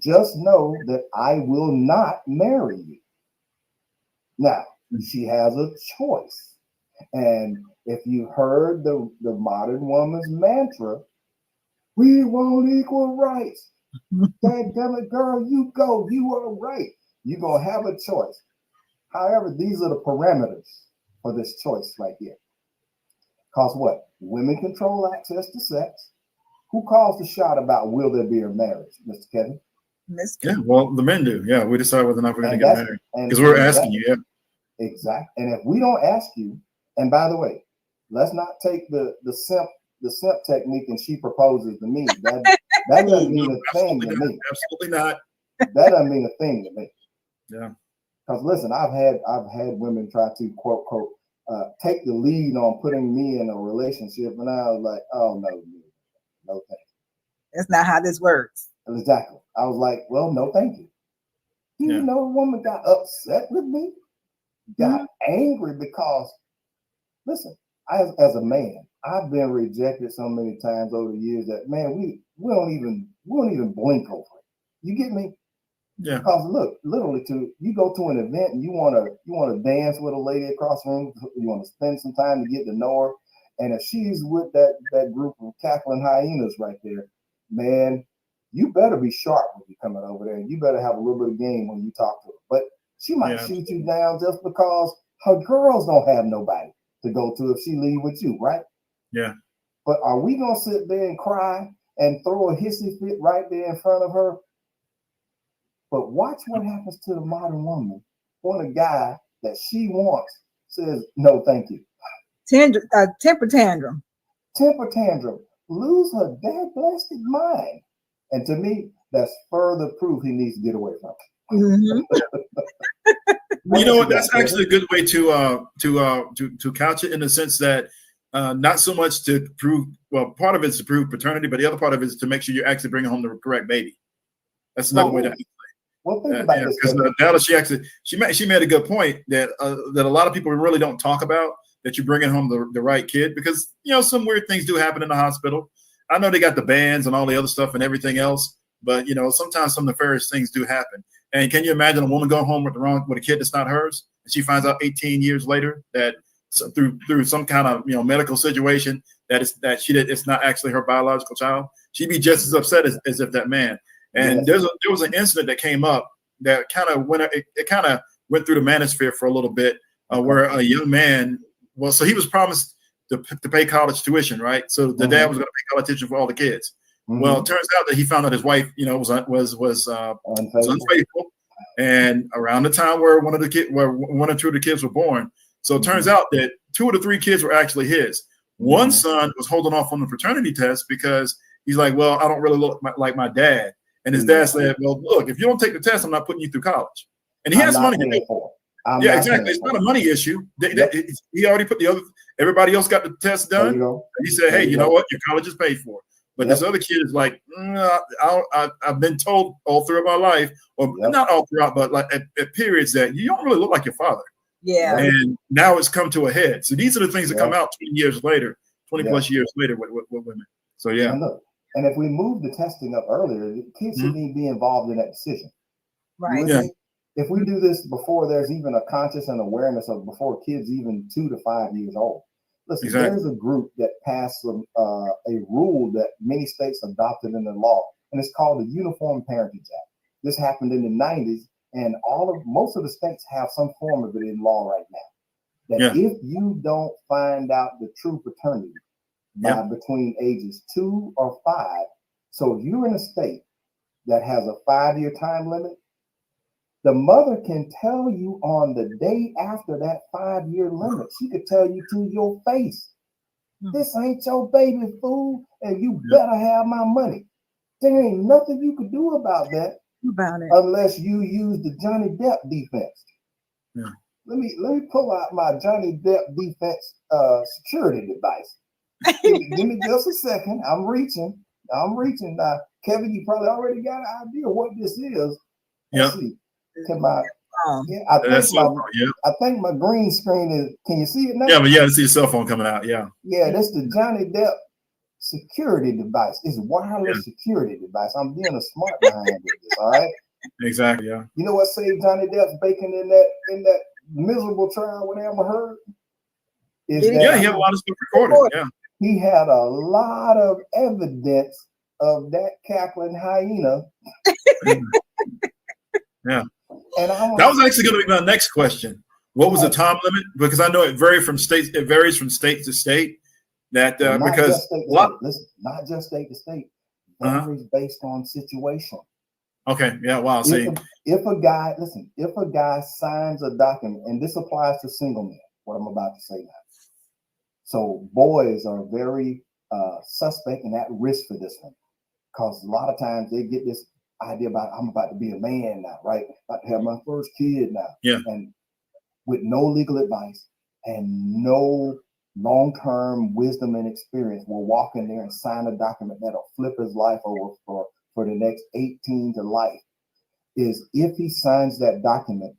Just know that I will not marry you. Now, she has a choice. And if you heard the modern woman's mantra, we want equal rights. That damn it, girl, you go. You are right. You're going to have a choice. However, these are the parameters for this choice right here. Because what? Women control access to sex. Who calls the shot about will there be a marriage, Mr. Kevin? Yeah, well, the men do. Yeah, we decide whether or not we're going to get married. Because we're asking you, yeah. Exactly. And if we don't ask you, and by the way, let's not take the simp technique and she proposes to me. That doesn't mean a thing to me. Absolutely not. That doesn't mean a thing to me. Yeah. Because listen, I've had women try to quote take the lead on putting me in a relationship, and I was like, oh no thanks. That's not how this works. Exactly. I was like, well, no, thank you. You know, a woman got upset with me, got angry because, listen, as a man, I've been rejected so many times over the years that, man, we don't even blink over it. You get me? Yeah. Because look, literally, you go to an event and you want to dance with a lady across the room. You want to spend some time to get to know her, and if she's with that group of cackling hyenas right there, man, you better be sharp when you're coming over there. You better have a little bit of game when you talk to her. But she might shoot you down just because her girls don't have nobody to go to if she leave with you, right? Yeah. But are we gonna sit there and cry and throw a hissy fit right there in front of her? But watch what happens to the modern woman when a guy that she wants says, no, thank you. Temper tantrum. Temper tantrum. Lose her dad blasted mind. And to me, that's further proof he needs to get away from it. Mm-hmm. You know what? That's actually a good way to couch it, in the sense that not so much to prove, well, part of it is to prove paternity, but the other part of it is to make sure you're actually bringing home the correct baby. That's another way to. Well, think about this. Because Dallas, she made a good point that a lot of people really don't talk about, that you're bringing home the right kid, because some weird things do happen in the hospital. I know they got the bans and all the other stuff and everything else, but sometimes some nefarious things do happen. And can you imagine a woman going home with a kid that's not hers, and she finds out 18 years later that through some kind of medical situation that it's not actually her biological child? She'd be just as upset as if that man. And there was an incident that came up that kind of went through the manosphere for a little bit, where a young man, so he was promised to pay college tuition, right? So the dad was going to pay college tuition for all the kids. Well, it turns out that he found out his wife, was unfaithful, and around the time where one or two of the kids were born. So it turns out that 2 of the 3 kids were actually his. One son was holding off on the paternity test because he's like, well, I don't really look like my dad. And his dad said, well, look, if you don't take the test, I'm not putting you through college. And he has money to pay for it. Yeah, exactly. It's not a money issue. He already put everybody else got the test done. He said, hey, you know what? Your college is paid for. But this other kid is like, I've been told all throughout my life, or not all throughout, but like at periods that you don't really look like your father. Yeah. And now it's come to a head. So these are the things that come out 20 years later, 20 plus years later with women. So yeah. And if we move the testing up earlier, the kids shouldn't even be involved in that decision. Right. Yeah. If we do this before there's even a conscious and awareness of before kids even 2 to 5 years old. Listen, there's a group that passed a rule that many states adopted in the law, and it's called the Uniform Parentage Act. This happened in the 90s, and most of the states have some form of it in law right now. That if you don't find out the true paternity by between ages 2 or 5, so if you're in a state that has a 5-year time limit, the mother can tell you on the day after that 5-year limit, she could tell you to your face, this ain't your baby, fool, and you better have my money. There ain't nothing you could do about that unless you use the Johnny Depp defense. Yeah. Let me pull out my Johnny Depp defense security device. Give me just a second. I'm reaching now. Kevin, you probably already got an idea what this is. Let's see. I think my green screen is. Can you see it now? Yeah, but I see your cell phone coming out. Yeah. Yeah, that's the Johnny Depp security device. It's wireless security device. I'm being a smart behind this. All right. Exactly. Yeah. You know what saved Johnny Depp's bacon in that miserable trial with Amber Heard? He had a lot of stuff recorded. Yeah. He had a lot of evidence of that cackling hyena. Yeah. And that was actually going to be my next question. What was the time limit? Because I know it varies from state to state. That because not just state to state, varies based on situation. Okay. Yeah. Wow. See, if a guy signs a document, and this applies to single men, what I'm about to say now. So boys are very suspect and at risk for this one, because a lot of times they get this idea about I'm about to be a man now, right? About to have my first kid now. Yeah. And with no legal advice and no long-term wisdom and experience, will walk in there and sign a document that'll flip his life over for the next 18 to life. Is if he signs that document,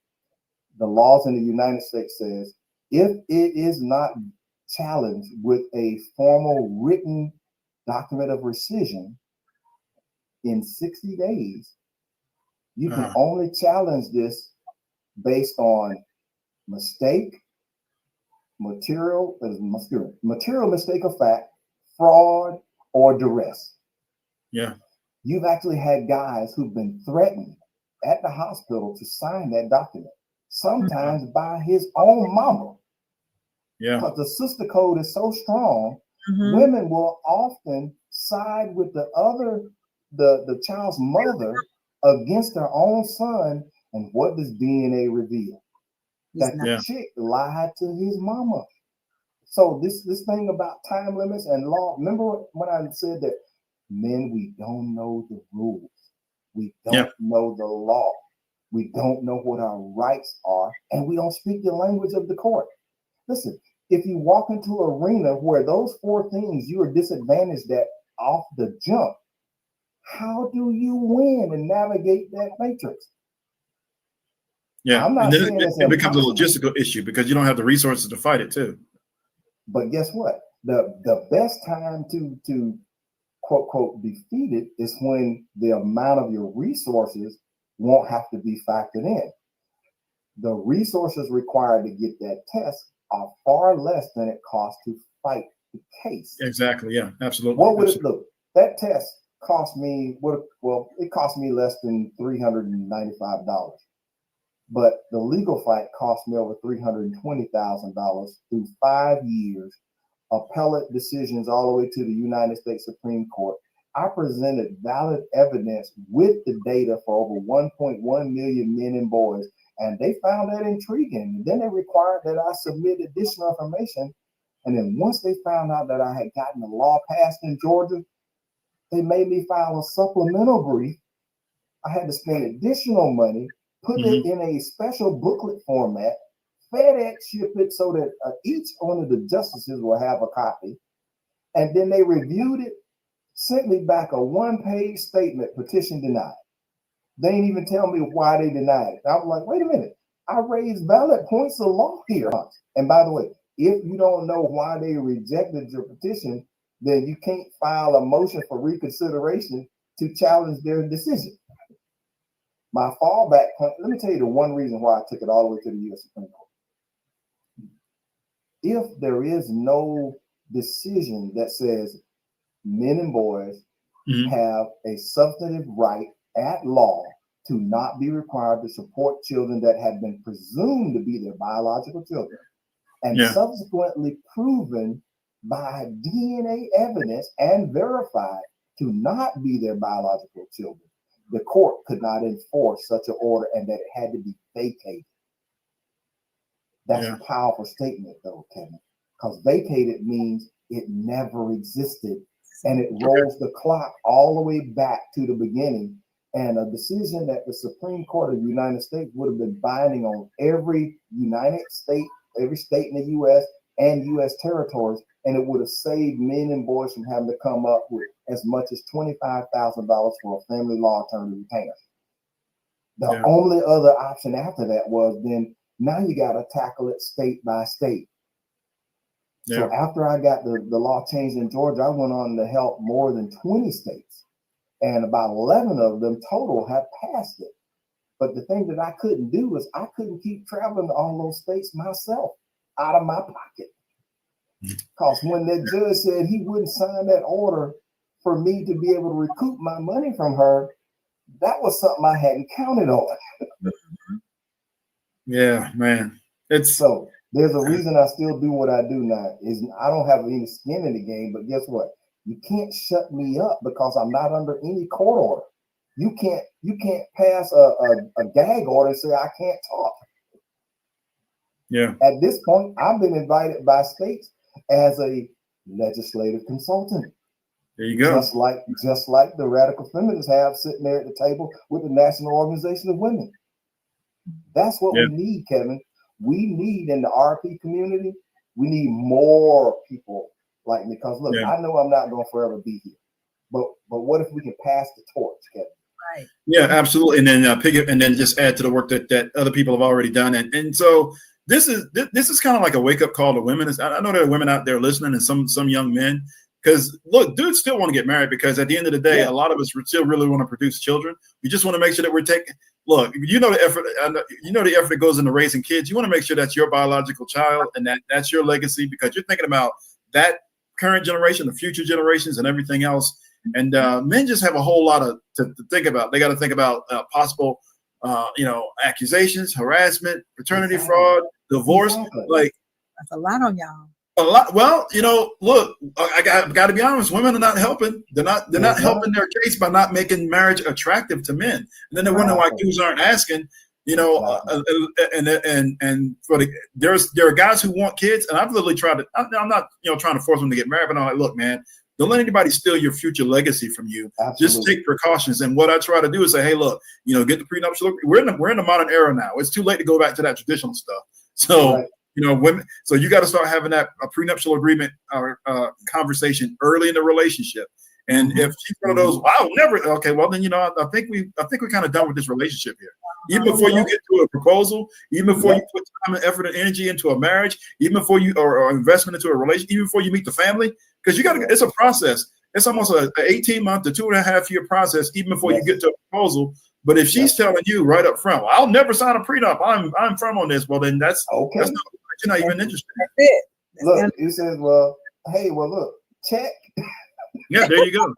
the laws in the United States says if it is not challenged with a formal written document of rescission in 60 days, you can only challenge this based on mistake, material mistake of fact, fraud, or duress. Yeah. You've actually had guys who've been threatened at the hospital to sign that document, sometimes by his own mama. Yeah. Because the sister code is so strong, women will often side with the child's mother against their own son. And what does DNA reveal? That the chick lied to his mama. So this thing about time limits and law, remember when I said that men, we don't know the rules. We don't know the law. We don't know what our rights are, and we don't speak the language of the court. Listen, if you walk into an arena where those 4 things you are disadvantaged at off the jump, how do you win and navigate that matrix? Yeah, and then it becomes a logistical issue because you don't have the resources to fight it too. But guess what? The best time to quote quote defeat it is when the amount of your resources won't have to be factored in. The resources required to get that test are far less than it costs to fight the case. Exactly. Yeah, absolutely. What would it look? That test cost me it cost me less than $395. But the legal fight cost me over $320,000 through 5 years, appellate decisions all the way to the United States Supreme Court. I presented valid evidence with the data for over 1.1 million men and boys, And they found that intriguing. And then they required that I submit additional information. And then once they found out that I had gotten the law passed in Georgia, they made me file a supplemental brief. I had to spend additional money, put it in a special booklet format, FedEx ship it so that each one of the justices will have a copy. And then they reviewed it, sent me back a 1-page statement, petition denied. They didn't even tell me why they denied it. I was like, wait a minute, I raised valid points of law here. And by the way, if you don't know why they rejected your petition, then you can't file a motion for reconsideration to challenge their decision. My fallback point, let me tell you the one reason why I took it all the way to the U.S. Supreme Court. If there is no decision that says men and boys have a substantive right at law to not be required to support children that have been presumed to be their biological children, and subsequently proven by DNA evidence and verified to not be their biological children, the court could not enforce such an order, and that it had to be vacated. That's a powerful statement, though, Kevin, because vacated means it never existed, and it rolls the clock all the way back to the beginning. And a decision that the Supreme Court of the United States would have been binding on every United State, every state in the U.S. and U.S. territories, and it would have saved men and boys from having to come up with as much as $25,000 for a family law attorney retainer. The only other option after that was then now you got to tackle it state by state. So after I got the law changed in Georgia, I went on to help more than 20 states. And about 11 of them total have passed it. But the thing that I couldn't do is I couldn't keep traveling to all those states myself out of my pocket. Because when that judge said he wouldn't sign that order for me to be able to recoup my money from her, that was something I hadn't counted on. Yeah, man. It's so there's a reason I still do what I do now. Is I don't have any skin in the game, but guess what? You can't shut me up because I'm not under any court order. You can't pass a gag order and say I can't talk. Yeah. At this point, I've been invited by states as a legislative consultant. There you go. Just like the radical feminists have sitting there at the table with the National Organization of Women. That's what we need, Kevin. We need in the RP community, we need more people like me. Because look, I know I'm not going to forever be here. But what if we can pass the torch, Kevin? Right. Yeah, absolutely. And then pick it and then just add to the work that other people have already done. And so this is kind of like a wake-up call to women. I know there are women out there listening and some young men. Because look, dudes still want to get married because at the end of the day, a lot of us still really want to produce children. We just want to make sure that we're taking. Look, you know the effort. The effort that goes into raising kids. You want to make sure that's your biological child and that's your legacy because you're thinking about that current generation, the future generations, and everything else. And men just have a whole lot to think about. They got to think about possible, accusations, harassment, paternity fraud, divorce. Like that's a lot on y'all. A lot. Well, look, I got to be honest. Women are not helping. They're not helping their case by not making marriage attractive to men. And then they're wondering why dudes aren't asking. There are guys who want kids, and I've literally tried to. I'm not trying to force them to get married, but I'm like, look, man, don't let anybody steal your future legacy from you. Absolutely. Just take precautions. And what I try to do is say, hey, look, get the prenuptial. We're in the modern era now. It's too late to go back to that traditional stuff. So. Women. So you got to start having a prenuptial agreement conversation early in the relationship. And if she's one of those, wow, never. Okay, well then I think we're kind of done with this relationship here. Even before you get to a proposal, even before you put time and effort and energy into a marriage, even before you or investment into a relationship, even before you meet the family, because it's a process. It's almost an 18-month to 2.5-year process, even before you get to a proposal. But if she's telling you right up front, well, I'll never sign a prenup. I'm firm on this. Well, then that's okay. You're not even interested. That's it. Look, he says, well, look, check. Yeah, there you go.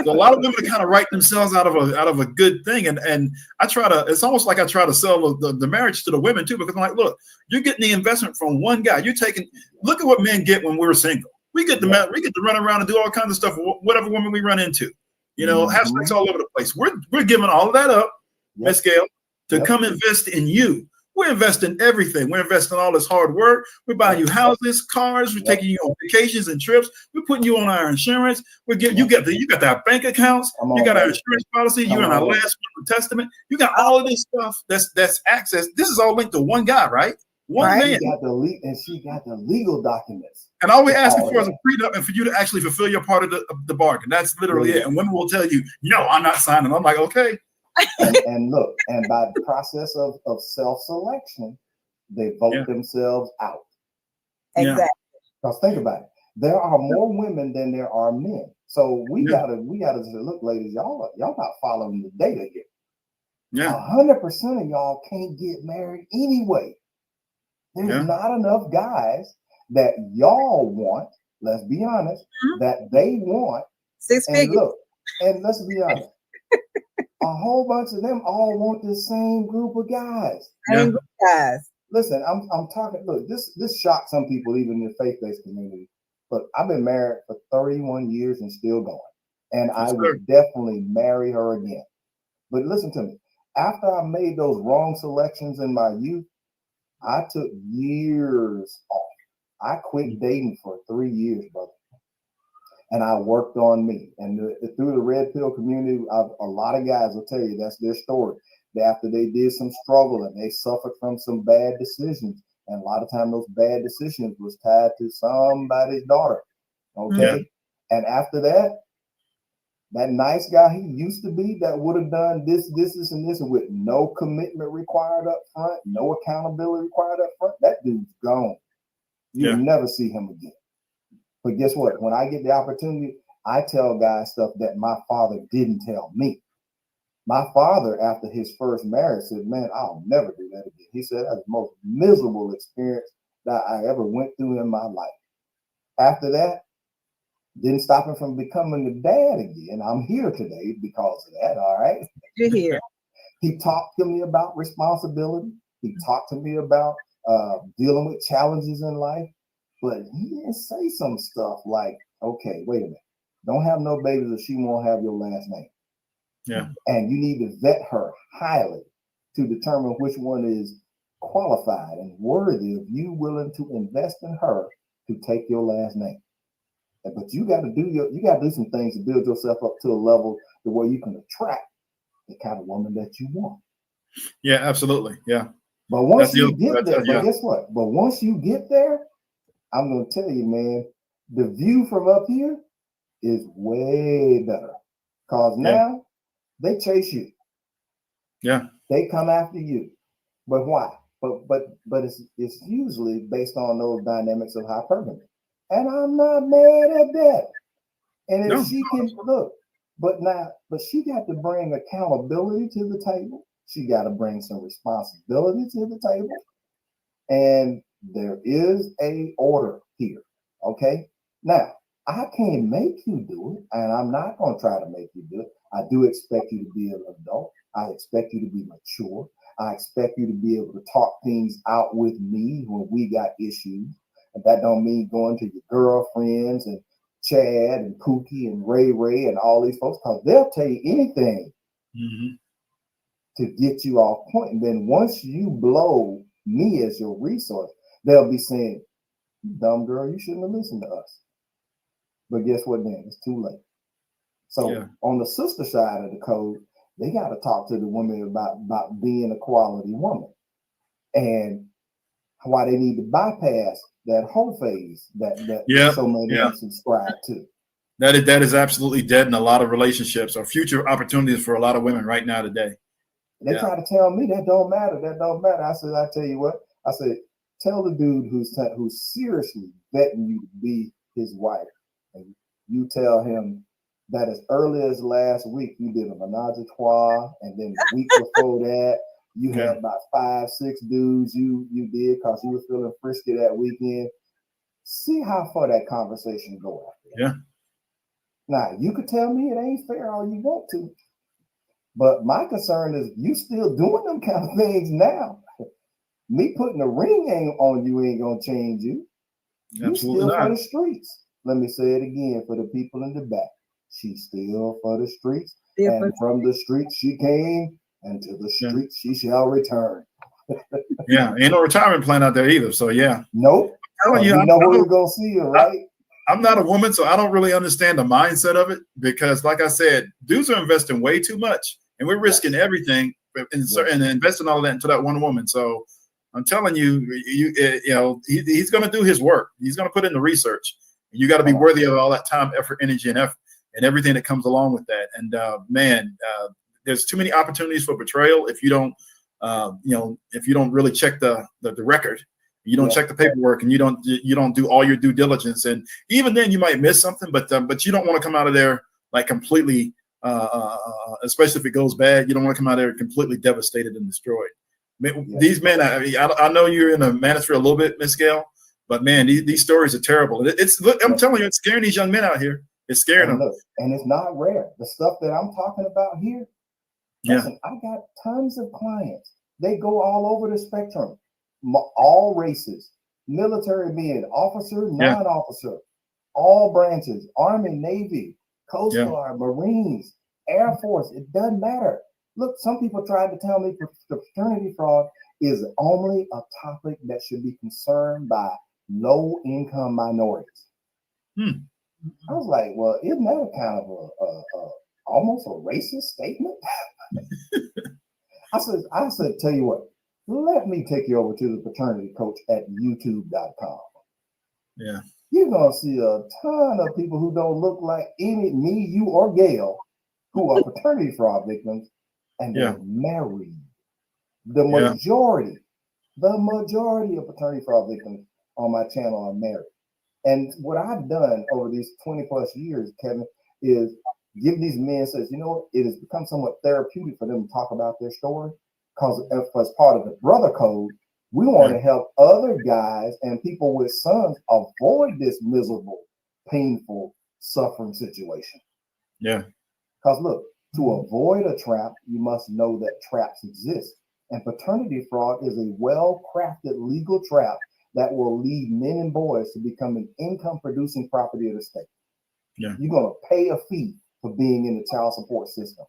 So a lot of women kind of write themselves out of a good thing, and I try to. It's almost like I try to sell the marriage to the women too, because I'm like, look, you're getting the investment from one guy. You're taking. Look at what men get when we're single. We get to run around and do all kinds of stuff. Whatever woman we run into, have sex all over the place. We're giving all of that up, Miss Gail, to come invest in you. We're investing in everything. We're investing in all this hard work. We're buying you houses, cars. We're taking you on vacations and trips. We're putting you on our insurance. You got our bank accounts. You got our insurance policy. You're in our last testament. You got all of this stuff that's access. This is all linked to one guy, right? One man. She got the legal documents. And all we're asking for is a prenup and for you to actually fulfill your part of the bargain. That's literally it. And women will tell you, no, I'm not signing. I'm like, okay. and look, and by the process of self-selection, they vote themselves out. Exactly. Because think about it. There are more women than there are men. So we gotta say, look, ladies, y'all not following the data here. Yeah. 100% of y'all can't get married anyway. There's not enough guys that y'all want, let's be honest, that they want. 6 figures. Look, and let's be honest, a whole bunch of them all want the same group of guys. Same group of guys. Listen, I'm talking, look, this shocked some people, even in the faith-based community. Look, I've been married for 31 years and still going. And I would definitely marry her again. But listen to me, after I made those wrong selections in my youth, I took years off. I quit dating for 3 years, brother. And I worked on me. And through the red pill community, a lot of guys will tell you that's their story. After they did some struggle and they suffered from some bad decisions. And a lot of times those bad decisions was tied to somebody's daughter. Okay. Yeah. And after that nice guy he used to be that would have done this, and this with no commitment required up front, no accountability required up front, that dude's gone. You'll never see him again. But guess what? When I get the opportunity, I tell guys stuff that my father didn't tell me. My father, after his first marriage, said, man, I'll never do that again. He said, that's the most miserable experience that I ever went through in my life. After that, didn't stop him from becoming a dad again. I'm here today because of that, all right? You're here. He talked to me about responsibility. He talked to me about dealing with challenges in life. But he didn't say some stuff like, okay, wait a minute. Don't have no babies if she won't have your last name. Yeah. And you need to vet her highly to determine which one is qualified and worthy of you willing to invest in her to take your last name. But you got to do some things to build yourself up to a level to where you can attract the kind of woman that you want. Yeah, absolutely. Yeah. But once you get there, guess what? But once you get there, I'm going to tell you, man, the view from up here is way better. Because now they chase you. Yeah. They come after you. But why? But it's usually based on those dynamics of hypergamy. And I'm not mad at that. And if she can look, but she got to bring accountability to the table. She got to bring some responsibility to the table. And there is a order here. Okay. Now, I can't make you do it, and I'm not going to try to make you do it. I do expect you to be an adult. I expect you to be mature. I expect you to be able to talk things out with me when we got issues. And that don't mean going to your girlfriends and Chad and Pookie and Ray and all these folks, because they'll tell you anything to get you off point. And then once you blow me as your resource, they'll be saying, dumb girl, you shouldn't have listened to us. But guess what then? It's too late. So on the sister side of the code, they got to talk to the women about being a quality woman and why they need to bypass that whole phase that so many subscribe to. That is absolutely dead in a lot of relationships or future opportunities for a lot of women right now today. They try to tell me that don't matter. That don't matter. I said, I tell you what. I said, tell the dude who's seriously vetting you to be his wife, and you tell him that as early as last week you did a menage a trois, and then the week before that you had about 5-6 dudes you did because you were feeling frisky that weekend. See how far that conversation go after that. Yeah. Now you could tell me it ain't fair all you want to, but my concern is you still doing them kind of things now. Me putting a ring on you ain't gonna change you. You still for the streets. Let me say it again for the people in the back. She's still for the streets, and from the streets she came, and to the streets she shall return. Yeah, ain't no retirement plan out there either. So yeah. Nope. You know who you're gonna see, right? I'm not a woman, so I don't really understand the mindset of it because, like I said, dudes are investing way too much, and we're risking everything and investing all of that into that one woman. So I'm telling you, he's going to do his work. He's going to put in the research. You got to be worthy of all that time, effort, energy, and everything that comes along with that. And there's too many opportunities for betrayal if you don't, if you don't really check the record. You don't check the paperwork, and you don't do all your due diligence, and even then you might miss something. But you don't want to come out of there like completely, especially if it goes bad. You don't want to come out of there completely devastated and destroyed. These men, I know you're in the manosphere a little bit, Miss Gail, but man, these stories are terrible. I'm telling you, it's scaring these young men out here. It's scaring them. And it's not rare. The stuff that I'm talking about here. Listen, I got tons of clients. They go all over the spectrum. All races, military men, officer, non-officer, all branches, Army, Navy, Coast Guard, Marines, Air Force, it doesn't matter. Look, some people tried to tell me the paternity fraud is only a topic that should be concerned by low-income minorities. I was like, well, isn't that a kind of almost a racist statement? I said, tell you what. Let me take you over to the Paternity Coach at youtube.com. Yeah. You're going to see a ton of people who don't look like me, you, or Gail, who are paternity fraud victims, and they're married. The majority of paternity fraud victims on my channel are married. And what I've done over these 20 plus years, Kevin, is give these men, says, you know, it has become somewhat therapeutic for them to talk about their story. Because as part of the brother code, we want to help other guys and people with sons avoid this miserable, painful, suffering situation. Yeah. Because look, to avoid a trap, you must know that traps exist. And paternity fraud is a well-crafted legal trap that will lead men and boys to become an income-producing property of the state. Yeah. You're going to pay a fee for being in the child support system.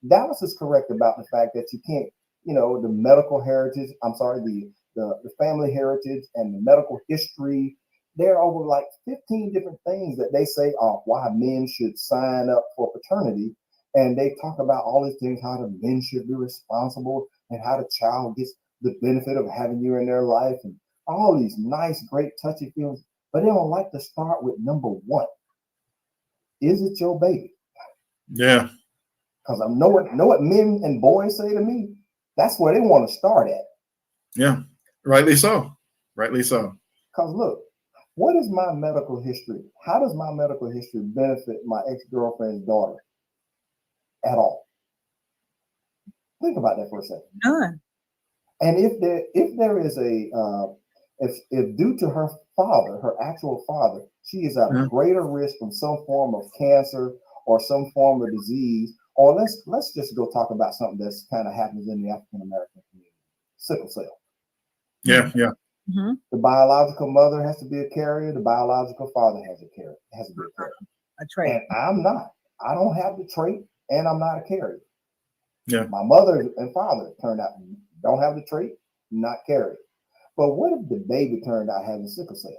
Dallas is correct about the fact that you can't, the medical heritage, the family heritage and the medical history. There are over like 15 different things that they say are why men should sign up for paternity. And they talk about all these things, how the men should be responsible and how the child gets the benefit of having you in their life and all these nice, great, touchy feelings. But they don't like to start with number one. Is it your baby? Yeah. Because I know what men and boys say to me. That's where they want to start at. Yeah, rightly so. Rightly so. Because look, what is my medical history? How does my medical history benefit my ex-girlfriend's daughter at all? Think about that for a second. None. And if there is if due to her father, her actual father, she is at a greater risk from some form of cancer or some form of disease. Or let's just go talk about something that's kind of happens in the African American community. Sickle cell. Yeah. Mm-hmm. The biological mother has to be a carrier. The biological father has to be a carrier. A trait. And I'm not. I don't have the trait, and I'm not a carrier. Yeah. My mother and father turned out don't have the trait, not carrier. But what if the baby turned out having sickle cell?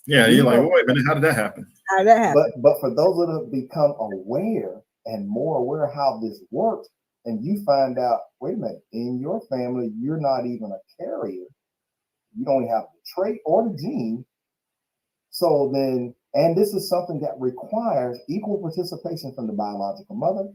Yeah, you're like, wait a minute, how did that happen? But for those that have become aware and more aware of how this works, and you find out, wait a minute, in your family, you're not even a carrier. You don't have the trait or the gene. So then, and this is something that requires equal participation from the biological mother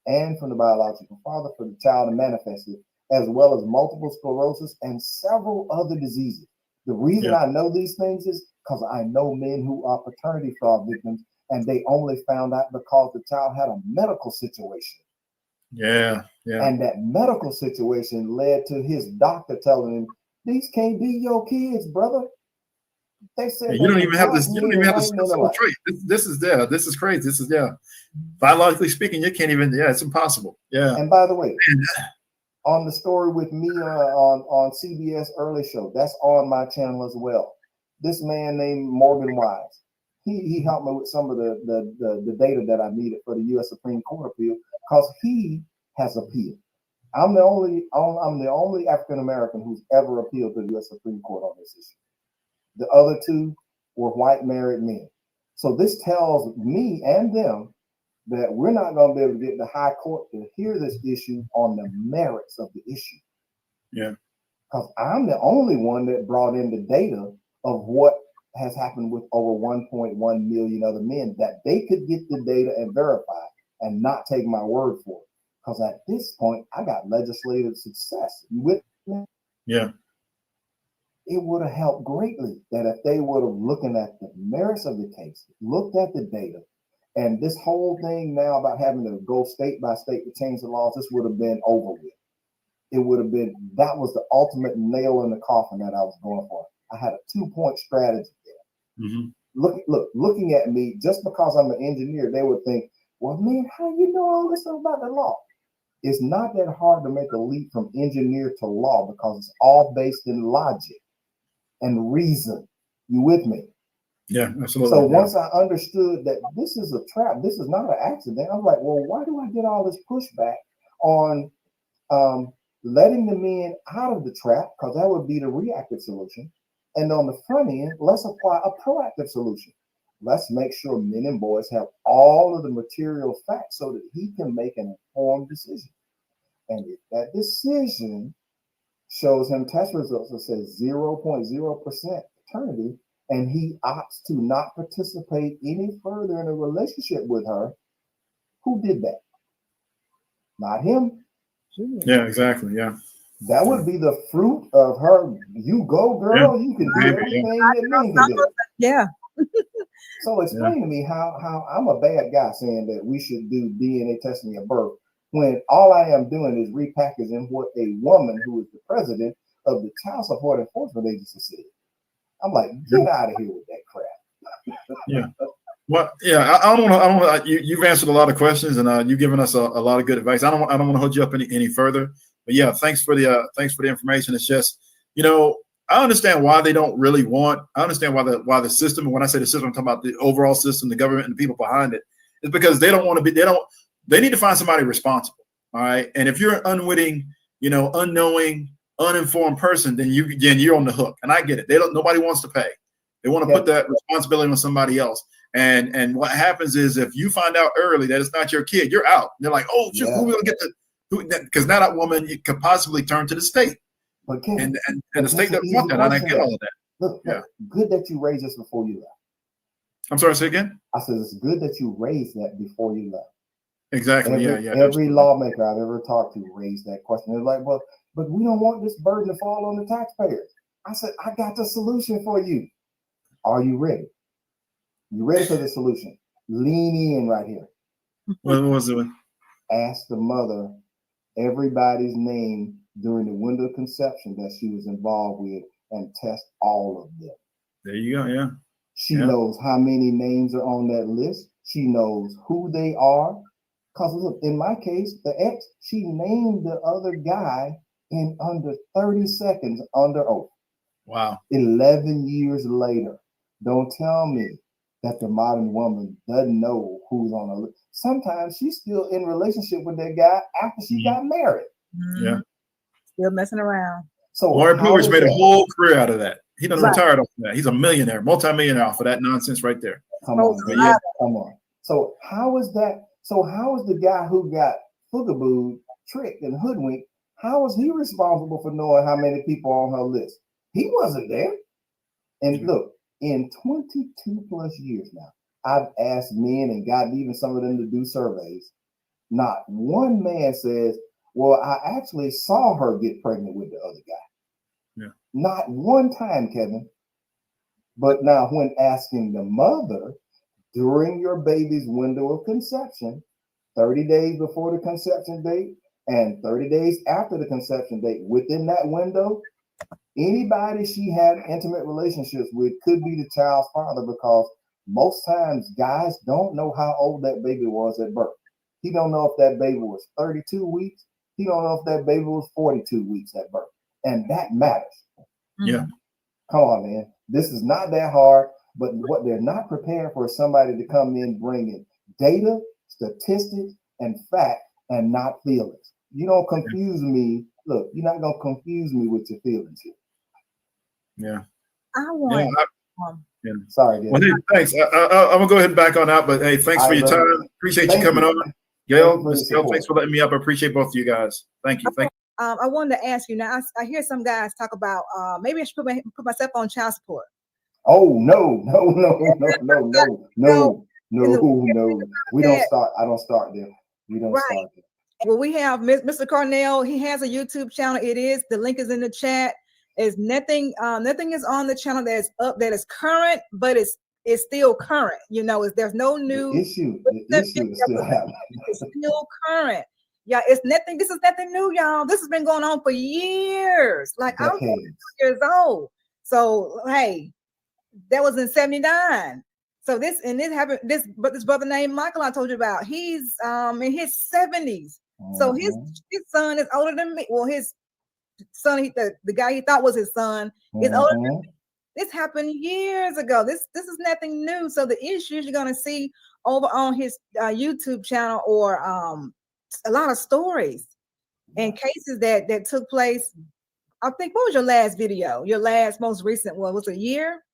and from the biological father for the child to manifest it, as well as multiple sclerosis and several other diseases. The reason I know these things is because I know men who are paternity fraud victims, and they only found out because the child had a medical situation. Yeah. And that medical situation led to his doctor telling him, "These can't be your kids, brother." They said you don't even have this. You don't even have this trait. This is crazy. This is biologically speaking, you can't even. Yeah, it's impossible. Yeah. And by the way, on the story with me on CBS early show, that's on my channel as well. This man named Morgan Wise, he helped me with some of the data that I needed for the U.S. Supreme Court appeal because he has appealed. I'm the only African American who's ever appealed to the U.S. Supreme Court on this issue. The other two were white married men. So this tells me and them that we're not going to be able to get the high court to hear this issue on the merits of the issue. Yeah. Because I'm the only one that brought in the data of what has happened with over 1.1 million other men, that they could get the data and verify and not take my word for it. Because at this point, I got legislative success. You with me? Yeah. It would have helped greatly that if they would have looking at the merits of the case, looked at the data, and this whole thing now about having to go state by state to change the laws, this would have been over with. It would have been, that was the ultimate nail in the coffin that I was going for. I had a 2-point strategy there. Looking at me, just because I'm an engineer, they would think, well, man, how you know all this stuff about the law? It's not that hard to make a leap from engineer to law because it's all based in logic and reason. You with me? Yeah, absolutely. So once I understood that this is a trap, this is not an accident, I'm like, well, why do I get all this pushback on letting the men out of the trap? Because that would be the reactive solution. And on the front end, let's apply a proactive solution. Let's make sure men and boys have all of the material facts so that he can make an informed decision. And if that decision shows him test results that says 0.0% paternity, and he opts to not participate any further in a relationship with her, who did that? Not him. Yeah, exactly. Yeah. That would be the fruit of her. You go, girl. You can do everything that men can do. Yeah. So explain to me how I'm a bad guy saying that we should do DNA testing at birth when all I am doing is repackaging what a woman who is the president of the Child Support Enforcement Agency said. I'm like, get out of here with that crap. Yeah. Well, yeah, I don't want to. You've answered a lot of questions, and you've given us a lot of good advice. I don't want to hold you up any further. But yeah, thanks for the information. It's just, I understand why they don't really want. I understand why the system. And when I say the system, I'm talking about the overall system, the government, and the people behind it. Is because they don't want to be. They need to find somebody responsible. All right. And if you're an unwitting, unknowing, uninformed person, then you're on the hook. And I get it. Nobody wants to pay. They want to put that responsibility on somebody else. And what happens is if you find out early that it's not your kid, you're out. They're like, oh, who are we gonna get because now that woman could possibly turn to the state. But and the state doesn't want that. And I get all of that. Look, good that you raised this before you left. I'm sorry, say again? I said it's good that you raised that before you left. Exactly. Every lawmaker I've ever talked to raised that question. They're like, well, but we don't want this burden to fall on the taxpayers. I said, I got the solution for you. Are you ready? You ready for the solution? Lean in right here. What was it? Ask the mother everybody's name during the window of conception that she was involved with and test all of them. There you go. Yeah. She knows how many names are on that list. She knows who they are. Because look, in my case, the ex, she named the other guy in under 30 seconds under oath. Wow. 11 years later. Don't tell me that the modern woman doesn't know who's on her list. Sometimes she's still in relationship with that guy after she got married. Yeah. Still messing around. So Lori Pooler's made a whole career out of that. He done retired off of that. He's a millionaire, multi-millionaire off of that nonsense right there. Come on. So how is that? So how is the guy who got boogabooed, tricked, and hoodwinked, how is he responsible for knowing how many people are on her list? He wasn't there. And look, in 22 plus years now, I've asked men and gotten even some of them to do surveys. Not one man says, well, I actually saw her get pregnant with the other guy. Yeah. Not one time, Kevin. But now when asking the mother during your baby's window of conception, 30 days before the conception date and 30 days after the conception date, within that window, anybody she had intimate relationships with could be the child's father, because most times guys don't know how old that baby was at birth. He don't know if that baby was 32 weeks. He don't know if that baby was 42 weeks at birth. And that matters. Yeah. Come on, man. This is not that hard, but what they're not prepared for is somebody to come in bringing data, statistics, and fact, and not feelings. You don't confuse me. Look, you're not gonna confuse me with your feelings here. Yeah. I want. Yeah. Sorry, Gail. Well, hey, thanks. I'm gonna go ahead and back on out, but hey, thanks for your time. Appreciate you coming on. Gail, Ms. Gail, thanks for letting me up. I appreciate both of you guys. Thank you. Thank you. I wanted to ask you now. I hear some guys talk about maybe I should put myself on child support. Oh no. We don't start. I don't start there. We don't start there. Well, we have Mr. Carnell. He has a YouTube channel. The link is in the chat. Is nothing is on the channel that is up, that is current, but it's still current. You know, there's no new issue. The issue is still happening. It's still current. Yeah, it's nothing. This is nothing new, y'all. This has been going on for years. Like I'm 2 years old. So hey, that was in '79. So this happened. This brother named Michael I told you about. He's in his 70s. So his son is older than me. Well, his son, the guy he thought was his son, is older than me. This happened years ago. This is nothing new. So the issues you're gonna see over on his YouTube channel, or a lot of stories and cases that took place. I think, what was your last video? Your most recent one was a year?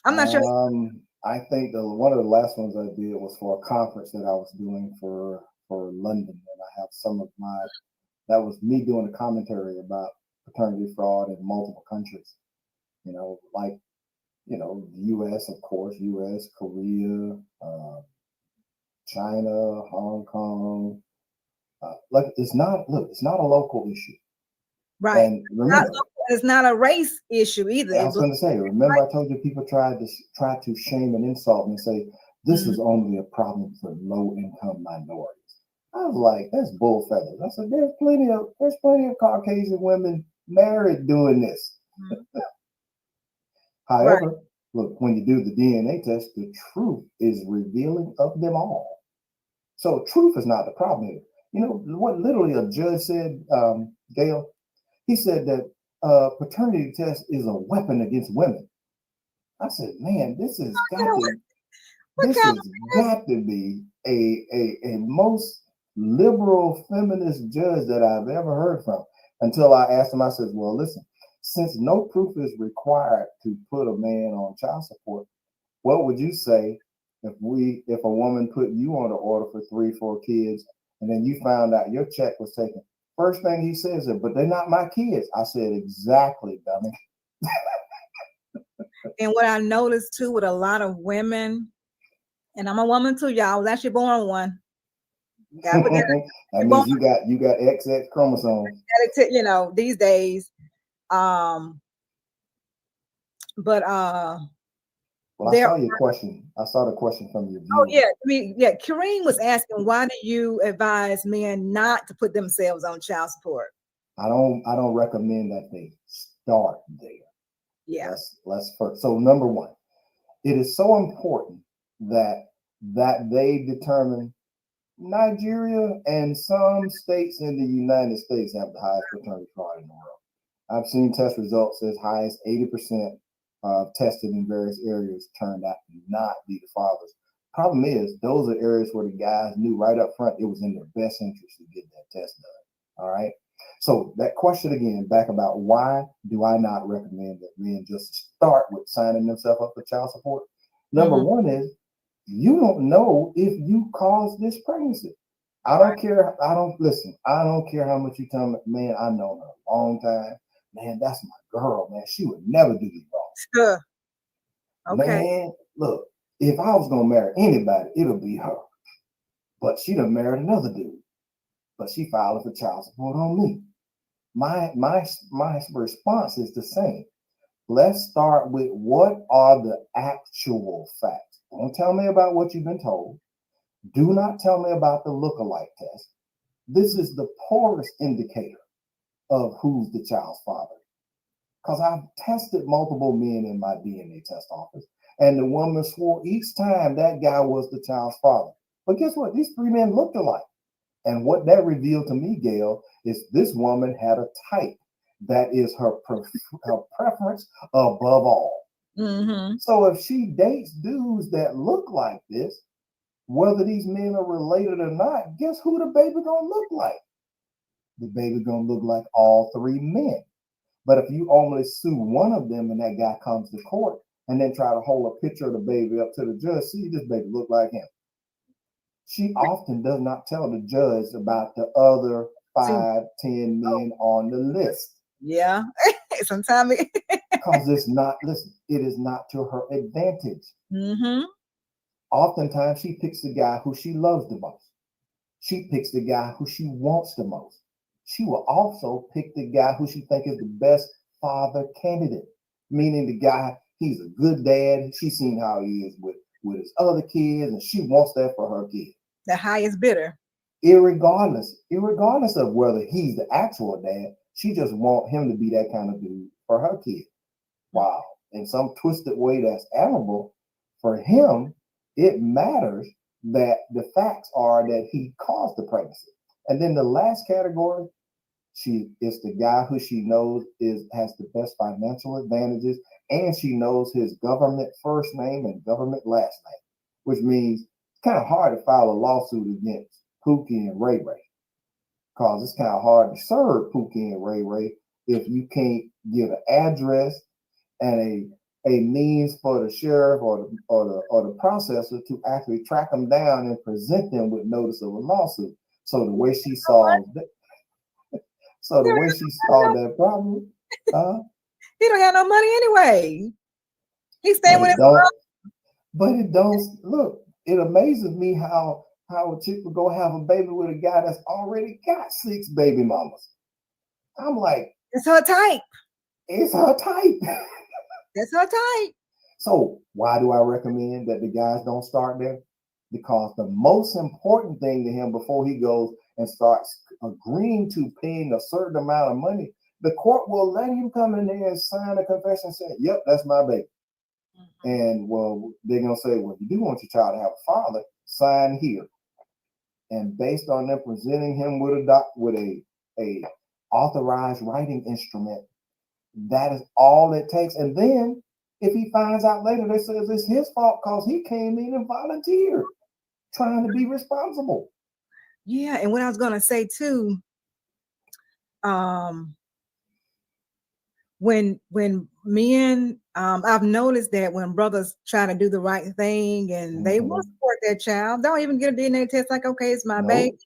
I'm not sure. I think one of the last ones I did was for a conference that I was doing for London, and I have that was me doing a commentary about paternity fraud in multiple countries. You know, like, you know, the U.S., of course, U.S., Korea, China, Hong Kong. It's not a local issue. Right. And remember, it's not a race issue either. I was going to say, remember I told you people try to shame and insult me and say, this is only a problem for low-income minorities. I was like, that's bull feathers. I said, there's plenty of Caucasian women married doing this. However, look, when you do the DNA test, the truth is revealing of them all. So truth is not the problem here. You know what literally a judge said, Gail? He said that paternity test is a weapon against women. I said, man, this has got to be a most liberal feminist judge that I've ever heard from. Until I asked him, I said, well, listen, since no proof is required to put a man on child support, what would you say if a woman put you on the order for 3-4 kids, and then you found out your check was taken? First thing he says is, but they're not my kids. I said, exactly, dummy. And what I noticed too with a lot of women, and I'm a woman too, y'all. I was actually born one. That means you got XX chromosomes. You know, these days. Well, I saw your question. I saw the question from your viewer. Oh yeah, Kareem was asking, why do you advise men not to put themselves on child support? I don't recommend that they start there. Yeah. Let's first. So number one, it is so important that they determine. Nigeria and some states in the United States have the highest paternity fraud in the world. I've seen test results as high as 80% tested in various areas turned out to not be the fathers. Problem is, those are areas where the guys knew right up front it was in their best interest to get that test done. All right. So that question again, back about why do I not recommend that men just start with signing themselves up for child support? Number one is, you don't know if you caused this pregnancy. I don't care. I don't care how much you tell me, man, I know her a long time. Man, that's my girl, man. She would never do you wrong. Sure. Okay. Man, look, if I was gonna marry anybody, it'll be her. But she done married another dude. But she filed for child support on me. My response is the same. Let's start with what are the actual facts. Don't tell me about what you've been told. Do not tell me about the lookalike test. This is the poorest indicator of who's the child's father. Because I've tested multiple men in my DNA test office, and the woman swore each time that guy was the child's father. But guess what? These 3 men looked alike. And what that revealed to me, Gail, is this woman had a type that is her preference above all. So if she dates dudes that look like this, whether these men are related or not, guess who the baby gonna look like? the baby gonna look like all three men. But if you only sue one of them and that guy comes to court and then try to hold a picture of the baby up to the judge, see, this baby look like him. She often does not tell the judge about the other 5, 10 men on the list. Yeah, sometimes because it's not, listen, it is not to her advantage. Mm-hmm. Oftentimes she picks the guy who she loves the most. She picks the guy who she wants the most. She will also pick the guy who she thinks is the best father candidate, meaning the guy, he's a good dad. She's seen how he is with his other kids, and she wants that for her kids. The highest bidder. Irregardless of whether he's the actual dad, she just wants him to be that kind of dude for her kid. Wow. In some twisted way that's admirable. For him, it matters that the facts are that he caused the pregnancy. And then the last category, she is the guy who she knows has the best financial advantages, and she knows his government first name and government last name, which means it's kind of hard to file a lawsuit against Pookie and Ray Ray, because it's kind of hard to serve Pookie and Ray Ray if you can't give an address and a means for the sheriff or the processor to actually track them down and present them with notice of a lawsuit. So the way she solved that, that problem, he don't have no money anyway. He's staying with his mom. But it don't look. It amazes me how a chick would go have a baby with a guy that's already got 6 baby mamas. I'm like, it's her type. It's her type. That's her type. So why do I recommend that the guys don't start there? Because the most important thing to him before he goes and starts agreeing to paying a certain amount of money, the court will let him come in there and sign a confession saying, yep, that's my baby. Mm-hmm. And well, they're going to say, well, if you do want your child to have a father, sign here. And based on them presenting him with a authorized writing instrument, that is all it takes. And then if he finds out later, they say it's his fault because he came in and volunteered, trying to be responsible. Yeah, and what I was gonna say too, when men, I've noticed that when brothers try to do the right thing and they will support their child, don't even get a DNA test. Like, okay, it's my baby.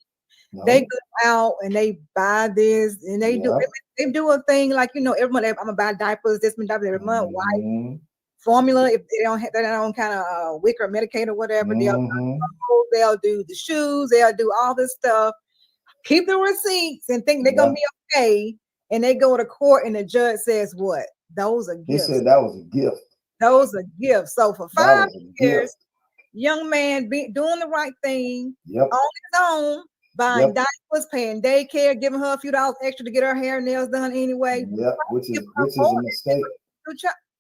They go out and they buy this and they do a thing like, every month I'm gonna buy diapers, this many diapers every month, white formula. If they don't have their own kind of Wicker Medicaid or whatever, they'll do the shoes, they'll do all this stuff, keep the receipts and think they're gonna be okay. And they go to court and the judge says what? Those are gifts. He said that was a gift. Those are gifts. So for 5 years, young man doing the right thing on his own, buying diapers, paying daycare, giving her a few dollars extra to get her hair and nails done anyway. Yeah, which is a mistake.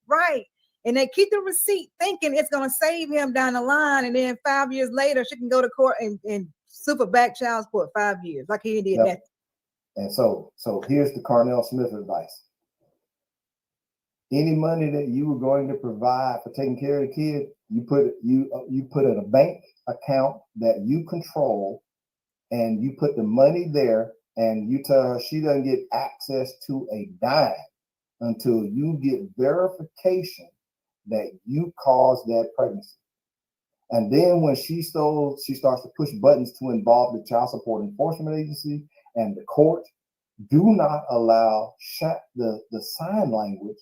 Right. And they keep the receipt thinking it's going to save him down the line. And then 5 years later, she can go to court and super back child support 5 years, like he did that. And so here's the Carnell Smith advice. Any money that you were going to provide for taking care of the kid, you put in a bank account that you control, and you put the money there, and you tell her she doesn't get access to a dime until you get verification that you caused that pregnancy. And then when she starts to push buttons to involve the child support enforcement agency and the court, do not allow the sign language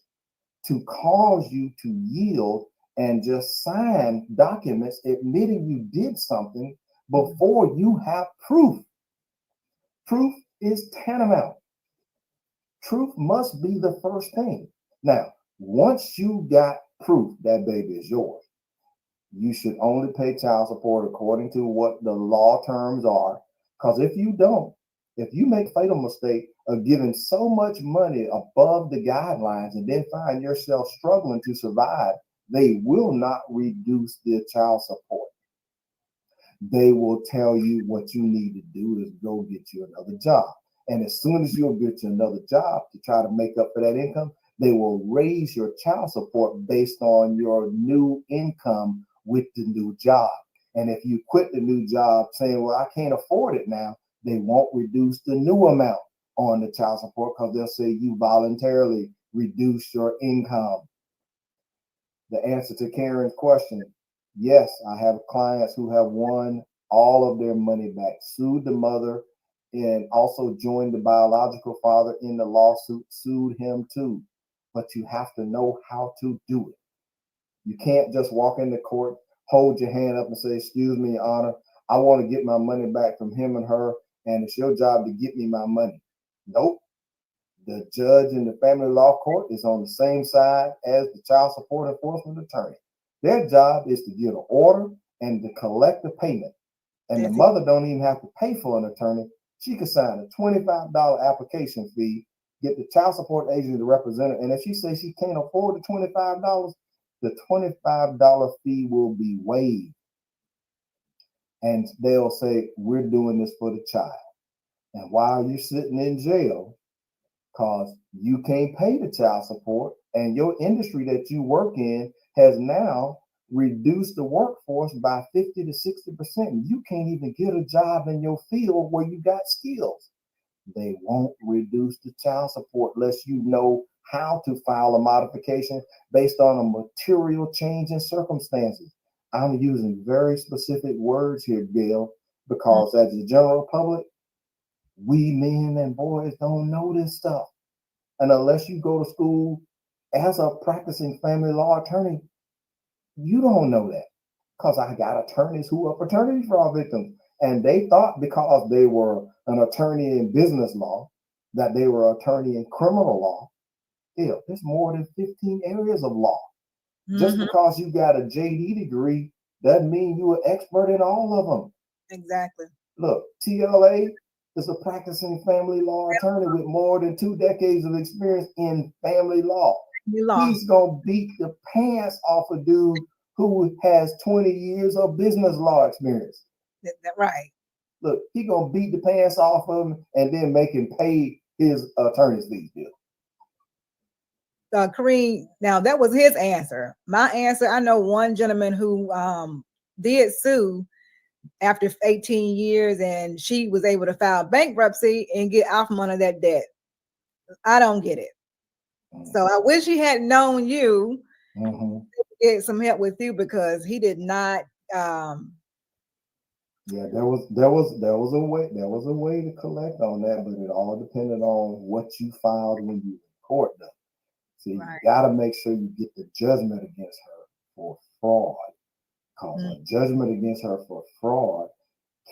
to cause you to yield and just sign documents admitting you did something before you have proof. Proof is tantamount. Truth must be the first thing. Now, once you got proof that baby is yours, you should only pay child support according to what the law terms are. Because if you don't, if you make a fatal mistake of giving so much money above the guidelines and then find yourself struggling to survive, they will not reduce the child support. They will tell you what you need to do is go get you another job. And as soon as you'll get you another job to try to make up for that income, they will raise your child support based on your new income with the new job. And if you quit the new job saying, well, I can't afford it now, they won't reduce the new amount. on the child support because they'll say you voluntarily reduce your income. The answer to Karen's question, yes, I have clients who have won all of their money back, sued the mother, and also joined the biological father in the lawsuit, sued him too. But you have to know how to do it. You can't just walk into court, hold your hand up and say, excuse me, Your Honor, I want to get my money back from him and her, and it's your job to get me my money. Nope. The judge in the family law court is on the same side as the child support enforcement attorney. Their job is to get an order and to collect the payment. And the mother don't even have to pay for an attorney. She could sign a $25 application fee, get the child support agent to represent her. And if she says she can't afford the $25, the $25 fee will be waived. And they'll say, we're doing this for the child. And while you're sitting in jail, because you can't pay the child support, and your industry that you work in has now reduced the workforce by 50 to 60%. You can't even get a job in your field where you got skills. They won't reduce the child support unless you know how to file a modification based on a material change in circumstances. I'm using very specific words here, Gail, because as the general public, we men and boys don't know this stuff. And unless you go to school as a practicing family law attorney, you don't know that. Because I got attorneys who are paternity fraud victims. And they thought because they were an attorney in business law, that they were an attorney in criminal law. Yeah, there's more than 15 areas of law. Just because you got a JD degree doesn't mean you're an expert in all of them. Exactly. Look, TLA is a practicing family law attorney with more than 2 decades of experience in family law. He's gonna beat the pants off a dude who has 20 years of business law experience. Right. Look, he gonna beat the pants off of him and then make him pay his attorney's fees bill. Kareem, now that was his answer. My answer, I know one gentleman who did sue after 18 years, and she was able to file bankruptcy and get out from under that debt. I don't get it. So I wish he had known you to get some help with you, because he did not. Yeah, there was a way to collect on that, but it all depended on what you filed when you were in court, though. So you got to make sure you get the judgment against her for fraud. Because a judgment against her for fraud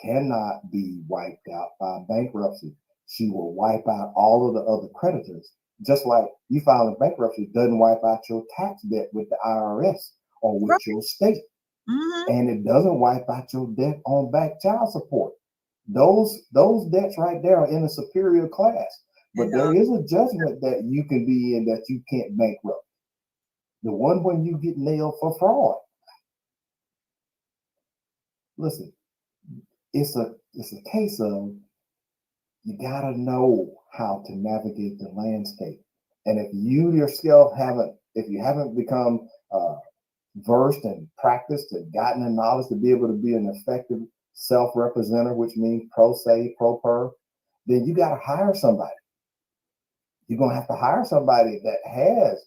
cannot be wiped out by bankruptcy. She will wipe out all of the other creditors. Just like you filing bankruptcy doesn't wipe out your tax debt with the IRS or with your state. And it doesn't wipe out your debt on back child support. Those debts right there are in a superior class. But there is a judgment that you can be in that you can't bankrupt. The one when you get nailed for fraud. Listen, it's a case of you gotta know how to navigate the landscape. And if you yourself haven't become versed and practiced and gotten the knowledge to be able to be an effective self-representative, which means pro se, pro per, then you gotta hire somebody. You're gonna have to hire somebody that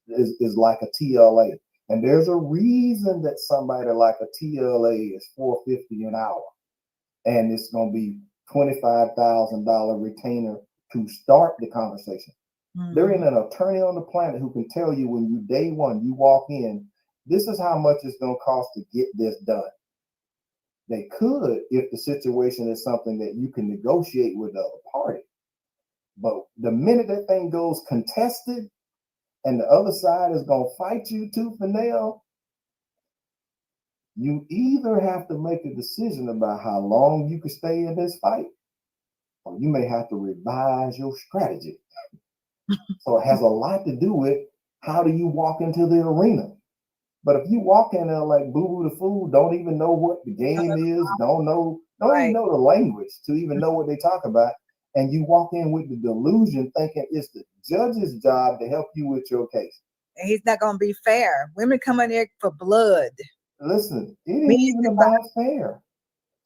is like a TLA. And there's a reason that somebody like a TLA is $450 an hour. And it's gonna be $25,000 retainer to start the conversation. There ain't an attorney on the planet who can tell you when you day one, you walk in, this is how much it's gonna cost to get this done. They could if the situation is something that you can negotiate with the other party. But the minute that thing goes contested and the other side is going to fight you tooth and nail, you either have to make a decision about how long you can stay in this fight, or you may have to revise your strategy. So it has a lot to do with how do you walk into the arena. But if you walk in there like Boo-Boo the Fool, don't even know what the game is, don't even know the language to even know what they talk about, and you walk in with the delusion thinking it's the judge's job to help you with your case. And he's not going to be fair. Women come in there for blood. Listen, it ain't even about fair.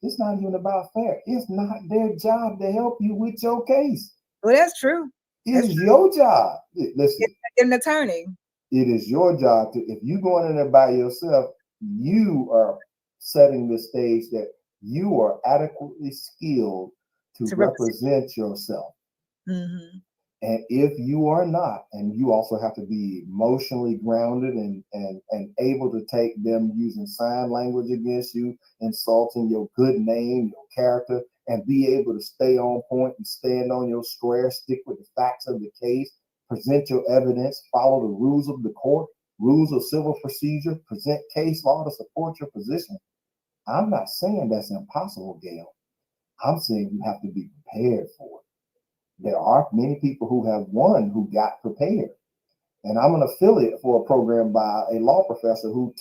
It's not even about fair. It's not their job to help you with your case. Well, that's true. It is your job. Listen, Get an attorney. it is your job to, if you're going in there by yourself, you are setting the stage that you are adequately skilled to represent yourself. Mm-hmm. And if you are not, and you also have to be emotionally grounded and able to take them using sign language against you, insulting your good name, your character, and be able to stay on point and stand on your square, stick with the facts of the case, present your evidence, follow the rules of the court, rules of civil procedure, present case law to support your position. I'm not saying that's impossible, Gail. I'm saying you have to be prepared for it. There are many people who have won who got prepared. And I'm an affiliate for a program by a law professor who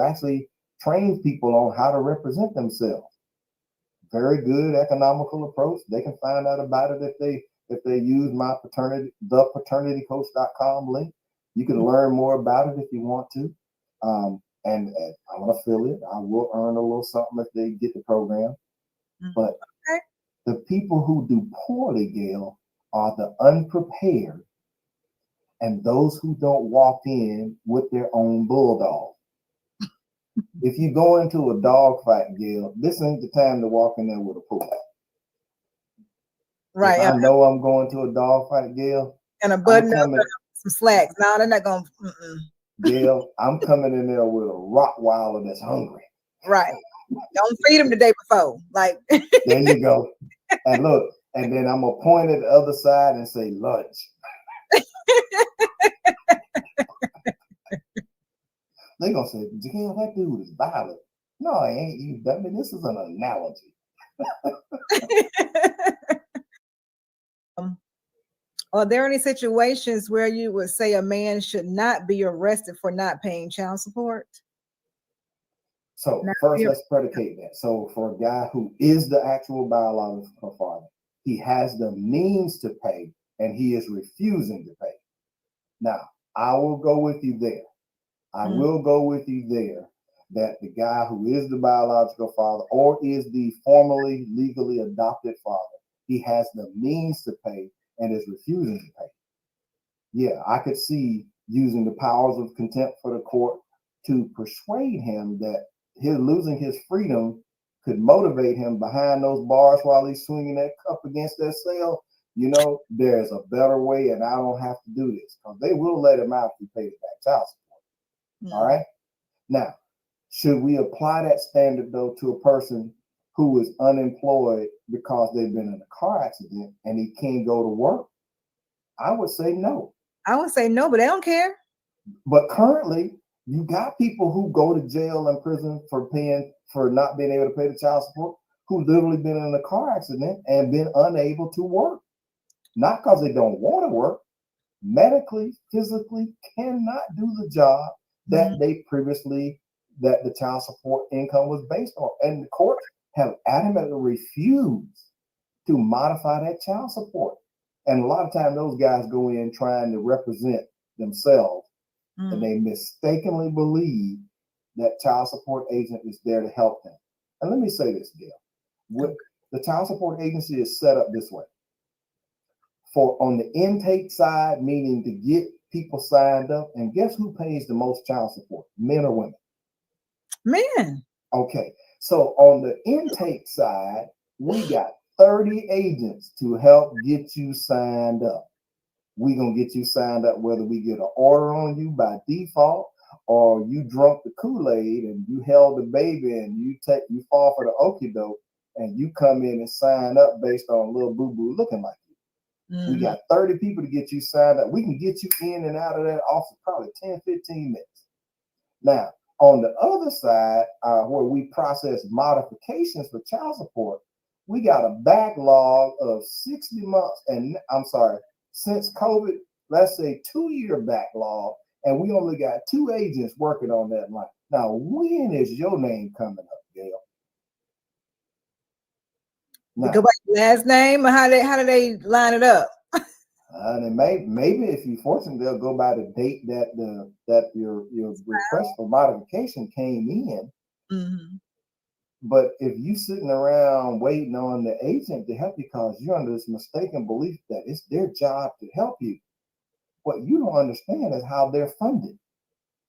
actually trains people on how to represent themselves. Very good economical approach. They can find out about it if they use my paternitycoach.com link. You can learn more about it if you want to. And I'm an affiliate. I will earn a little something if they get the program. But the people who do poorly, Gail, are the unprepared and those who don't walk in with their own bulldog. If you go into a dog fight, Gail, this ain't the time to walk in there with a pull. Right. If I know I'm going to a dog fight, Gail, and a button up and some slacks. No, they're not going to. Gail, I'm coming in there with a Rottweiler that's hungry. Right. Don't feed him the day before. Like there you go. And look, and then I'm gonna point at the other side and say lunch. They're gonna say, Gail, that dude is violent. No, I ain't, you dummy. This is an analogy. Are there any situations where you would say a man should not be arrested for not paying child support? So first, let's predicate that. So for a guy who is the actual biological father, he has the means to pay and he is refusing to pay. Now, I will go with you there. I will go with you there that the guy who is the biological father or is the formally legally adopted father, he has the means to pay and is refusing to pay. Yeah, I could see using the powers of contempt for the court to persuade him that his losing his freedom could motivate him behind those bars while he's swinging that cup against that cell. You know, there's a better way and I don't have to do this, because they will let him out if he pays back child support. All right. Now, should we apply that standard though to a person who is unemployed because they've been in a car accident and he can't go to work? I would say no. I would say no, but they don't care. But currently, you got people who go to jail and prison for not being able to pay the child support, who literally been in a car accident and been unable to work. Not because they don't want to work, medically, physically cannot do the job that they previously, that the child support income was based on. And the courts have adamantly refused to modify that child support. And a lot of times those guys go in trying to represent themselves and they mistakenly believe that child support agent is there to help them. And let me say this, Gail. The child support agency is set up this way. For on the intake side, meaning to get people signed up, and guess who pays the most child support, men or women? Men. Okay, so on the intake side, we got 30 agents to help get you signed up. We're going to get you signed up whether we get an order on you by default or you drunk the Kool-Aid and you held the baby and you fall for the okie doke and you come in and sign up based on little boo-boo looking like you. We got 30 people to get you signed up. We can get you in and out of that office probably 10, 15 minutes. Now, on the other side, where we process modifications for child support, we got a backlog of 60 months, and I'm sorry, since COVID, let's say 2-year backlog, and we only got 2 agents working on that line. Now, when is your name coming up, Gail? Now, go by last name, or how do they line it up? And maybe if you're fortunate, they'll go by the date that your request for modification came in. But if you sitting around waiting on the agent to help you because you're under this mistaken belief that it's their job to help you, what you don't understand is how they're funded.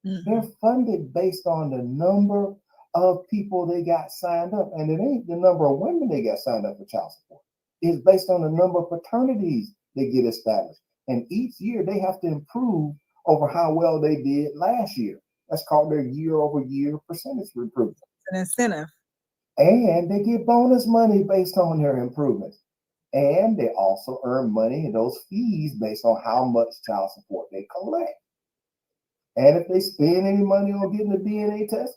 They're funded based on the number of people they got signed up. And it ain't the number of women they got signed up for child support. It's based on the number of paternities they get established. And each year they have to improve over how well they did last year. That's called their year-over-year percentage improvement. An incentive. And they get bonus money based on their improvements. And they also earn money in those fees based on how much child support they collect. And if they spend any money on getting a DNA test,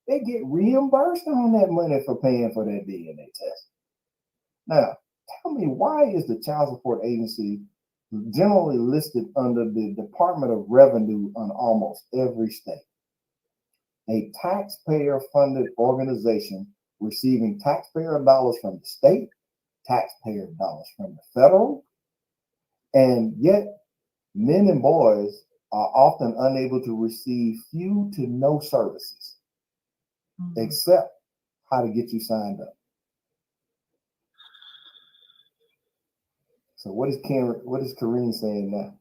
they get reimbursed on that money for paying for that DNA test. Now, tell me, why is the child support agency generally listed under the Department of Revenue on almost every state? A taxpayer-funded organization receiving taxpayer dollars from the state, taxpayer dollars from the federal, and yet men and boys are often unable to receive few to no services, except how to get you signed up. So what is Karine saying now?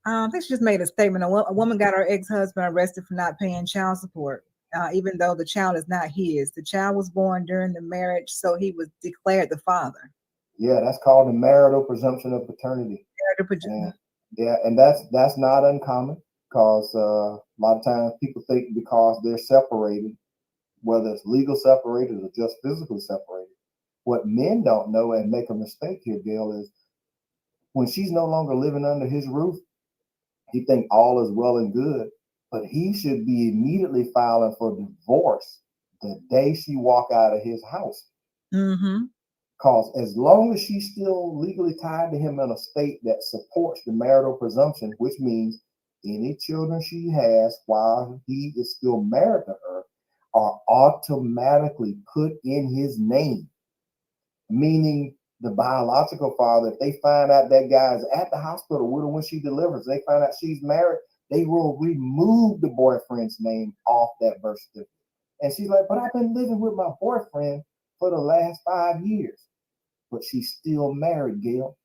I think she just made a statement. A woman got her ex-husband arrested for not paying child support, even though the child is not his. The child was born during the marriage, so he was declared the father. Yeah, that's called the marital presumption of paternity. And that's not uncommon, because a lot of times people think because they're separated, whether it's legal separated or just physically separated, what men don't know and make a mistake here, Gail, is when she's no longer living under his roof, he think all is well and good, but he should be immediately filing for divorce the day she walk out of his house. Because as long as she's still legally tied to him in a state that supports the marital presumption, which means any children she has while he is still married to her are automatically put in his name, meaning the biological father, if they find out that guy's at the hospital with her when she delivers, they find out she's married, they will remove the boyfriend's name off that birth certificate. And she's like, but I've been living with my boyfriend for the last 5 years. But she's still married, Gail.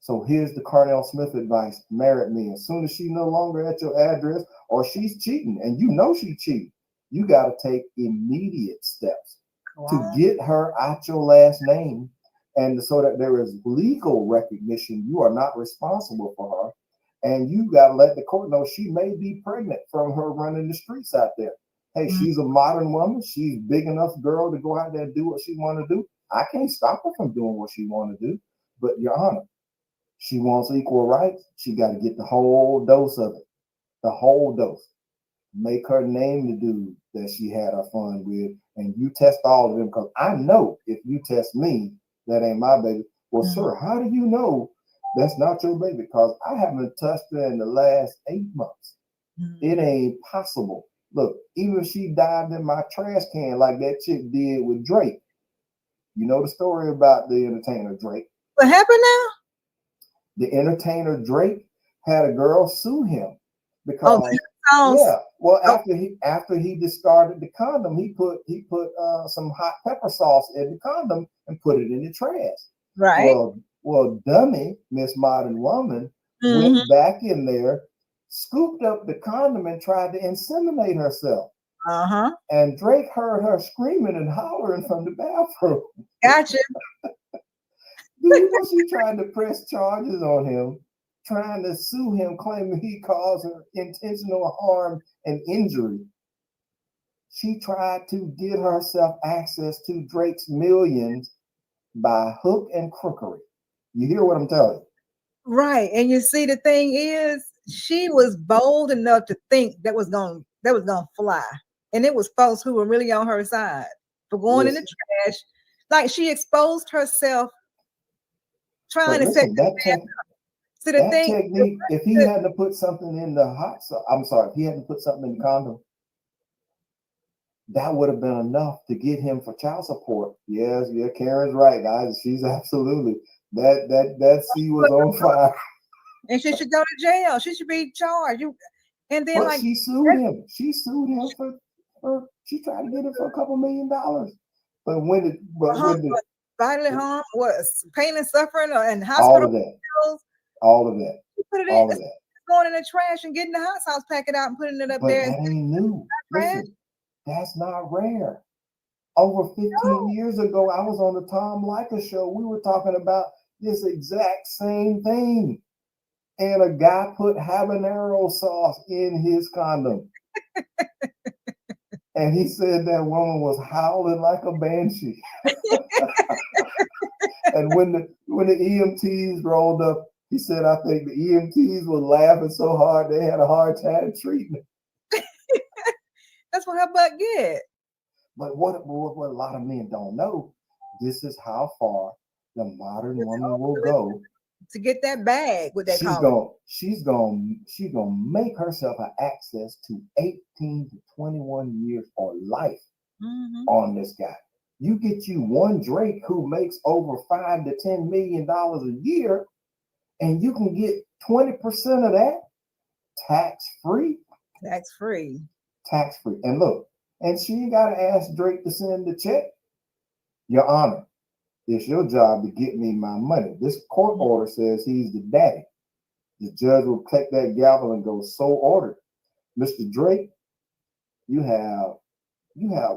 So here's the Carnell Smith advice: married men. As soon as she's no longer at your address or she's cheating, and you know she's cheating, you got to take immediate steps to get her out your last name, and so that there is legal recognition you are not responsible for her. And you got to let the court know she may be pregnant from her running the streets out there. Hey, she's a modern woman. She's big enough girl to go out there and do what she want to do. I can't stop her from doing what she want to do. But Your Honor, she wants equal rights. She got to get the whole dose of it. The whole dose. Make her name the dude that she had her fun with, and you test all of them, because I know if you test me, that ain't my baby. Well, sir, how do you know that's not your baby? Because I haven't touched her in the last 8 months. It ain't possible. Look, even if she dived in my trash can like that chick did with Drake. You know the story about the entertainer Drake. What happened now? The entertainer Drake had a girl sue him because after he discarded the condom, he put some hot pepper sauce in the condom and put it in the trash. Right. Well, dummy Miss Modern Woman went back in there, scooped up the condom, and tried to inseminate herself. And Drake heard her screaming and hollering from the bathroom. Gotcha. You know, she tried to press charges on him, trying to sue him, claiming he caused her intentional harm and injury. She tried to get herself access to Drake's millions by hook and crookery. You hear what I'm telling you? Right. And you see, the thing is, she was bold enough to think that was gonna fly. And it was folks who were really on her side for going in the trash. Like, she exposed herself trying to set that technique. If he hadn't put something in the if he hadn't put something in the condom, that would have been enough to get him for child support. Yes, yeah, Karen's right, guys. She's absolutely that sea was on fire. And she should go to jail. She should be charged. And then, but she sued him. She sued him for She tried to get it for a couple $1 million. But when bodily harm, what pain and suffering, and all hospital of that, bills, all of that, you put it all in, of that. going in the trash and getting the hot sauce, pack it out and putting it up But there. that ain't new. Listen, that's not rare. Over 15 years ago, I was on the Tom Leykis show. We were talking about this exact same thing. And a guy put habanero sauce in his condom. And he said that woman was howling like a banshee. And when the EMTs rolled up, he said, I think the EMTs were laughing so hard they had a hard time treating it. That's what her butt get. But what a lot of men don't know, this is how far the modern woman will go to get that bag. What they she's gonna make herself an access to 18 to 21 years or life on this guy. You get you one Drake who makes over $5 to $10 million a year, and you can get 20% of that tax free. Tax free. Tax free. And look, and she ain't gotta ask Drake to send the check. Your Honor, it's your job to get me my money. This court order says he's the daddy. The judge will click that gavel and go, so ordered. Mr. Drake, you have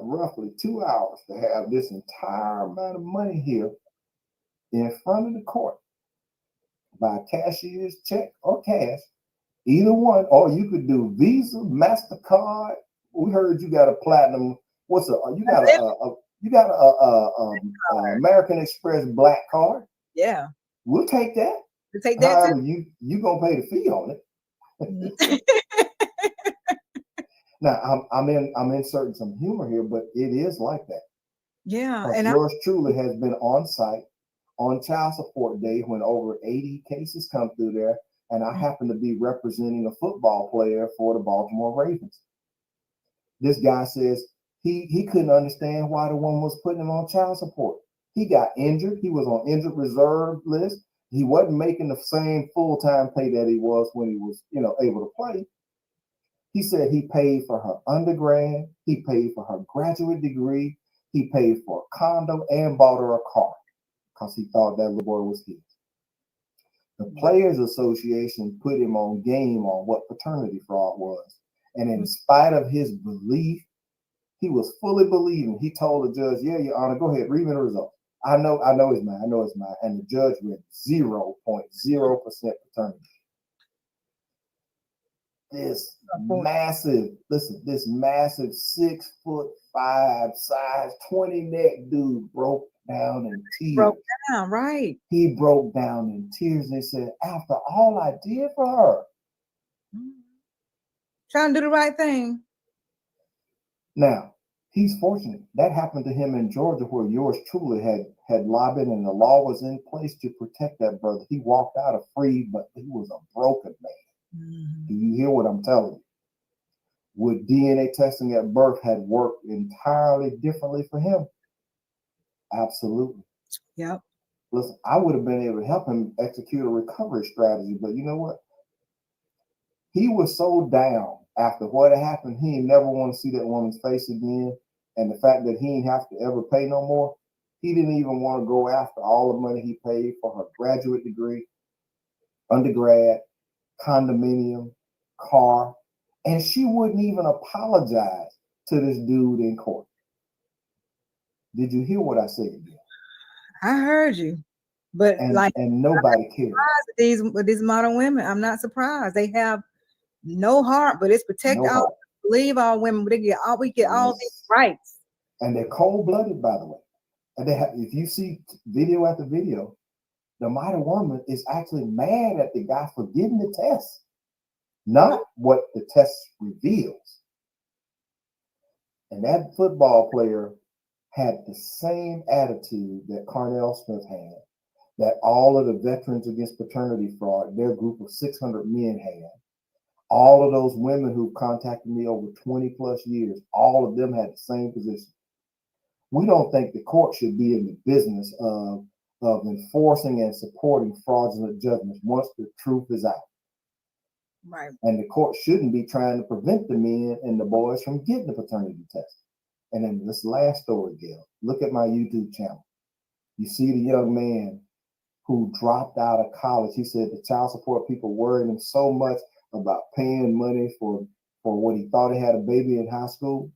roughly 2 hours to have this entire amount of money here in front of the court by cashier's check or cash, either one, or you could do Visa, MasterCard. We heard you got a platinum. You got a American Express black card. Yeah, we'll take that. We'll take that. However, you gonna pay the fee on it. Now I'm inserting some humor here, but it is like that. Yeah, and yours truly has been on site on child support day when over 80 cases come through there, and I happen to be representing a football player for the Baltimore Ravens. This guy says he couldn't understand why the woman was putting him on child support. He got injured. He was on injured reserve list. He wasn't making the same full-time pay that he was when he was, able to play. He said he paid for her undergrad. He paid for her graduate degree. He paid for a condo and bought her a car because he thought that little boy was his. The Players Association put him on game on what paternity fraud was. And in spite of his belief, he was fully believing. He told the judge, yeah, Your Honor, go ahead, read me the results. I know it's mine. I know it's mine. And the judge read 0.0% paternity. This massive 6'5", size 20 neck dude broke down in tears. Broke down, right. He broke down in tears and he said, after all I did for her. Trying to do the right thing. Now, he's fortunate. That happened to him in Georgia, where yours truly had lobbied and the law was in place to protect that brother. He walked out of free, but he was a broken man. Do you hear what I'm telling you? Would DNA testing at birth had worked entirely differently for him? Absolutely. Yep. Listen, I would have been able to help him execute a recovery strategy, but you know what? He was so down after what had happened, he never want to see that woman's face again. And the fact that he didn't have to ever pay no more, he didn't even want to go after all the money he paid for her graduate degree, undergrad, condominium, car, and she wouldn't even apologize to this dude in court. Did you hear what I said? I heard you, but and nobody cares. With these modern women, I'm not surprised. They have no heart, but it's protect all, believe all women. But we get all these rights, and they're cold-blooded, by the way. And if you see video after video, the modern woman is actually mad at the guy for giving the test, not what the test reveals. And that football player had the same attitude that Carnell Smith had, that all of the veterans against paternity fraud, their group of 600 men had. All of those women who contacted me over 20 plus years, all of them had the same position. We don't think the court should be in the business of enforcing and supporting fraudulent judgments once the truth is out. Right. And the court shouldn't be trying to prevent the men and the boys from getting the paternity test. And then this last story, Gail, look at my YouTube channel. You see the young man who dropped out of college. He said the child support people worried him so much about paying money for what he thought he had a baby in high school.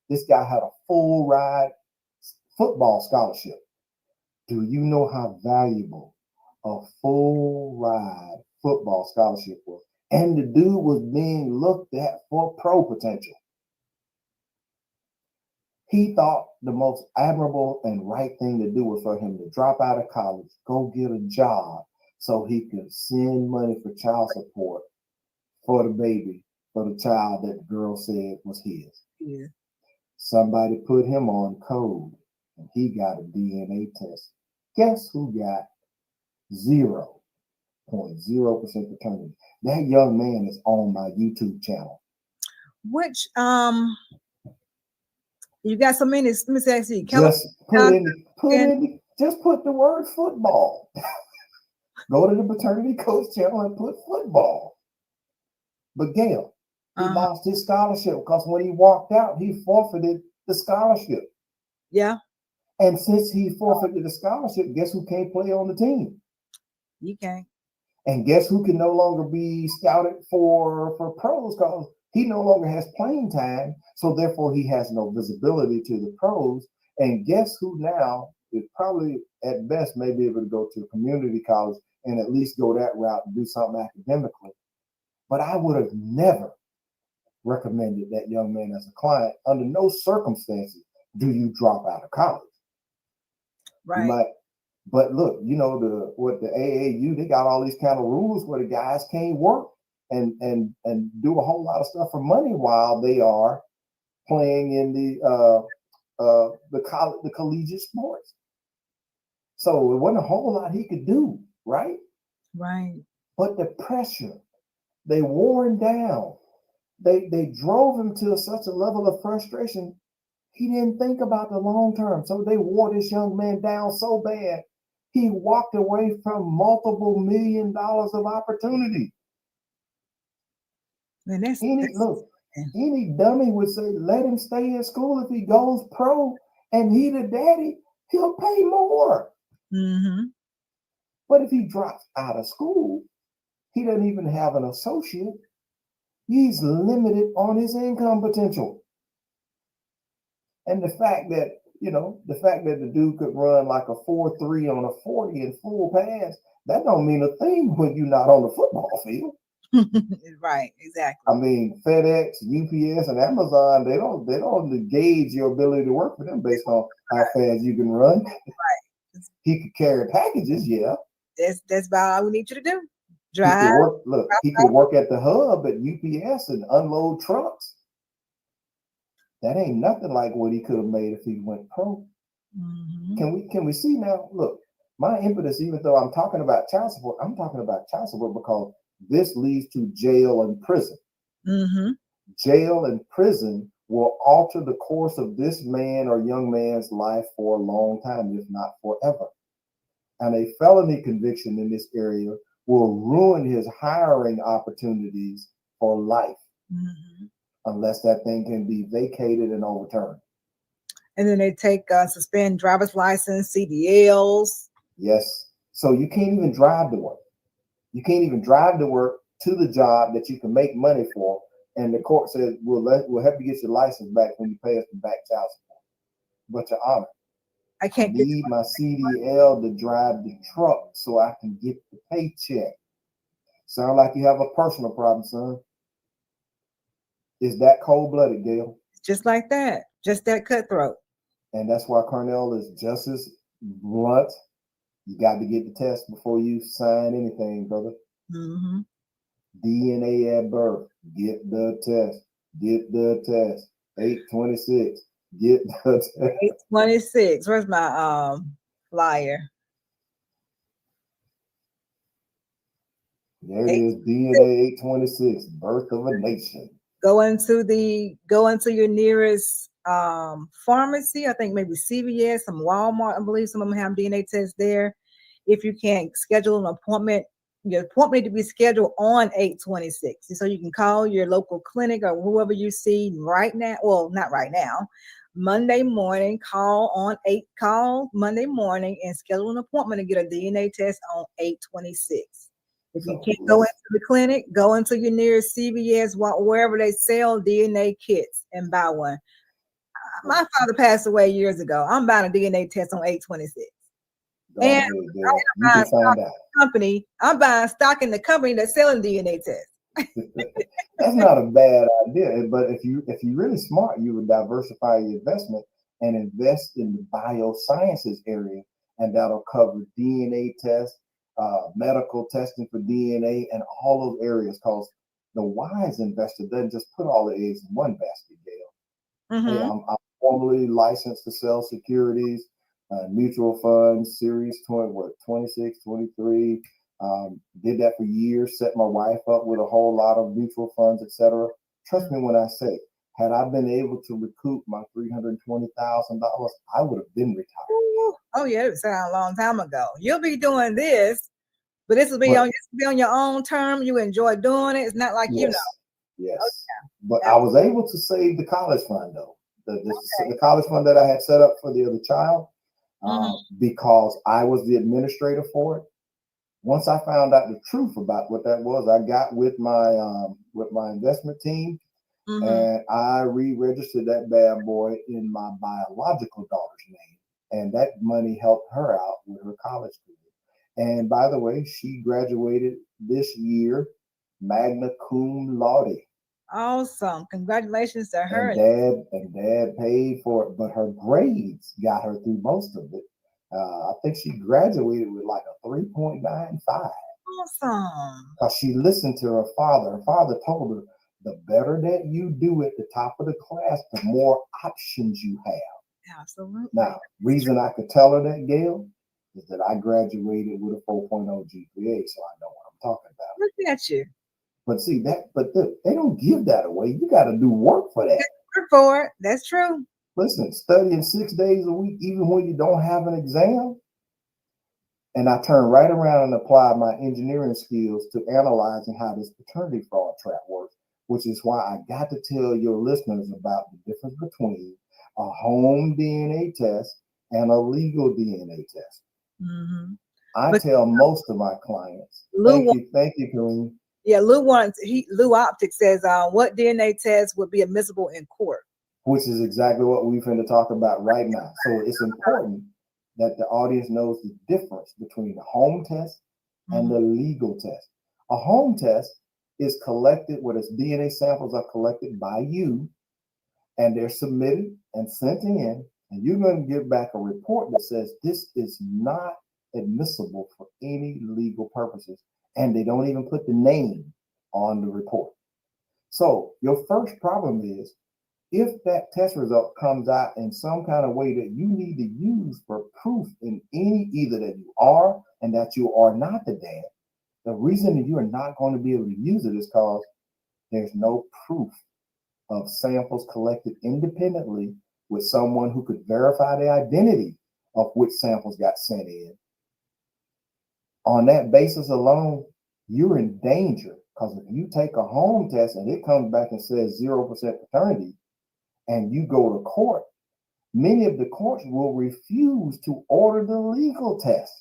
This guy had a full ride football scholarship. Do you know how valuable a full ride football scholarship was? And the dude was being looked at for pro potential. He thought the most admirable and right thing to do was for him to drop out of college, go get a job so he could send money for child support for the baby, for the child that the girl said was his. Yeah. Somebody put him on code and he got a DNA test. Guess who got 0.0% paternity? That young man is on my YouTube channel. Which you got so many. Let me see. Just put the word football. Go to the paternity coach channel and put football. But Gail, he lost his scholarship because when he walked out, he forfeited the scholarship. Yeah. And since he forfeited the scholarship, guess who can't play on the team? You can't. And guess who can no longer be scouted for pros because he no longer has playing time. So therefore he has no visibility to the pros. And guess who now is probably at best may be able to go to a community college and at least go that route and do something academically. But I would have never recommended that young man as a client. Under no circumstances do you drop out of college. Right. But look, you know, the AAU, they got all these kind of rules where the guys can't work and do a whole lot of stuff for money while they are playing in the collegiate sports. So it wasn't a whole lot he could do, right? Right. But the pressure, they wore him down. They drove him to such a level of frustration. He didn't think about the long term. So they wore this young man down so bad, he walked away from multiple $1 million of opportunity. Man, any dummy would say, let him stay in school. If he goes pro and he the daddy, he'll pay more. Mm-hmm. But if he drops out of school, he doesn't even have an associate. He's limited on his income potential. And the fact that the dude could run like a 4.3 on a 40 in full pass, that don't mean a thing when you're not on the football field. Right, exactly. I mean, FedEx, UPS, and Amazon, they don't gauge your ability to work for them based on how fast you can run. Right. He could carry packages, yeah. That's about all we need you to do. Drive. He could work at the hub at UPS and unload trucks. That ain't nothing like what he could have made if he went pro. Mm-hmm. Can we see now? Look, my impetus, even though I'm talking about child support, I'm talking about child support because this leads to jail and prison. Mm-hmm. Jail and prison will alter the course of this man or young man's life for a long time, if not forever. And a felony conviction in this area will ruin his hiring opportunities for life. Mm-hmm. Unless that thing can be vacated and overturned. And then they take suspend driver's license, CDLs. Yes. So you can't even drive to work. You can't even drive to work to the job that you can make money for. And the court says, we'll help you get your license back when you pay us the back child support. But Your Honor, I need my CDL to drive the truck so I can get the paycheck. Sound like you have a personal problem, son. Is that cold-blooded, Gail? Just like that. Just that cutthroat. And that's why Carnell is just as blunt. You got to get the test before you sign anything, brother. Mm-hmm. DNA at birth. Get the test. Get the test. 826. Get the test. 826. Where's my flyer? There it is. DNA 826. Birth of a nation. Go into your nearest pharmacy. I think maybe CVS, some Walmart. I believe some of them have DNA tests there. If you can't schedule an appointment Your appointment to be scheduled on 8/26. So you can call your local clinic or whoever you see right now. Well, not right now. Monday morning, call Monday morning and schedule an appointment to get a DNA test on 8/26. If you can't go into the clinic, go into your nearest CVS, wherever they sell DNA kits, and buy one. My father passed away years ago. I'm buying a DNA test on 8/26. And I'm buying stock in the company that's selling DNA tests. That's not a bad idea, but if you're really smart, you would diversify your investment and invest in the biosciences area, and that'll cover DNA tests, medical testing for DNA, and all those areas. Because the wise investor doesn't just put all the eggs in one basket, Gail. Mm-hmm. Hey, I'm formally licensed to sell securities, mutual funds, series 26, 23. Did that for years, set my wife up with a whole lot of mutual funds, etc. Trust me when I say, had I been able to recoup my $320,000, I would have been retired. Ooh. Oh yeah, it was a long time ago. You'll be doing this, but this will be on your own term. You enjoy doing it. It's not like Yes. Okay. But I was able to save the college fund though. The college fund that I had set up for the other child, because I was the administrator for it. Once I found out the truth about what that was, I got with my investment team, and I re-registered that bad boy in my biological daughter's name, and that money helped her out with her college career. And by the way, she graduated this year, magna cum laude. Awesome! Congratulations to her. And dad paid for it, but her grades got her through most of it. I think she graduated with like a 3.95. Awesome. Because she listened to her father. Her father told her, the better that you do at the top of the class, the more options you have. Absolutely. Now, reason I could tell her that, Gail, is that I graduated with a 4.0 GPA, so I know what I'm talking about. Look at you. But see, they don't give that away. You got to do work for that. Work for it. That's true. Listen, studying 6 days a week, even when you don't have an exam. And I turned right around and applied my engineering skills to analyzing how this paternity fraud trap works, which is why I got to tell your listeners about the difference between a home DNA test and a legal DNA test. I tell most of my clients, thank you, Kareem. Yeah, Lou Optics says, what DNA test would be admissible in court? Which is exactly what we're going to talk about right now. So it's important that the audience knows the difference between the home test and the legal test. A home test is collected where its DNA samples are collected by you, and they're submitted and sent in, and you're going to give back a report that says this is not admissible for any legal purposes, and they don't even put the name on the report. So your first problem is, if that test result comes out in some kind of way that you need to use for proof in either that you are and that you are not the dad, the reason that you are not going to be able to use it is because there's no proof of samples collected independently with someone who could verify the identity of which samples got sent in. On that basis alone, you're in danger, because if you take a home test and it comes back and says 0% paternity, and you go to court, many of the courts will refuse to order the legal test.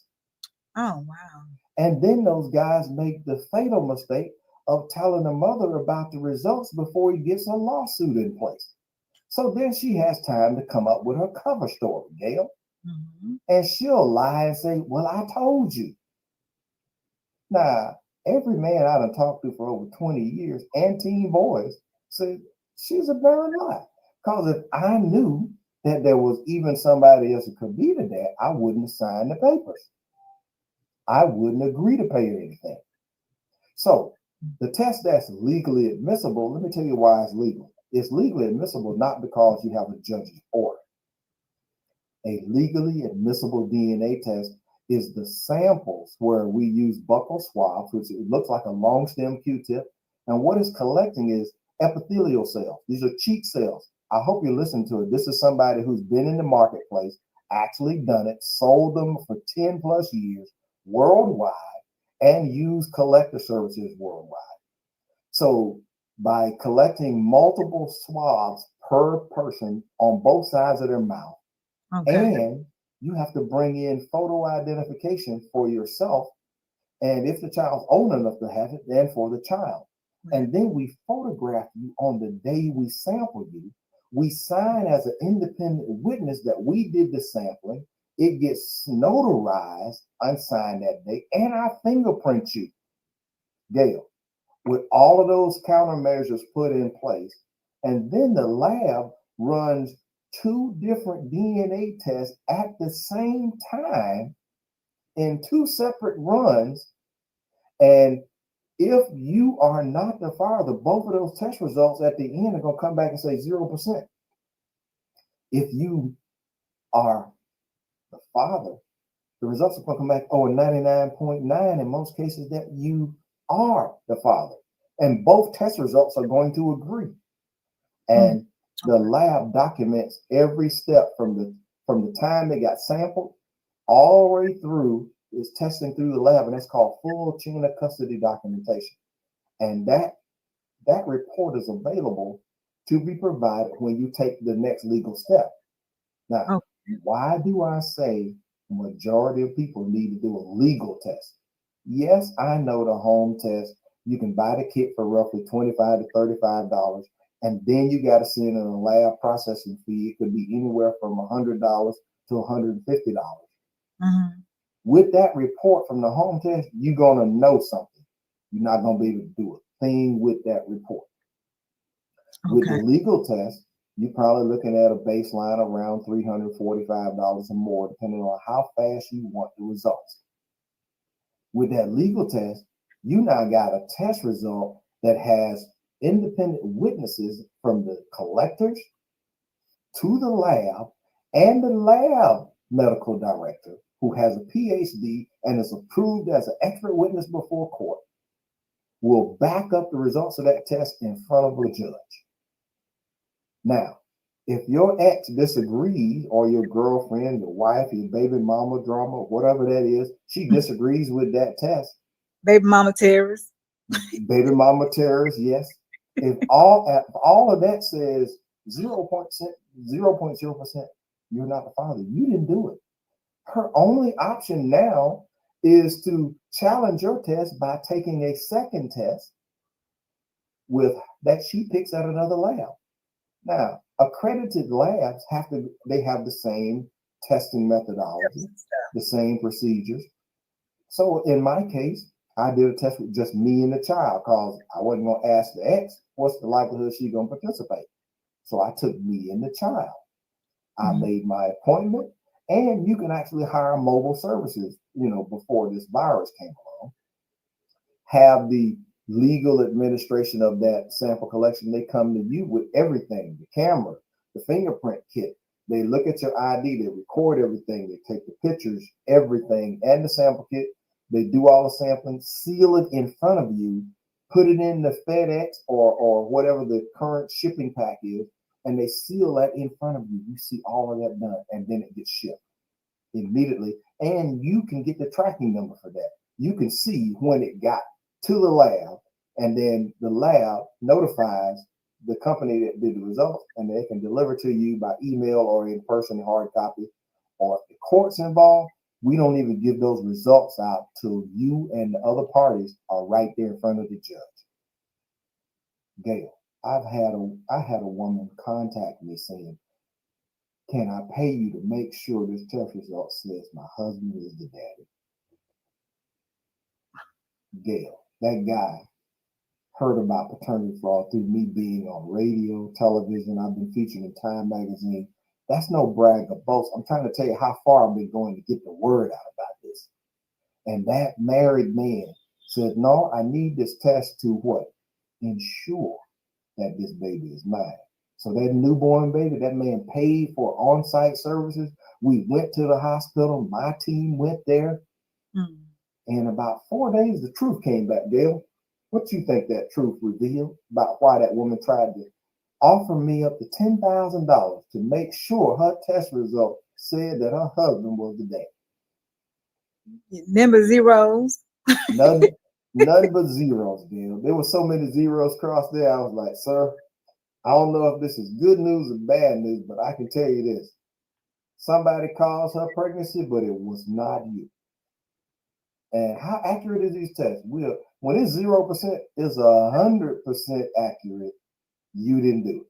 Oh, wow. And then those guys make the fatal mistake of telling the mother about the results before he gets a lawsuit in place. So then she has time to come up with her cover story, Gail. And she'll lie and say, well, I told you. Now, every man I done talked to for over 20 years, and teen boys, say she's a barren lie. Because if I knew that there was even somebody else who could be the dad, I wouldn't have signed the papers. I wouldn't agree to pay her anything. So the test that's legally admissible, let me tell you why it's legal. It's legally admissible not because you have a judge's order. A legally admissible DNA test is the samples where we use buccal swabs, which it looks like a long stem Q-tip. And what it's collecting is epithelial cells. These are cheat cells. I hope you listen to it. This is somebody who's been in the marketplace, actually done it, sold them for 10 plus years worldwide, and use collector services worldwide. So by collecting multiple swabs per person on both sides of their mouth, and you have to bring in photo identification for yourself, and if the child's old enough to have it, then for the child. And then we photograph you on the day we sample you. We sign as an independent witness that we did the sampling. It gets notarized, unsigned that day, and I fingerprint you, Gail, with all of those countermeasures put in place. And then the lab runs 2 different DNA tests at the same time in 2 separate runs. And if you are not the father, both of those test results at the end are going to come back and say 0%. If you are the father, the results are going to come back 99.9 in most cases that you are the father. And both test results are going to agree. And the lab documents every step from the time they got sampled all the way through is testing through the lab, and that's called full chain of custody documentation. And that report is available to be provided when you take the next legal step. Now, why do I say the majority of people need to do a legal test? Yes, I know the home test, you can buy the kit for roughly $25 to $35, and then you got to send in a lab processing fee. It could be anywhere from $100 to $150. With that report from the home test, you're going to know something. You're not going to be able to do a thing with that report. With the legal test, you're probably looking at a baseline around $345 or more, depending on how fast you want the results. With that legal test, you now got a test result that has independent witnesses from the collectors to the lab and the lab medical director, who has a PhD and is approved as an expert witness before court, will back up the results of that test in front of a judge. Now, if your ex disagrees, or your girlfriend, your wife, your baby mama drama, whatever that is, she disagrees with that test. Baby mama terrorist. Baby mama terrorist, yes. If all of that says 0.0%, you're not the father. You didn't do it. Her only option now is to challenge your test by taking a second test with that she picks at another lab. Now, accredited labs have the same testing methodology, the same procedures. So in my case, I did a test with just me and the child because I wasn't going to ask the ex what's the likelihood she's going to participate. So I took me and the child. I made my appointment, and you can actually hire mobile services, before this virus came along. Have the legal administration of that sample collection. They come to you with everything, the camera, the fingerprint kit. They look at your ID, they record everything, they take the pictures, everything, and the sample kit. They do all the sampling, seal it in front of you, put it in the FedEx or whatever the current shipping pack is, and they seal that in front of you. You see all of that done, and then it gets shipped immediately. And you can get the tracking number for that. You can see when it got to the lab, and then the lab notifies the company that did the results, and they can deliver to you by email or in person, hard copy. Or if the court's involved, we don't even give those results out till you and the other parties are right there in front of the judge. Gail, I had a woman contact me saying, "Can I pay you to make sure this test result says my husband is the daddy?" Gail, that guy heard about paternity fraud through me being on radio, television. I've been featured in Time magazine. That's no brag or boast. I'm trying to tell you how far I've been going to get the word out about this. And that married man said, "No, I need this test to what? Ensure that this baby is mine." So that newborn baby, that man paid for on-site services. We went to the hospital. My team went there. In about 4 days, the truth came back, Gail. What you think that truth revealed about why that woman tried to offer me up to $10,000 to make sure her test result said that her husband was the dad? Number zeros. None but zeros, Gail. There were so many zeros crossed there. I was like, sir, I don't know if this is good news or bad news, but I can tell you this. Somebody caused her pregnancy, but it was not you. And how accurate is these tests? When it's 0%, it's 100% accurate. You didn't do it.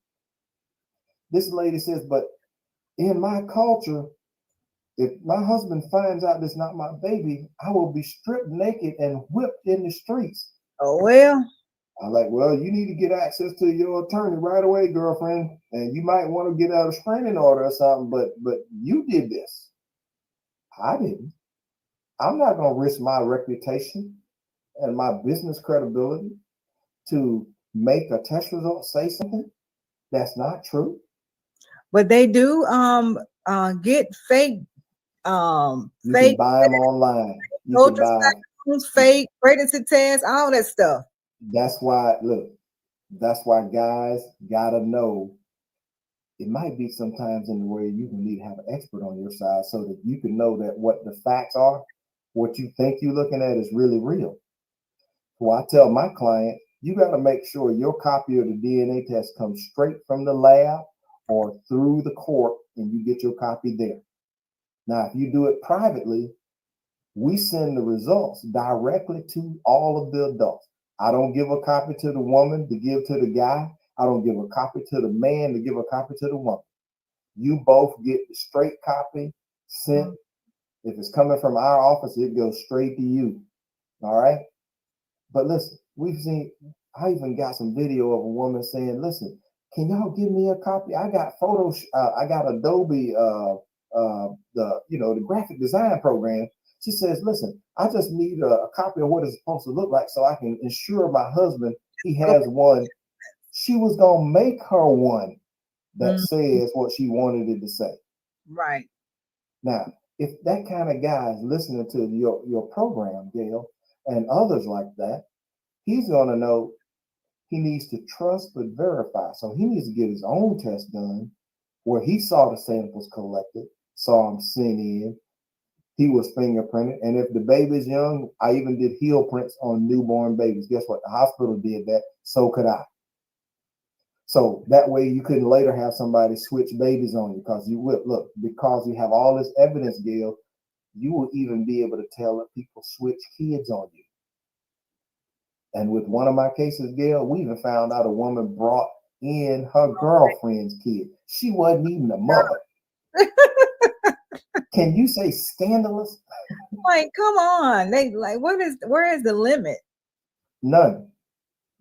This lady says, but in my culture, if my husband finds out this is not my baby, I will be stripped naked and whipped in the streets. Oh, well. I'm like, well, you need to get access to your attorney right away, girlfriend. And you might want to get out a restraining order or something, but you did this. I didn't. I'm not going to risk my reputation and my business credibility to make a test result say something that's not true. But they do get fake You fake can buy them online. You can buy fake pregnancy tests, all that stuff. That's why guys gotta know. It might be sometimes in the way you can need to have an expert on your side so that you can know that what the facts are, what you think you're looking at is really real. So I tell my client, you got to make sure your copy of the DNA test comes straight from the lab or through the court and you get your copy there. Now, if you do it privately, we send the results directly to all of the adults. I don't give a copy to the woman to give to the guy. I don't give a copy to the man to give a copy to the woman. You both get the straight copy sent. If it's coming from our office, it goes straight to you. All right. But listen, I even got some video of a woman saying, listen, can y'all give me a copy? I got photos. I got Adobe, the graphic design program. She says, listen, I just need a copy of what it's supposed to look like so I can ensure my husband, he has one. She was going to make her one that says what she wanted it to say. Right. Now, if that kind of guy is listening to your program, Gail, and others like that, he's going to know he needs to trust but verify. So he needs to get his own test done where he saw the samples collected, saw them sent in, he was fingerprinted. And if the baby's young, I even did heel prints on newborn babies. Guess what? The hospital did that. So could I. So that way you couldn't later have somebody switch babies on you because you would look, because you have all this evidence, Gail, you will even be able to tell that people switch kids on you. And with one of my cases, Gail, we even found out a woman brought in her girlfriend's kid. She wasn't even a mother. Can you say scandalous? Like, come on. Where is the limit? None,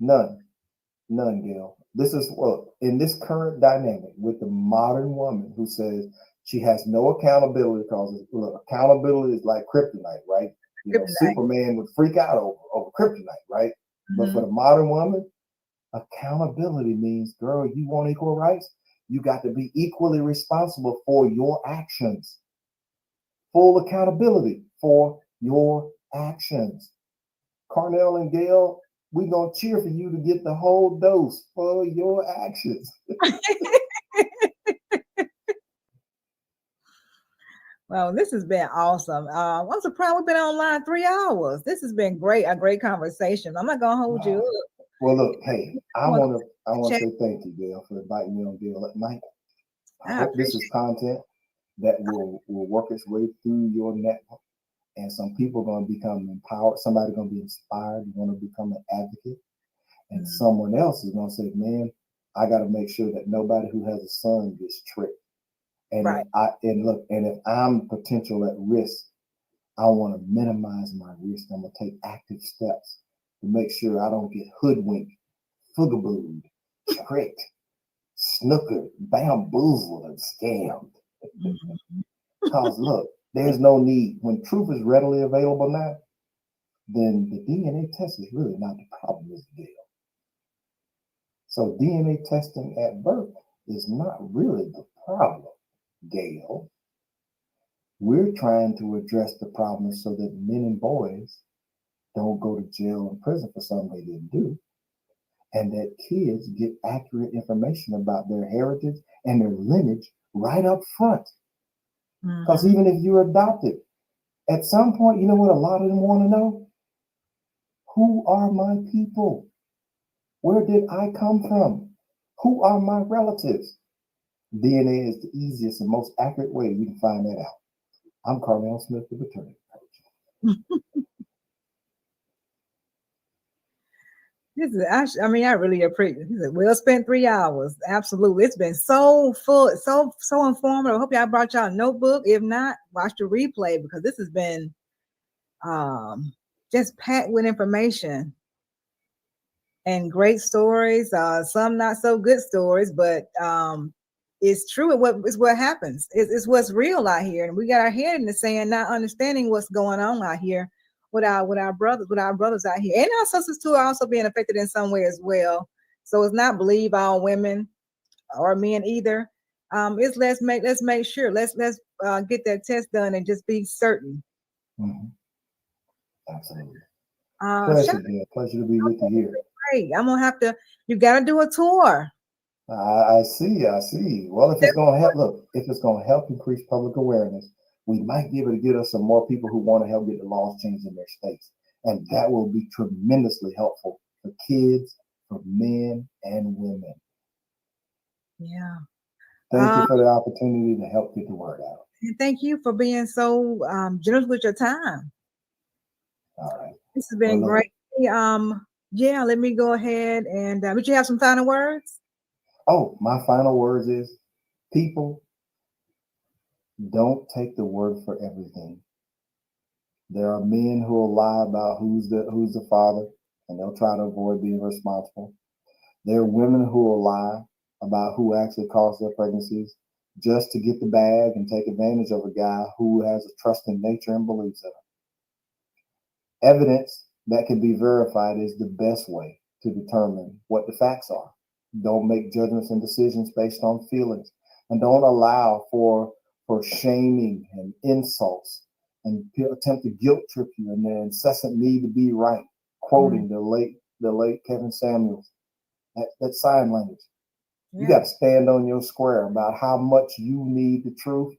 Gail. This is in this current dynamic with the modern woman who says she has no accountability because accountability is like kryptonite, right? Superman would freak out over kryptonite, right? But for the modern woman, accountability means, girl, you want equal rights? You got to be equally responsible for your actions. Full accountability for your actions. Carnell and Gail, we're going to cheer for you to get the whole dose for your actions. Well, this has been awesome. I'm surprised we've been online 3 hours. This has been great, a great conversation. I'm not going to hold you up. Well, look, hey, I want to say thank you, Gail, for inviting me on Gail at Night. I hope this is content that will work its way through your network. And some people are going to become empowered. Somebody's going to be inspired. You're going to become an advocate. And someone else is going to say, man, I got to make sure that nobody who has a son gets tricked. And right. If I'm potential at risk, I want to minimize my risk. I'm going to take active steps to make sure I don't get hoodwinked, fugabooed, tricked, snookered, bamboozled, and scammed. Because look, there's no need. When truth is readily available now, then the DNA test is really not the problem, is the deal. So DNA testing at birth is not really the problem, Gail. We're trying to address the problem so that men and boys don't go to jail and prison for something they didn't do, and that kids get accurate information about their heritage and their lineage right up front. Because even if you're adopted, at some point, you know what a lot of them want to know? Who are my people? Where did I come from? Who are my relatives? DNA is the easiest and most accurate way you can find that out. I'm Carnell Smith, the paternity coach. This is actually, I mean, I really appreciate it. Well spent 3 hours. Absolutely. It's been so full, so informative. I hope y'all brought y'all a notebook. If not, watch the replay because this has been just packed with information and great stories. Some not so good stories, but it's true. It's what happens. It's what's real out here. And we got our head in the sand, not understanding what's going on out here. With our brothers out here, and our sisters too are also being affected in some way as well. So it's not believe all women or men either. It's let's make sure. Let's get that test done and just be certain. Mm-hmm. Absolutely. Pleasure to be with you here. Great. I'm gonna have to. You gotta do a tour. I see. Well, if it's gonna help increase public awareness, we might be able to get us some more people who want to help get the laws changed in their states. And that will be tremendously helpful for kids, for men and women. Yeah. Thank you for the opportunity to help get the word out. And thank you for being so generous with your time. All right. This has been great. Yeah, let me go ahead and would you have some final words? Oh, my final words is people, don't take the word for everything. There are men who will lie about who's the father, and they'll try to avoid being responsible. There are women who will lie about who actually caused their pregnancies just to get the bag and take advantage of a guy who has a trusting nature and believes in it. Evidence that can be verified is the best way to determine what the facts are. Don't make judgments and decisions based on feelings, and don't allow for shaming and insults and attempt to guilt trip you and the incessant need to be right. Quoting the late Kevin Samuels, that sign language. Yeah. You got to stand on your square about how much you need the truth.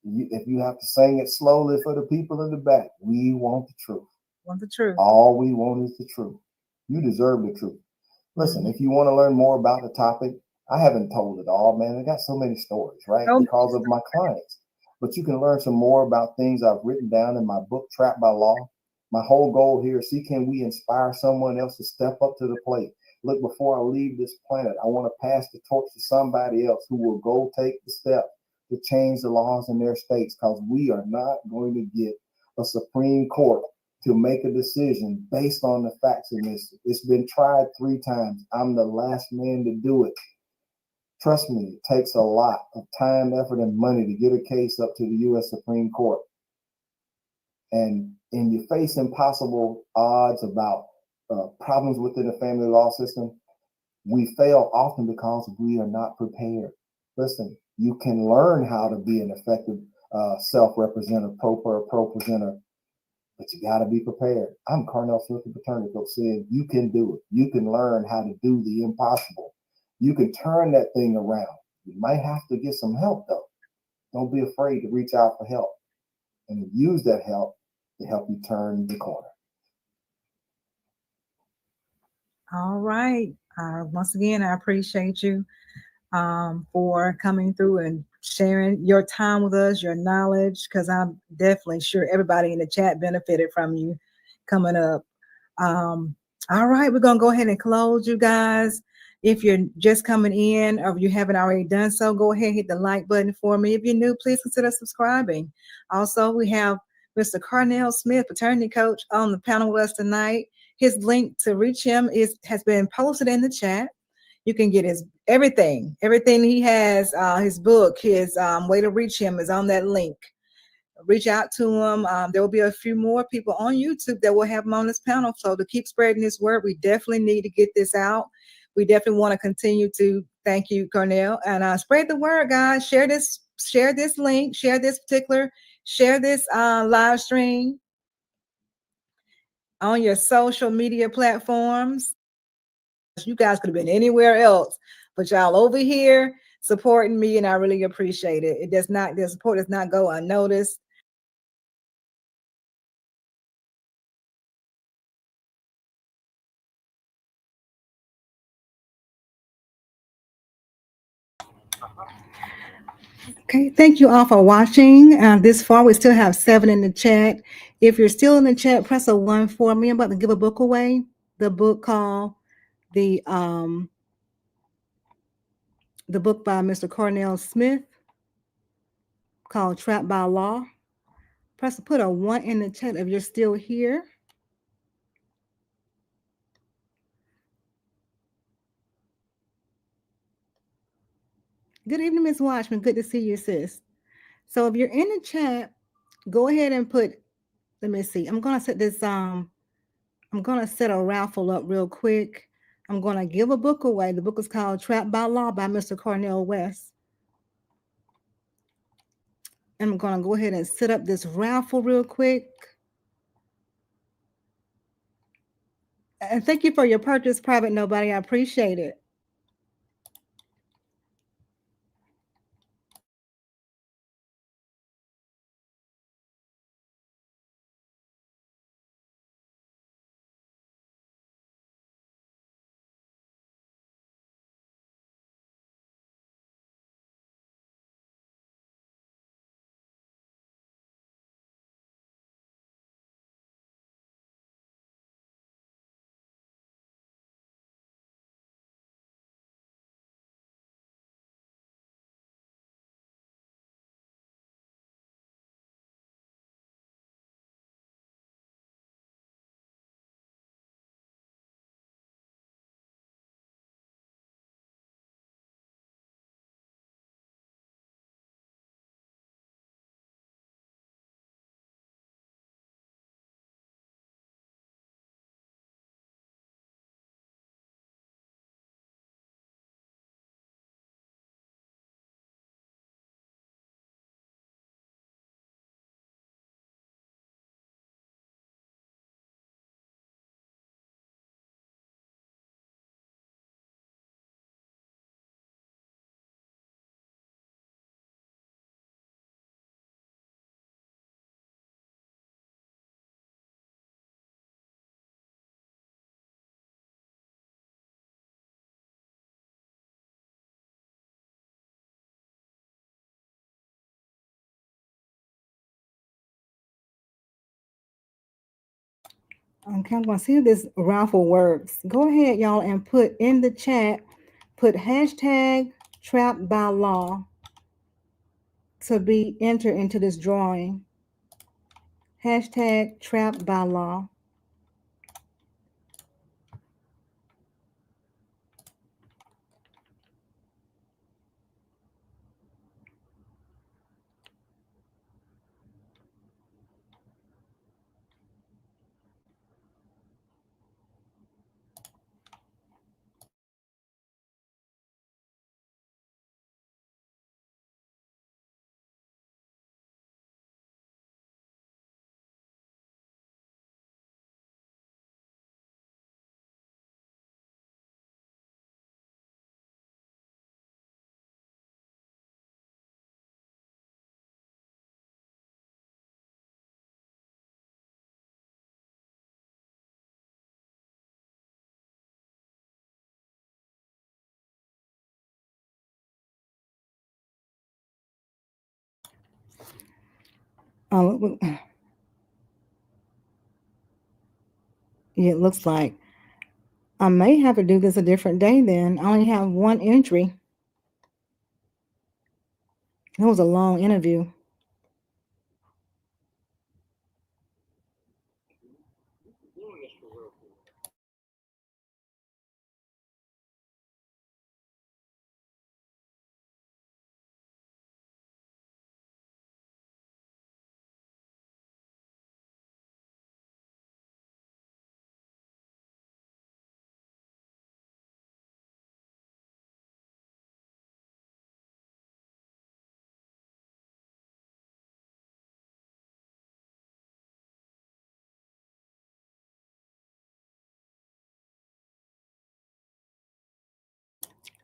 If you have to sing it slowly for the people in the back, we want the truth. Want the truth. All we want is the truth. You deserve the truth. Listen, if you want to learn more about the topic, I haven't told it all, man. I got so many stories, right? Because of my clients. But you can learn some more about things I've written down in my book, Trapped by Law. My whole goal here is can we inspire someone else to step up to the plate? Look, before I leave this planet, I want to pass the torch to somebody else who will go take the step to change the laws in their states, because we are not going to get a Supreme Court to make a decision based on the facts in this. It's been tried 3 times. I'm the last man to do it. Trust me, it takes a lot of time, effort, and money to get a case up to the U.S. Supreme Court. And you face impossible odds about problems within the family law system. We fail often because we are not prepared. Listen, you can learn how to be an effective self-representative, pro presenter, but you got to be prepared. I'm Carnell Smith, the paternity coach, saying you can do it. You can learn how to do the impossible. You can turn that thing around. You might have to get some help, though. Don't be afraid to reach out for help and use that help to help you turn the corner. All right. Once again, I appreciate you for coming through and sharing your time with us, your knowledge, because I'm definitely sure everybody in the chat benefited from you coming up. All right, we're going to go ahead and close, you guys. If you're just coming in or you haven't already done so, go ahead and hit the like button for me. If you're new, please consider subscribing. Also, we have Mr. Carnell Smith, paternity coach, on the panel with us tonight. His link to reach him has been posted in the chat. You can get his everything he has, his book, his way to reach him is on that link. Reach out to him. There will be a few more people on YouTube that will have him on this panel. So to keep spreading this word, we definitely need to get this out. We definitely want to continue to thank you, Carnell, and spread the word, guys. Share this link, share this live stream on your social media platforms. You guys could have been anywhere else, but y'all over here supporting me, and I really appreciate it. The support does not go unnoticed. Okay, thank you all for watching. This far, we still have 7 in the chat. If you're still in the chat, press a 1 for me. I'm about to give a book away. The book called the book by Mr. Carnell Smith called Trapped by Law. Put a 1 in the chat if you're still here. Good evening, Ms. Watchman. Good to see you, sis. So if you're in the chat, go ahead and put, let me see. I'm going to set this, I'm going to set a raffle up real quick. I'm going to give a book away. The book is called Trapped by Law by Mr. Carnell West. And I'm going to go ahead and set up this raffle real quick. And thank you for your purchase, Private Nobody. I appreciate it. Okay, I'm going to see if this raffle works. Go ahead, y'all, and put in the chat, put hashtag Trapped by Law to be entered into this drawing. Hashtag Trapped by Law. It looks like I may have to do this a different day then. I only have 1 entry. It was a long interview.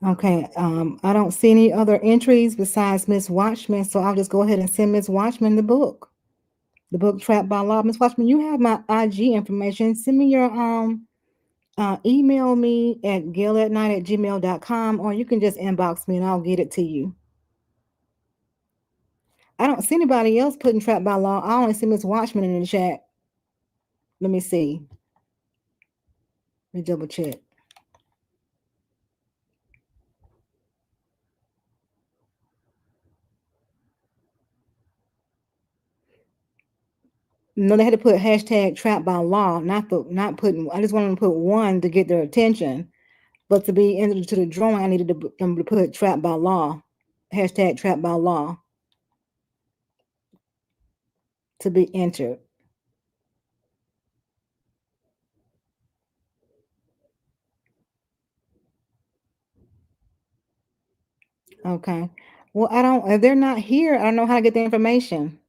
Okay, I don't see any other entries besides Miss Watchman, so I'll just go ahead and send Miss Watchman the book. The book Trapped by Law. Miss Watchman, you have my IG information. Send me your email me at gail@night@gmail.com, or you can just inbox me and I'll get it to you. I don't see anybody else putting trap by law. I only see Miss Watchman in the chat. Let me see. Let me double check. No, they had to put hashtag trap by law, not putting. I just wanted to put one to get their attention, but to be entered to the drawing, I needed them to put trap by law, hashtag trap by law, to be entered. Okay. Well, if they're not here, I don't know how to get the information.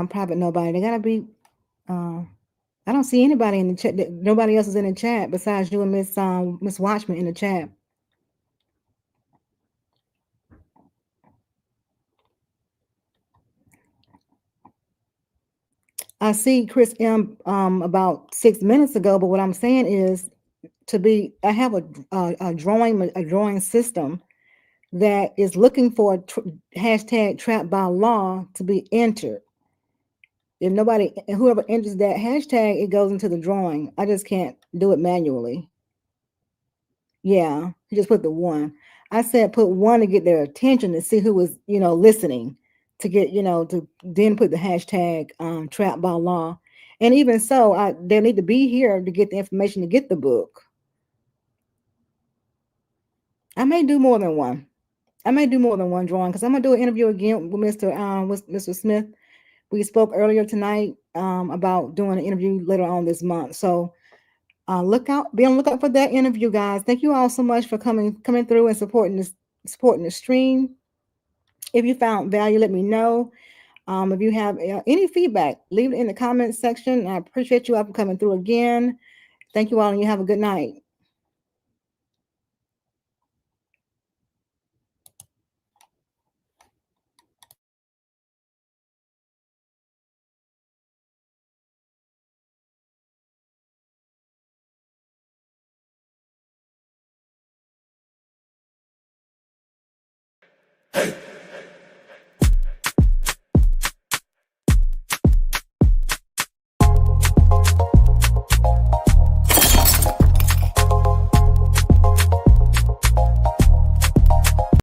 Private nobody. They gotta be. I don't see anybody in the chat. Nobody else is in the chat besides you and Miss Watchman in the chat. I see Chris M. About 6 minutes ago, but what I'm saying is I have a drawing system that is looking for hashtag trap by law to be entered. If whoever enters that hashtag, it goes into the drawing. I just can't do it manually. Yeah, you just put the one. I said put one to get their attention to see who was, listening, to get, to then put the hashtag trap by law. And even so, they need to be here to get the information to get the book. I may do more than one. Drawing because I'm gonna do an interview again with Mr. Smith. We spoke earlier tonight about doing an interview later on this month. So be on the lookout for that interview, guys. Thank you all so much for coming through and supporting the stream. If you found value, let me know. If you have any feedback, leave it in the comments section. I appreciate you all for coming through again. Thank you all, and you have a good night. Hey!